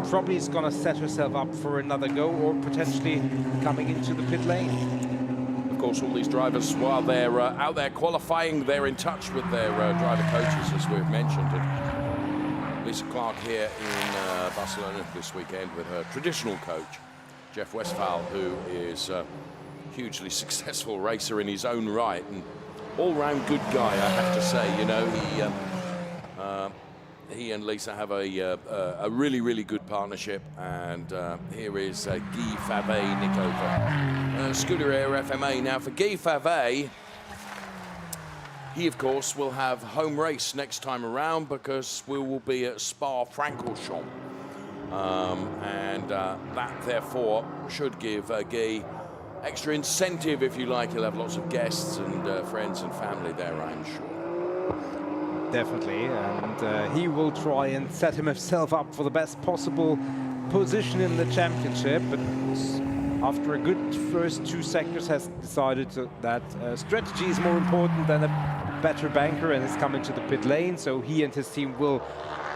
probably is going to set herself up for another go, or potentially coming into the pit lane. Of course, all these drivers, while they're out there qualifying, they're in touch with their driver coaches, as we've mentioned. And Lisa Clark here in Barcelona this weekend with her traditional coach, Jeff Westphal, who is a hugely successful racer in his own right, and all-round good guy, I have to say. You know, he and Lisa have a really, really good partnership. And here is Guy Favet, Nick over Scuderia FMA. Now, for Guy Favet, he, of course, will have home race next time around, because we will be at Spa-Francorchamps. And that, therefore, should give Guy extra incentive, if you like. He'll have lots of guests and friends and family there, I'm sure. Definitely, and he will try and set himself up for the best possible position in the championship, but after a good first 2 sectors has decided that strategy is more important than a better banker, and has come into the pit lane, so he and his team will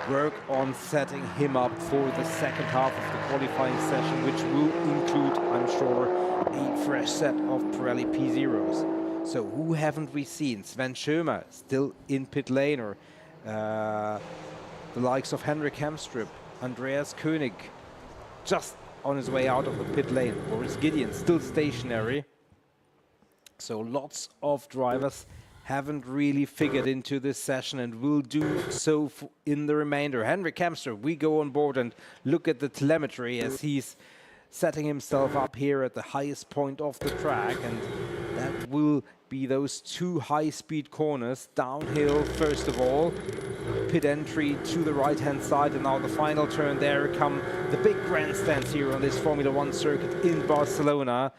work on setting him up for the second half of the qualifying session, which will include, I'm sure, a fresh set of Pirelli P0s. So who haven't we seen? Sven Schömer still in pit lane, or the likes of Henrik Hemstrup, Andreas Koenig just on his way out of the pit lane, Boris Gideon still stationary. So lots of drivers haven't really figured into this session and will do so in the remainder. Henrik Hemstrup, we go on board and look at the telemetry as he's setting himself up here at the highest point of the track, and that will be those 2 high-speed corners, downhill first of all, pit entry to the right-hand side, and now the final turn. There come the big grandstands here on this Formula 1 circuit in Barcelona.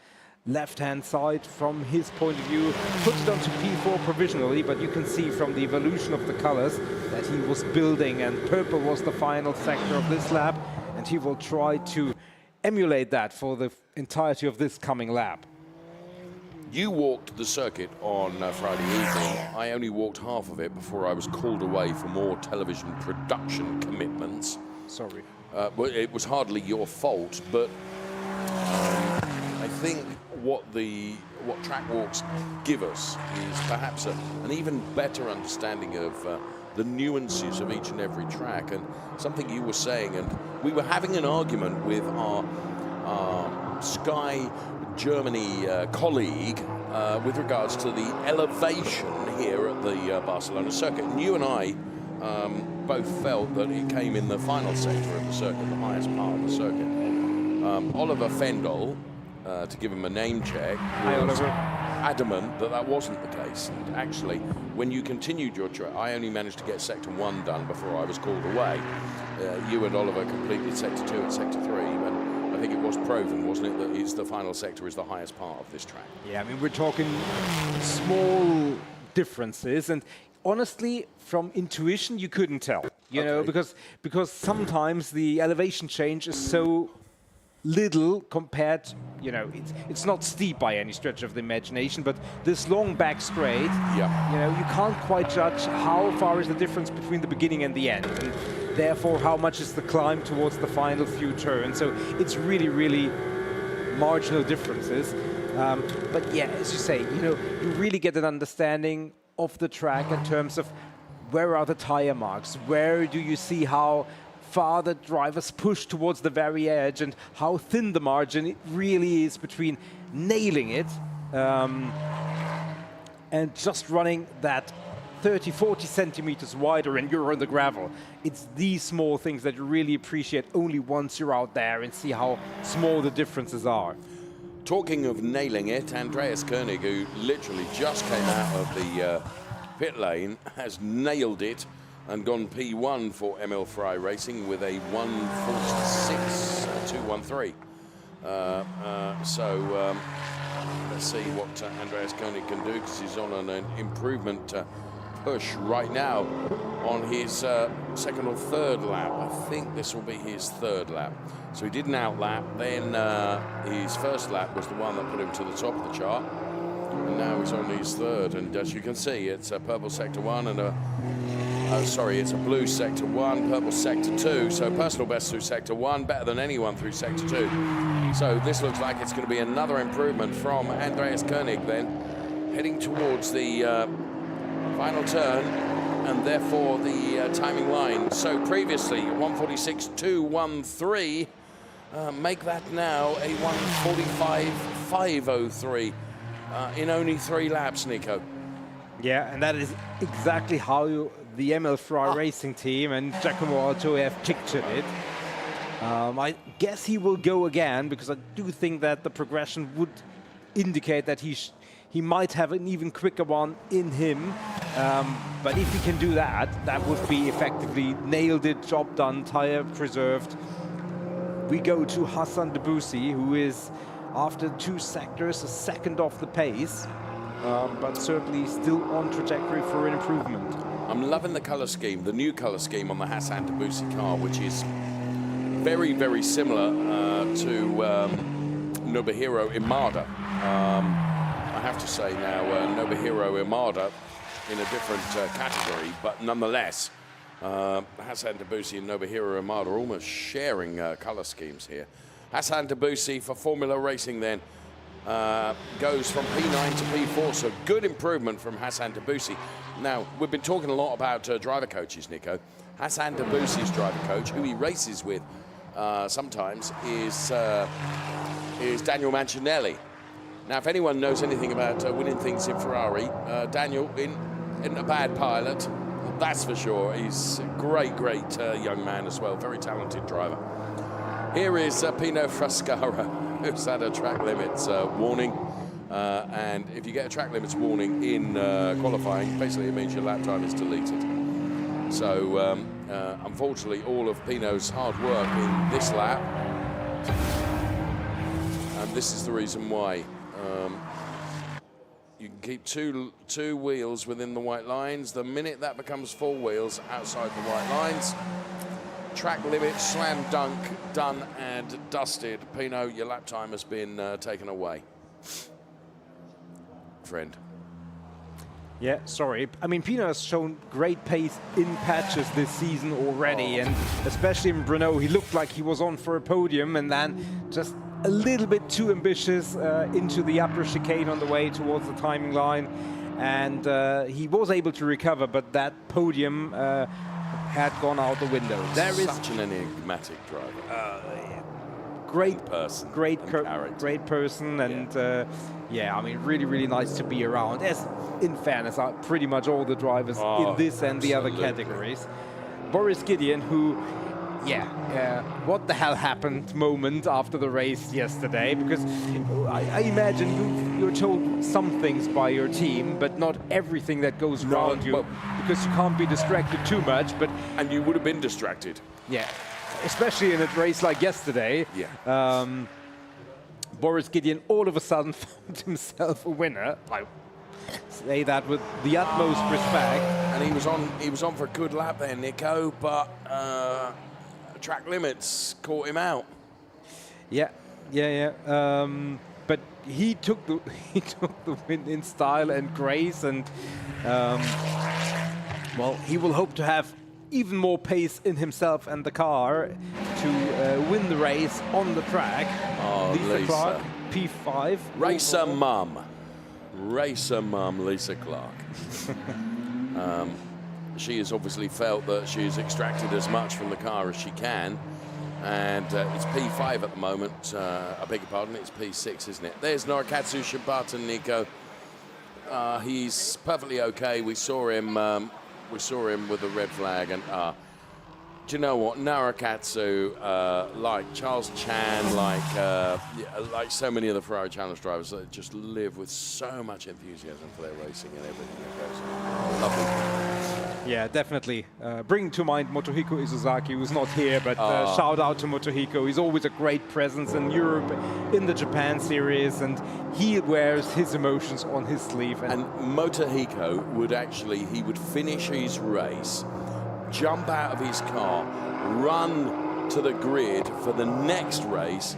Left-hand side from his point of view, put it onto P4 provisionally, but you can see from the evolution of the colors that he was building, and purple was the final sector of this lap, and he will try to emulate that for the entirety of this coming lap. You walked the circuit on Friday evening. I only walked half of it before I was called away for more television production commitments. Sorry. Well, it was hardly your fault, but I think what track walks give us is perhaps an even better understanding of the nuances of each and every track. And something you were saying, and we were having an argument with our Sky Germany colleague with regards to the elevation here at the Barcelona circuit. And you and I both felt that it came in the final sector of the circuit, the highest part of the circuit. Oliver Fendel, to give him a name check, was adamant that that wasn't the case. And actually, when you continued your track, I only managed to get Sector 1 done before I was called away. You and Oliver completed Sector 2 and Sector 3, and I think it was proven, wasn't it, that the final sector is the highest part of this track. Yeah, I mean, we're talking small differences, and honestly, from intuition, you couldn't tell, you know, because sometimes the elevation change is so little compared, you know, it's not steep by any stretch of the imagination, but this long back straight, you know, you can't quite judge how far is the difference between the beginning and the end, and therefore how much is the climb towards the final few turns. So it's really, really marginal differences. But yeah, as you say, you know, you really get an understanding of the track in terms of where are the tire marks, where do you see how far the drivers push towards the very edge, and how thin the margin it really is between nailing it and just running that 30-40 centimeters wider and you're on the gravel. It's these small things that you really appreciate only once you're out there and see how small the differences are. Talking of nailing it, Andreas Koenig, who literally just came out of the pit lane, has nailed it and gone P1 for Emil Frey Racing with a 1:46.213. So let's see what Andreas Koenig can do, because he's on an improvement push right now on his second or third lap. I think this will be his third lap. So he did an outlap, then his first lap was the one that put him to the top of the chart, and now he's on his third. And as you can see, it's a purple sector 1 and it's a blue sector 1, purple sector 2. So personal best through sector 1, better than anyone through sector 2. So this looks like it's going to be another improvement from Andreas Koenig then, heading towards the final turn, and therefore the timing line. So previously 1:46.213, make that now a 1:45.503 in only 3 laps, Nico. Yeah, and that is exactly how the Emil Frey Racing team and Giacomo Alto have pictured it. I guess he will go again, because I do think that the progression would indicate that he might have an even quicker one in him. But if he can do that, that would be effectively nailed it, job done, tire preserved. We go to Hassan Debussy, who is, after 2 sectors, a second off the pace, but certainly still on trajectory for an improvement. I'm loving the color scheme, the new color scheme on the Hassan Debussy car, which is very, very similar to Nobuhiro Imada. I have to say now, Nobuhiro Imada in a different category, but nonetheless, Hassan Debussy and Nobuhiro Imada are almost sharing color schemes here. Hassan Debussy for Formula Racing then goes from P9 to P4, so good improvement from Hassan Debussy. Now, we've been talking a lot about driver coaches, Nico. Hassan Debussy's driver coach, who he races with sometimes, is Daniel Mancinelli. Now, if anyone knows anything about winning things in Ferrari, Daniel isn't a bad pilot, that's for sure. He's a great young man as well, very talented driver. Here is Pino Frascara, who's had a track limits warning. And if you get a track limits warning in qualifying, basically it means your lap time is deleted. So unfortunately, all of Pino's hard work in this lap, and this is the reason why. You can keep two wheels within the white lines. The minute that becomes 4 wheels outside the white lines, track limit, slam dunk, done and dusted. Pino, your lap time has been taken away. Friend. Yeah, sorry. I mean, Pino has shown great pace in patches this season already, and especially in Brno, he looked like he was on for a podium, and then just a little bit too ambitious into the upper chicane on the way towards the timing line, and he was able to recover, but that podium had gone out the window. There is such an enigmatic driver. Great person, great person, and yeah, I mean, really nice to be around. As in fairness, pretty much all the drivers in this and the other categories. Boris Gideon, who, what the hell happened moment after the race yesterday, because I imagine you're told some things by your team, but not everything that goes around you, because you can't be distracted too much. And you would have been distracted. Yeah. Especially in a race like yesterday, Boris Gideon all of a sudden found himself a winner. I say that with the utmost respect. And he was on for a good lap there, Nico, but track limits caught him out. But he took the win in style and grace, and well, he will hope to have even more pace in himself and the car to win the race on the track. Lisa Clark, P5. Racer mum, Lisa Clark. She has obviously felt that she's extracted as much from the car as she can, and it's P5 at the moment. I beg your pardon, it's P6, isn't it? There's Norikatsu Shibata, Nico. He's perfectly okay. We saw him with a red flag, and do you know what? Norikatsu, like Charles Chan, like so many of the Ferrari Challenge drivers, that just live with so much enthusiasm for their racing and everything that goes on. Lovely. Yeah, definitely. Bringing to mind Motohiko Isozaki, who's not here, but shout out to Motohiko. He's always a great presence in Europe, in the Japan series, and he wears his emotions on his sleeve. And Motohiko would finish his race, jump out of his car, run to the grid for the next race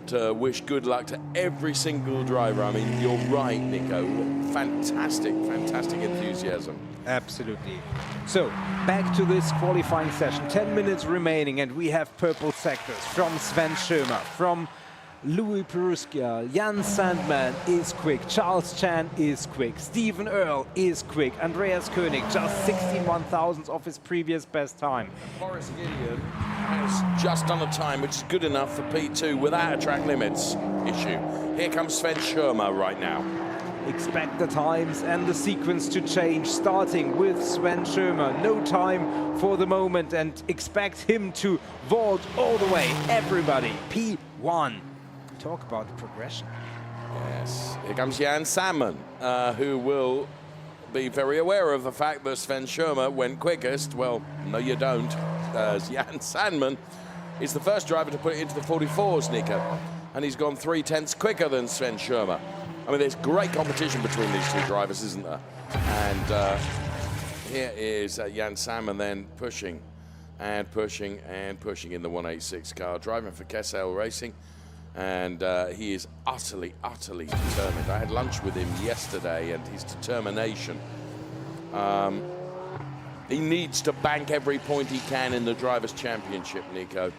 to wish good luck to every single driver. I mean, you're right, Nico. Fantastic enthusiasm. Absolutely. So, back to this qualifying session. 10 minutes remaining, and we have purple sectors from Sven Schirmer, from Louis Peruskia, Jan Sandman is quick, Charles Chan is quick, Stephen Earle is quick, Andreas Koenig just 16 1/1000ths off his previous best time. Boris Gideon has just done a time which is good enough for P2 without a track limits issue. Here comes Sven Schirmer right now. Expect the times and the sequence to change, starting with Sven Schirmer. No time for the moment, and expect him to vault all the way. Everybody, P1. Talk about the progression. Yes, here comes Jan Salmon, who will be very aware of the fact that Sven Schirmer went quickest. Well, no you don't, as Jan Salmon is the first driver to put it into the 44s, Nico, and he's gone 3/10 quicker than Sven Schirmer. I mean, there's great competition between these two drivers, isn't there? And here is Jan Salmon then pushing and pushing in the 186 car, driving for Kessel Racing. And he is utterly determined. I had lunch with him yesterday, and his determination. He needs to bank every point he can in the Drivers' Championship, Nico.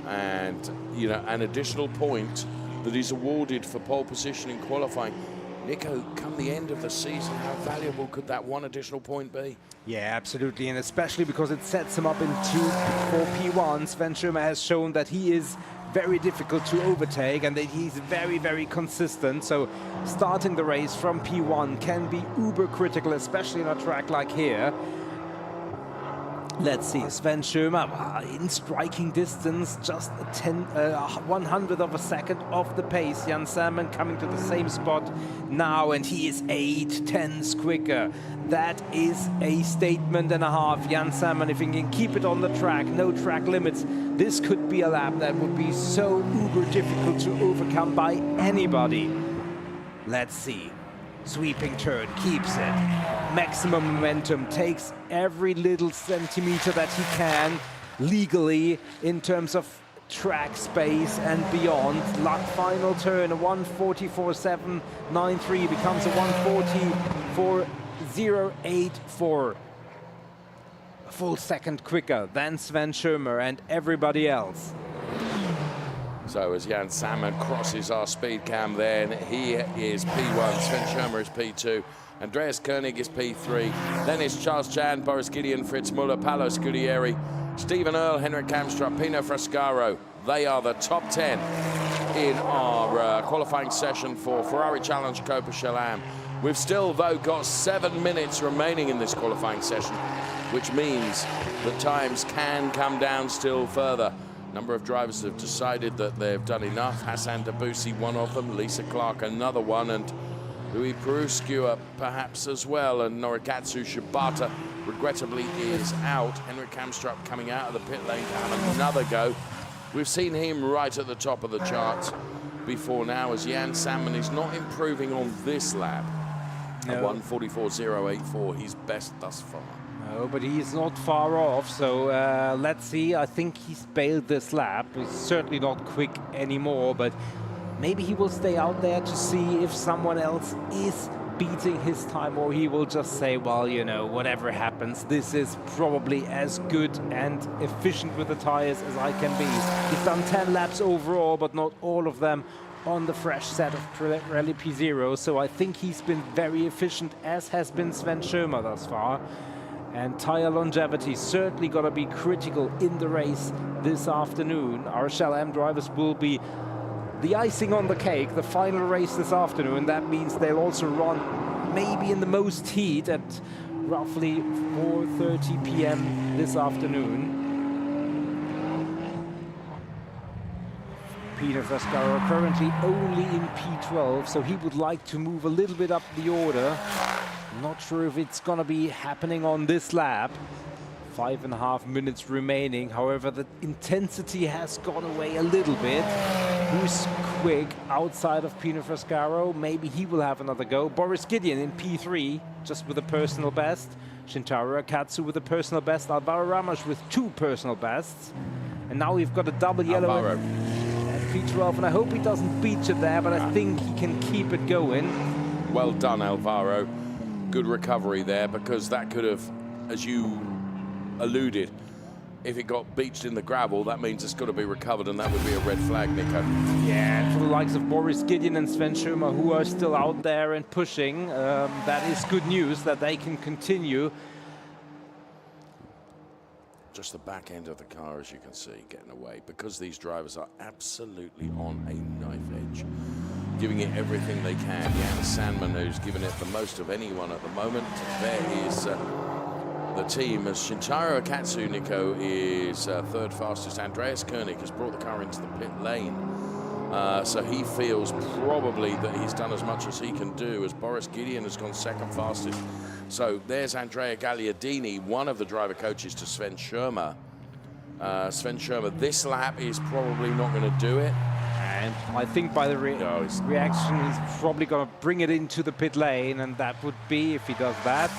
And, you know, an additional point that is awarded for pole position in qualifying. Nico, come the end of the season, how valuable could that one additional point be? Yeah, absolutely, and especially because it sets him up for P1. Sven Schirmer has shown that he is very difficult to overtake and that he's very consistent. So starting the race from P1 can be uber critical, especially on a track like here. Let's see, Sven Schirmer in striking distance, just a 100th of a second off the pace. Jan Salmon coming to the same spot now, and he is 8/10ths quicker. That is a statement and a half. Jan Salmon, if he can keep it on the track, no track limits, this could be a lap that would be so uber difficult to overcome by anybody. Let's see. Sweeping turn, keeps it. Maximum momentum, takes every little centimeter that he can legally in terms of track space and beyond. Final turn, a 1:44.793 becomes a 1:44.084. A full second quicker than Sven Schirmer and everybody else. So as Jan Salmon crosses our speed cam then, he is P1, Sven Schirmer is P2, Andreas Koenig is P3, then it's Charles Chan, Boris Gideon, Fritz Muller, Paolo Scudieri, Stephen Earle, Henrik Kamstrup, Pino Frascaro. They are the top 10 in our qualifying session for Ferrari Challenge Copa Chelam. We've still, though, got 7 minutes remaining in this qualifying session, which means that times can come down still further. A number of drivers have decided that they've done enough. Hassan Debussy, one of them. Lisa Clark, another one. And Louis Peruscua, perhaps as well. And Norikatsu Shibata, regrettably, is out. Henrik Kamstrup coming out of the pit lane to have another go. We've seen him right at the top of the charts before now, as Jan Salmon is not improving on this lap. No. 1:44.084, he's best thus far. No, but he's not far off, so let's see. I think he's bailed this lap. He's certainly not quick anymore, but maybe he will stay out there to see if someone else is beating his time, or he will just say, well, you know, whatever happens, this is probably as good and efficient with the tires as I can be. He's done 10 laps overall, but not all of them on the fresh set of Pirelli P0, so I think he's been very efficient, as has been Sven Schirmer thus far. And tire longevity certainly going to be critical in the race this afternoon. Our Chelam drivers will be the icing on the cake, the final race this afternoon. That means they'll also run maybe in the most heat at roughly 4:30 p.m. this afternoon. Peter Frascaro currently only in P12, so he would like to move a little bit up the order. Not sure if it's going to be happening on this lap. 5.5 minutes remaining. However, the intensity has gone away a little bit. Who's quick outside of Pino Frascaro? Maybe he will have another go. Boris Gideon in P3, just with a personal best. Shintaro Akatsu with a personal best. Alvaro Ramos with 2 personal bests. And now we've got a double yellow at P12. And I hope he doesn't beat it there, but I think he can keep it going. Well done, Alvaro. Good recovery there, because that could have, as you alluded, if it got beached in the gravel, that means it's got to be recovered, and that would be a red flag, Nico. Yeah, and for the likes of Boris Gideon and Sven Schirmer, who are still out there and pushing, that is good news that they can continue. Just the back end of the car, as you can see, getting away, because these drivers are absolutely on a knife edge, giving it everything they can. Jan Salmon, who's given it the most of anyone at the moment. There is the team, as Shintaro Akatsu, Nico, is third fastest. Andreas Koenig has brought the car into the pit lane. So he feels probably that he's done as much as he can do, as Boris Gideon has gone second fastest. So there's Andrea Gagliardini, one of the driver coaches to Sven Schirmer. Sven Schirmer, this lap is probably not going to do it. And I think by the reaction, he's probably going to bring it into the pit lane, and that would be, if he does that,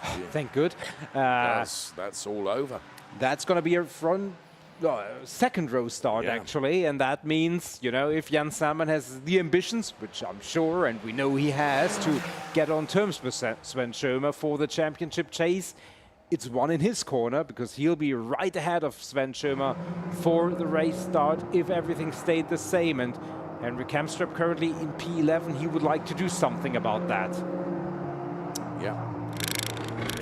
and thank good. That's all over. That's going to be a second row start, actually, and that means, you know, if Jan Salmon has the ambitions, which I'm sure, and we know he has, to get on terms with Sven Schirmer for the championship chase, it's one in his corner, because he'll be right ahead of Sven Schirmer for the race start if everything stayed the same. And Henrik Kamstrup currently in P11, he would like to do something about that. Yeah.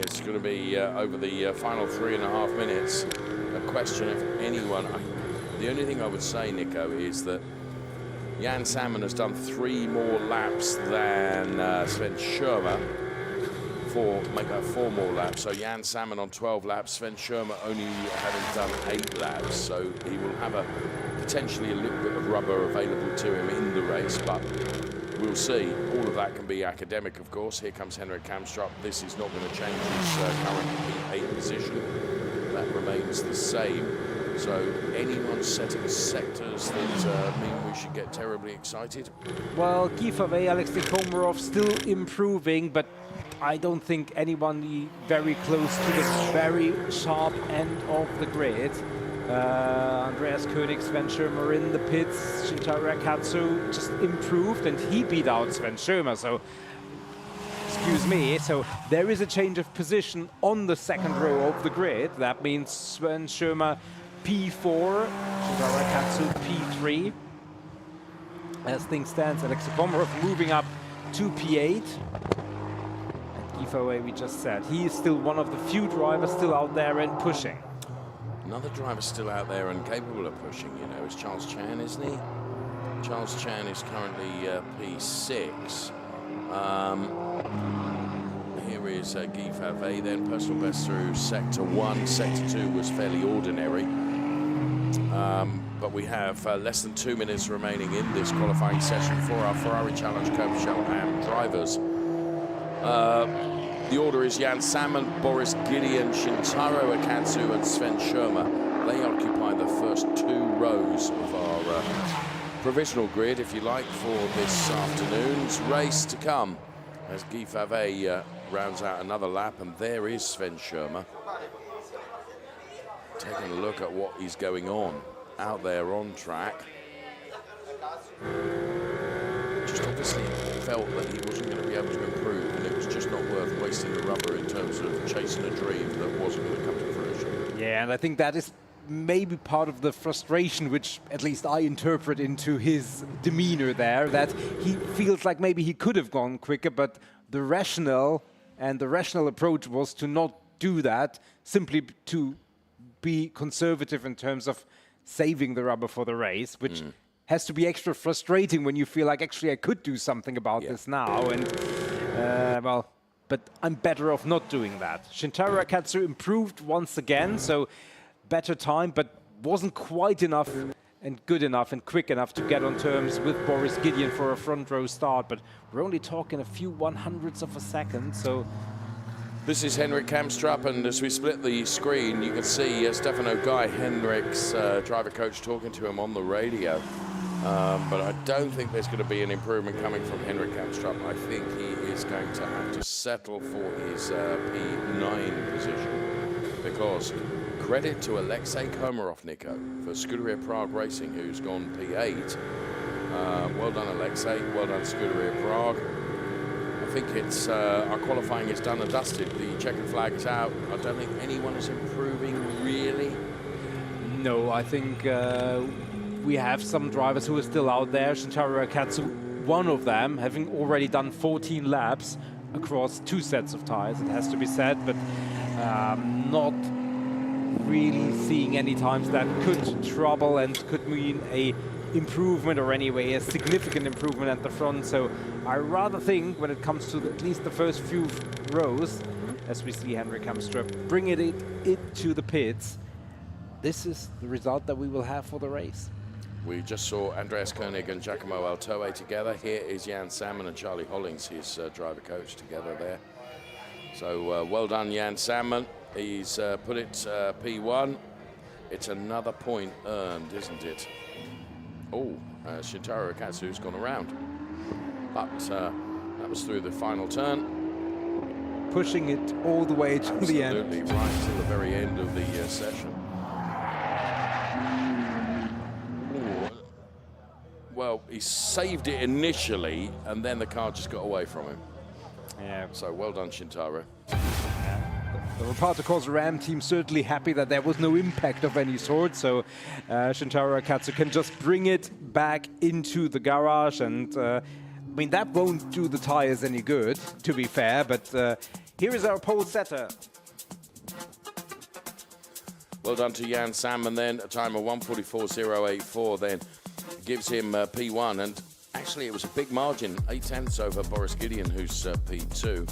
It's going to be over the final 3.5 minutes. A question if anyone... the only thing I would say, Nico, is that Jan Salmon has done 3 more laps than Sven Schirmer make that 4 more laps. So Jan Salmon on 12 laps, Sven Schirmer only having done 8 laps. So he will have potentially a little bit of rubber available to him in the race, but we'll see. All of that can be academic, of course. Here comes Henrik Kamstrup. This is not going to change his current P8 position. That remains the same. So anyone setting sectors that mean we should get terribly excited? Well, Guy Favre, Alexei Komarov still improving, but I don't think anyone very close to the very sharp end of the grid. Andreas Koenig, Sven Schirmer in the pits. Shintaro Akatsu just improved and he beat out Sven Schirmer. So, excuse me, so there is a change of position on the second row of the grid. That means Sven Schirmer P4, Shintaro Akatsu P3. As things stand, Alexei Komarov moving up to P8. And Guy, we just said, he is still one of the few drivers still out there and pushing. Another driver still out there and capable of pushing, you know, is Charles Chan, isn't he? Charles Chan is currently P6. Here is Guy Favre then, personal best through Sector 1. Sector 2 was fairly ordinary. But we have less than 2 minutes remaining in this qualifying session for our Ferrari Challenge Cope Am drivers. The order is Jan Salmon, Boris Gideon, Shintaro Akatsu and Sven Schirmer. They occupy the first 2 rows of our provisional grid, if you like, for this afternoon's race to come. As Guy Favre rounds out another lap, and there is Sven Schirmer. Taking a look at what is going on out there on track. Just obviously felt that he wasn't going to be able to improve, and it was just not worth wasting the rubber in terms of chasing a dream that wasn't going to come to fruition. Yeah, and I think that is maybe part of the frustration, which at least I interpret into his demeanor there, that he feels like maybe he could have gone quicker, but the rational approach was to not do that, simply to be conservative in terms of saving the rubber for the race, which has to be extra frustrating when you feel like, actually, I could do something about this now. And, well, but I'm better off not doing that. Shintaro Akatsu improved once again, so better time, but wasn't quite enough and good enough and quick enough to get on terms with Boris Gideon for a front row start. But we're only talking a few 100ths of a second, so... This is Henrik Kamstrup, and as we split the screen, you can see Stefano Guy, Henrik's driver coach, talking to him on the radio. But I don't think there's going to be an improvement coming from Henrik Kamstrup. I think he is going to have to settle for his P9 position, because credit to Alexei Komarov, Nico, for Scuderia Prague Racing, who's gone P8. Well done, Alexei. Well done, Scuderia Prague. I think it's our qualifying is done and dusted. The checkered flag is out. I don't think anyone is improving, really. No, I think we have some drivers who are still out there. Shintaro Akatsu, one of them, having already done 14 laps across 2 sets of tires, it has to be said, but not really seeing any times that could trouble and could mean a improvement, or anyway a significant improvement at the front. So I rather think when it comes to at least the first few rows, as we see Henrik Kamstrup bring it to the pits, this is the result that we will have for the race. We just saw Andreas Koenig and Giacomo Altoe together. Here is Jan Salmon and Charlie Hollings, his driver coach, together there. So well done, Jan Salmon. He's put it P1. It's another point earned, isn't it? Oh, Shintaro Akatsu's gone around. But that was through the final turn. Pushing it all the way to the end. Absolutely, right to the very end of the session. Ooh. Well, he saved it initially, and then the car just got away from him. Yeah. So well done, Shintaro. The Reparto Corsa Ram team certainly happy that there was no impact of any sort, so Shintaro Akatsu can just bring it back into the garage, and I mean, that won't do the tires any good, to be fair, but here is our pole setter. Well done to Jan Salmon then, a time of 1:44.084 then gives him P1, and actually it was a big margin, 8 tenths over Boris Gideon, who's P2.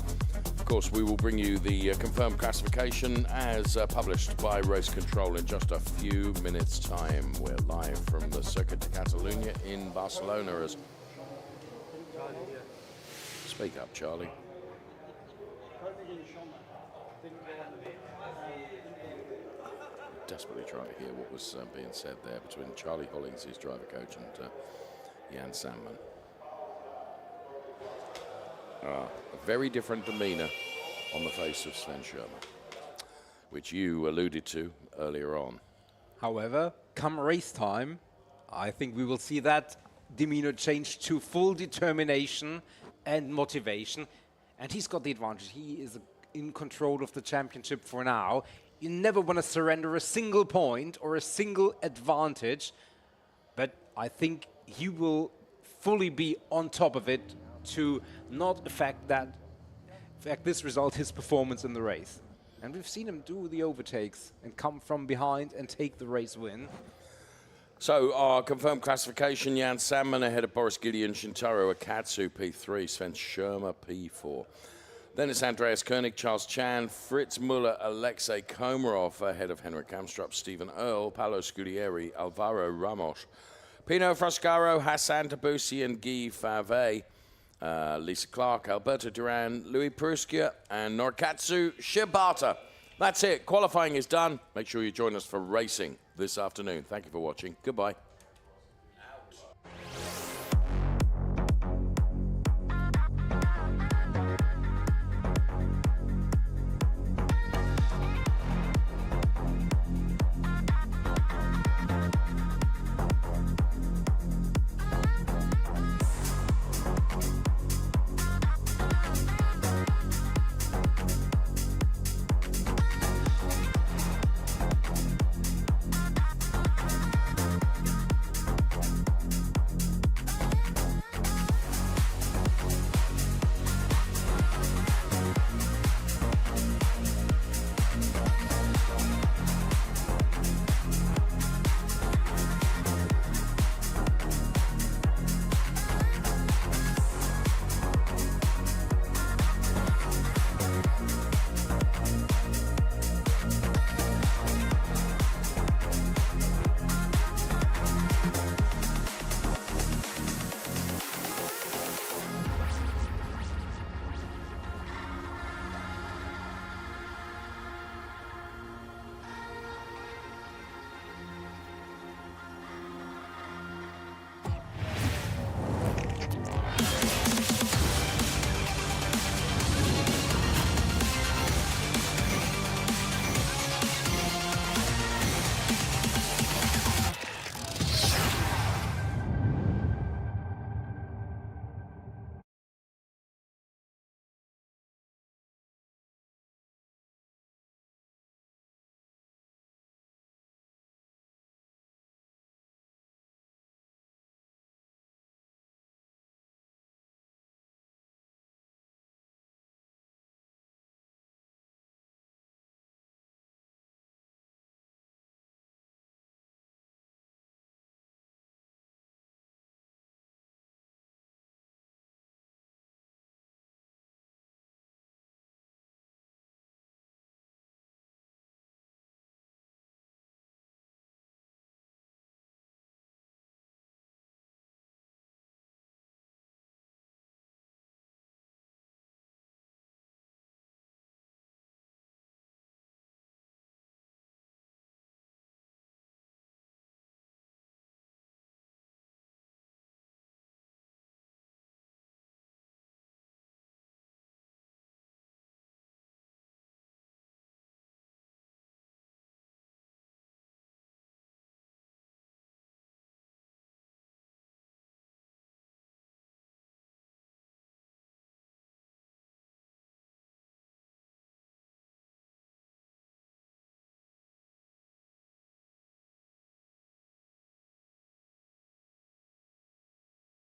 Of course, we will bring you the confirmed classification as published by Race Control in just a few minutes' time. We're live from the Circuit de Catalunya in Barcelona. As Speak up, Charlie. Desperately trying to hear what was being said there between Charlie Hollings, his driver coach, and Jan Sandman. A very different demeanour on the face of Sven Schirmer, which you alluded to earlier on. However, come race time, I think we will see that demeanour change to full determination and motivation. And he's got the advantage. He is in control of the championship for now. You never want to surrender a single point or a single advantage. But I think he will fully be on top of it to not affect this result, his performance in the race. And we've seen him do the overtakes and come from behind and take the race win. So our confirmed classification: Jan Sandman ahead of Boris Gideon, Shintaro Akatsu P3, Sven Schirmer P4. Then it's Andreas Koenig, Charles Chan, Fritz Muller, Alexei Komarov ahead of Henrik Amstrup, Stephen Earle, Paolo Scudieri, Alvaro Ramos, Pino Frascaro, Hassan Tabusi and Guy Fave, Lisa Clark, Alberto Duran, Louis Pruskia and Norikatsu Shibata. That's it. Qualifying is done. Make sure you join us for racing this afternoon. Thank you for watching. Goodbye.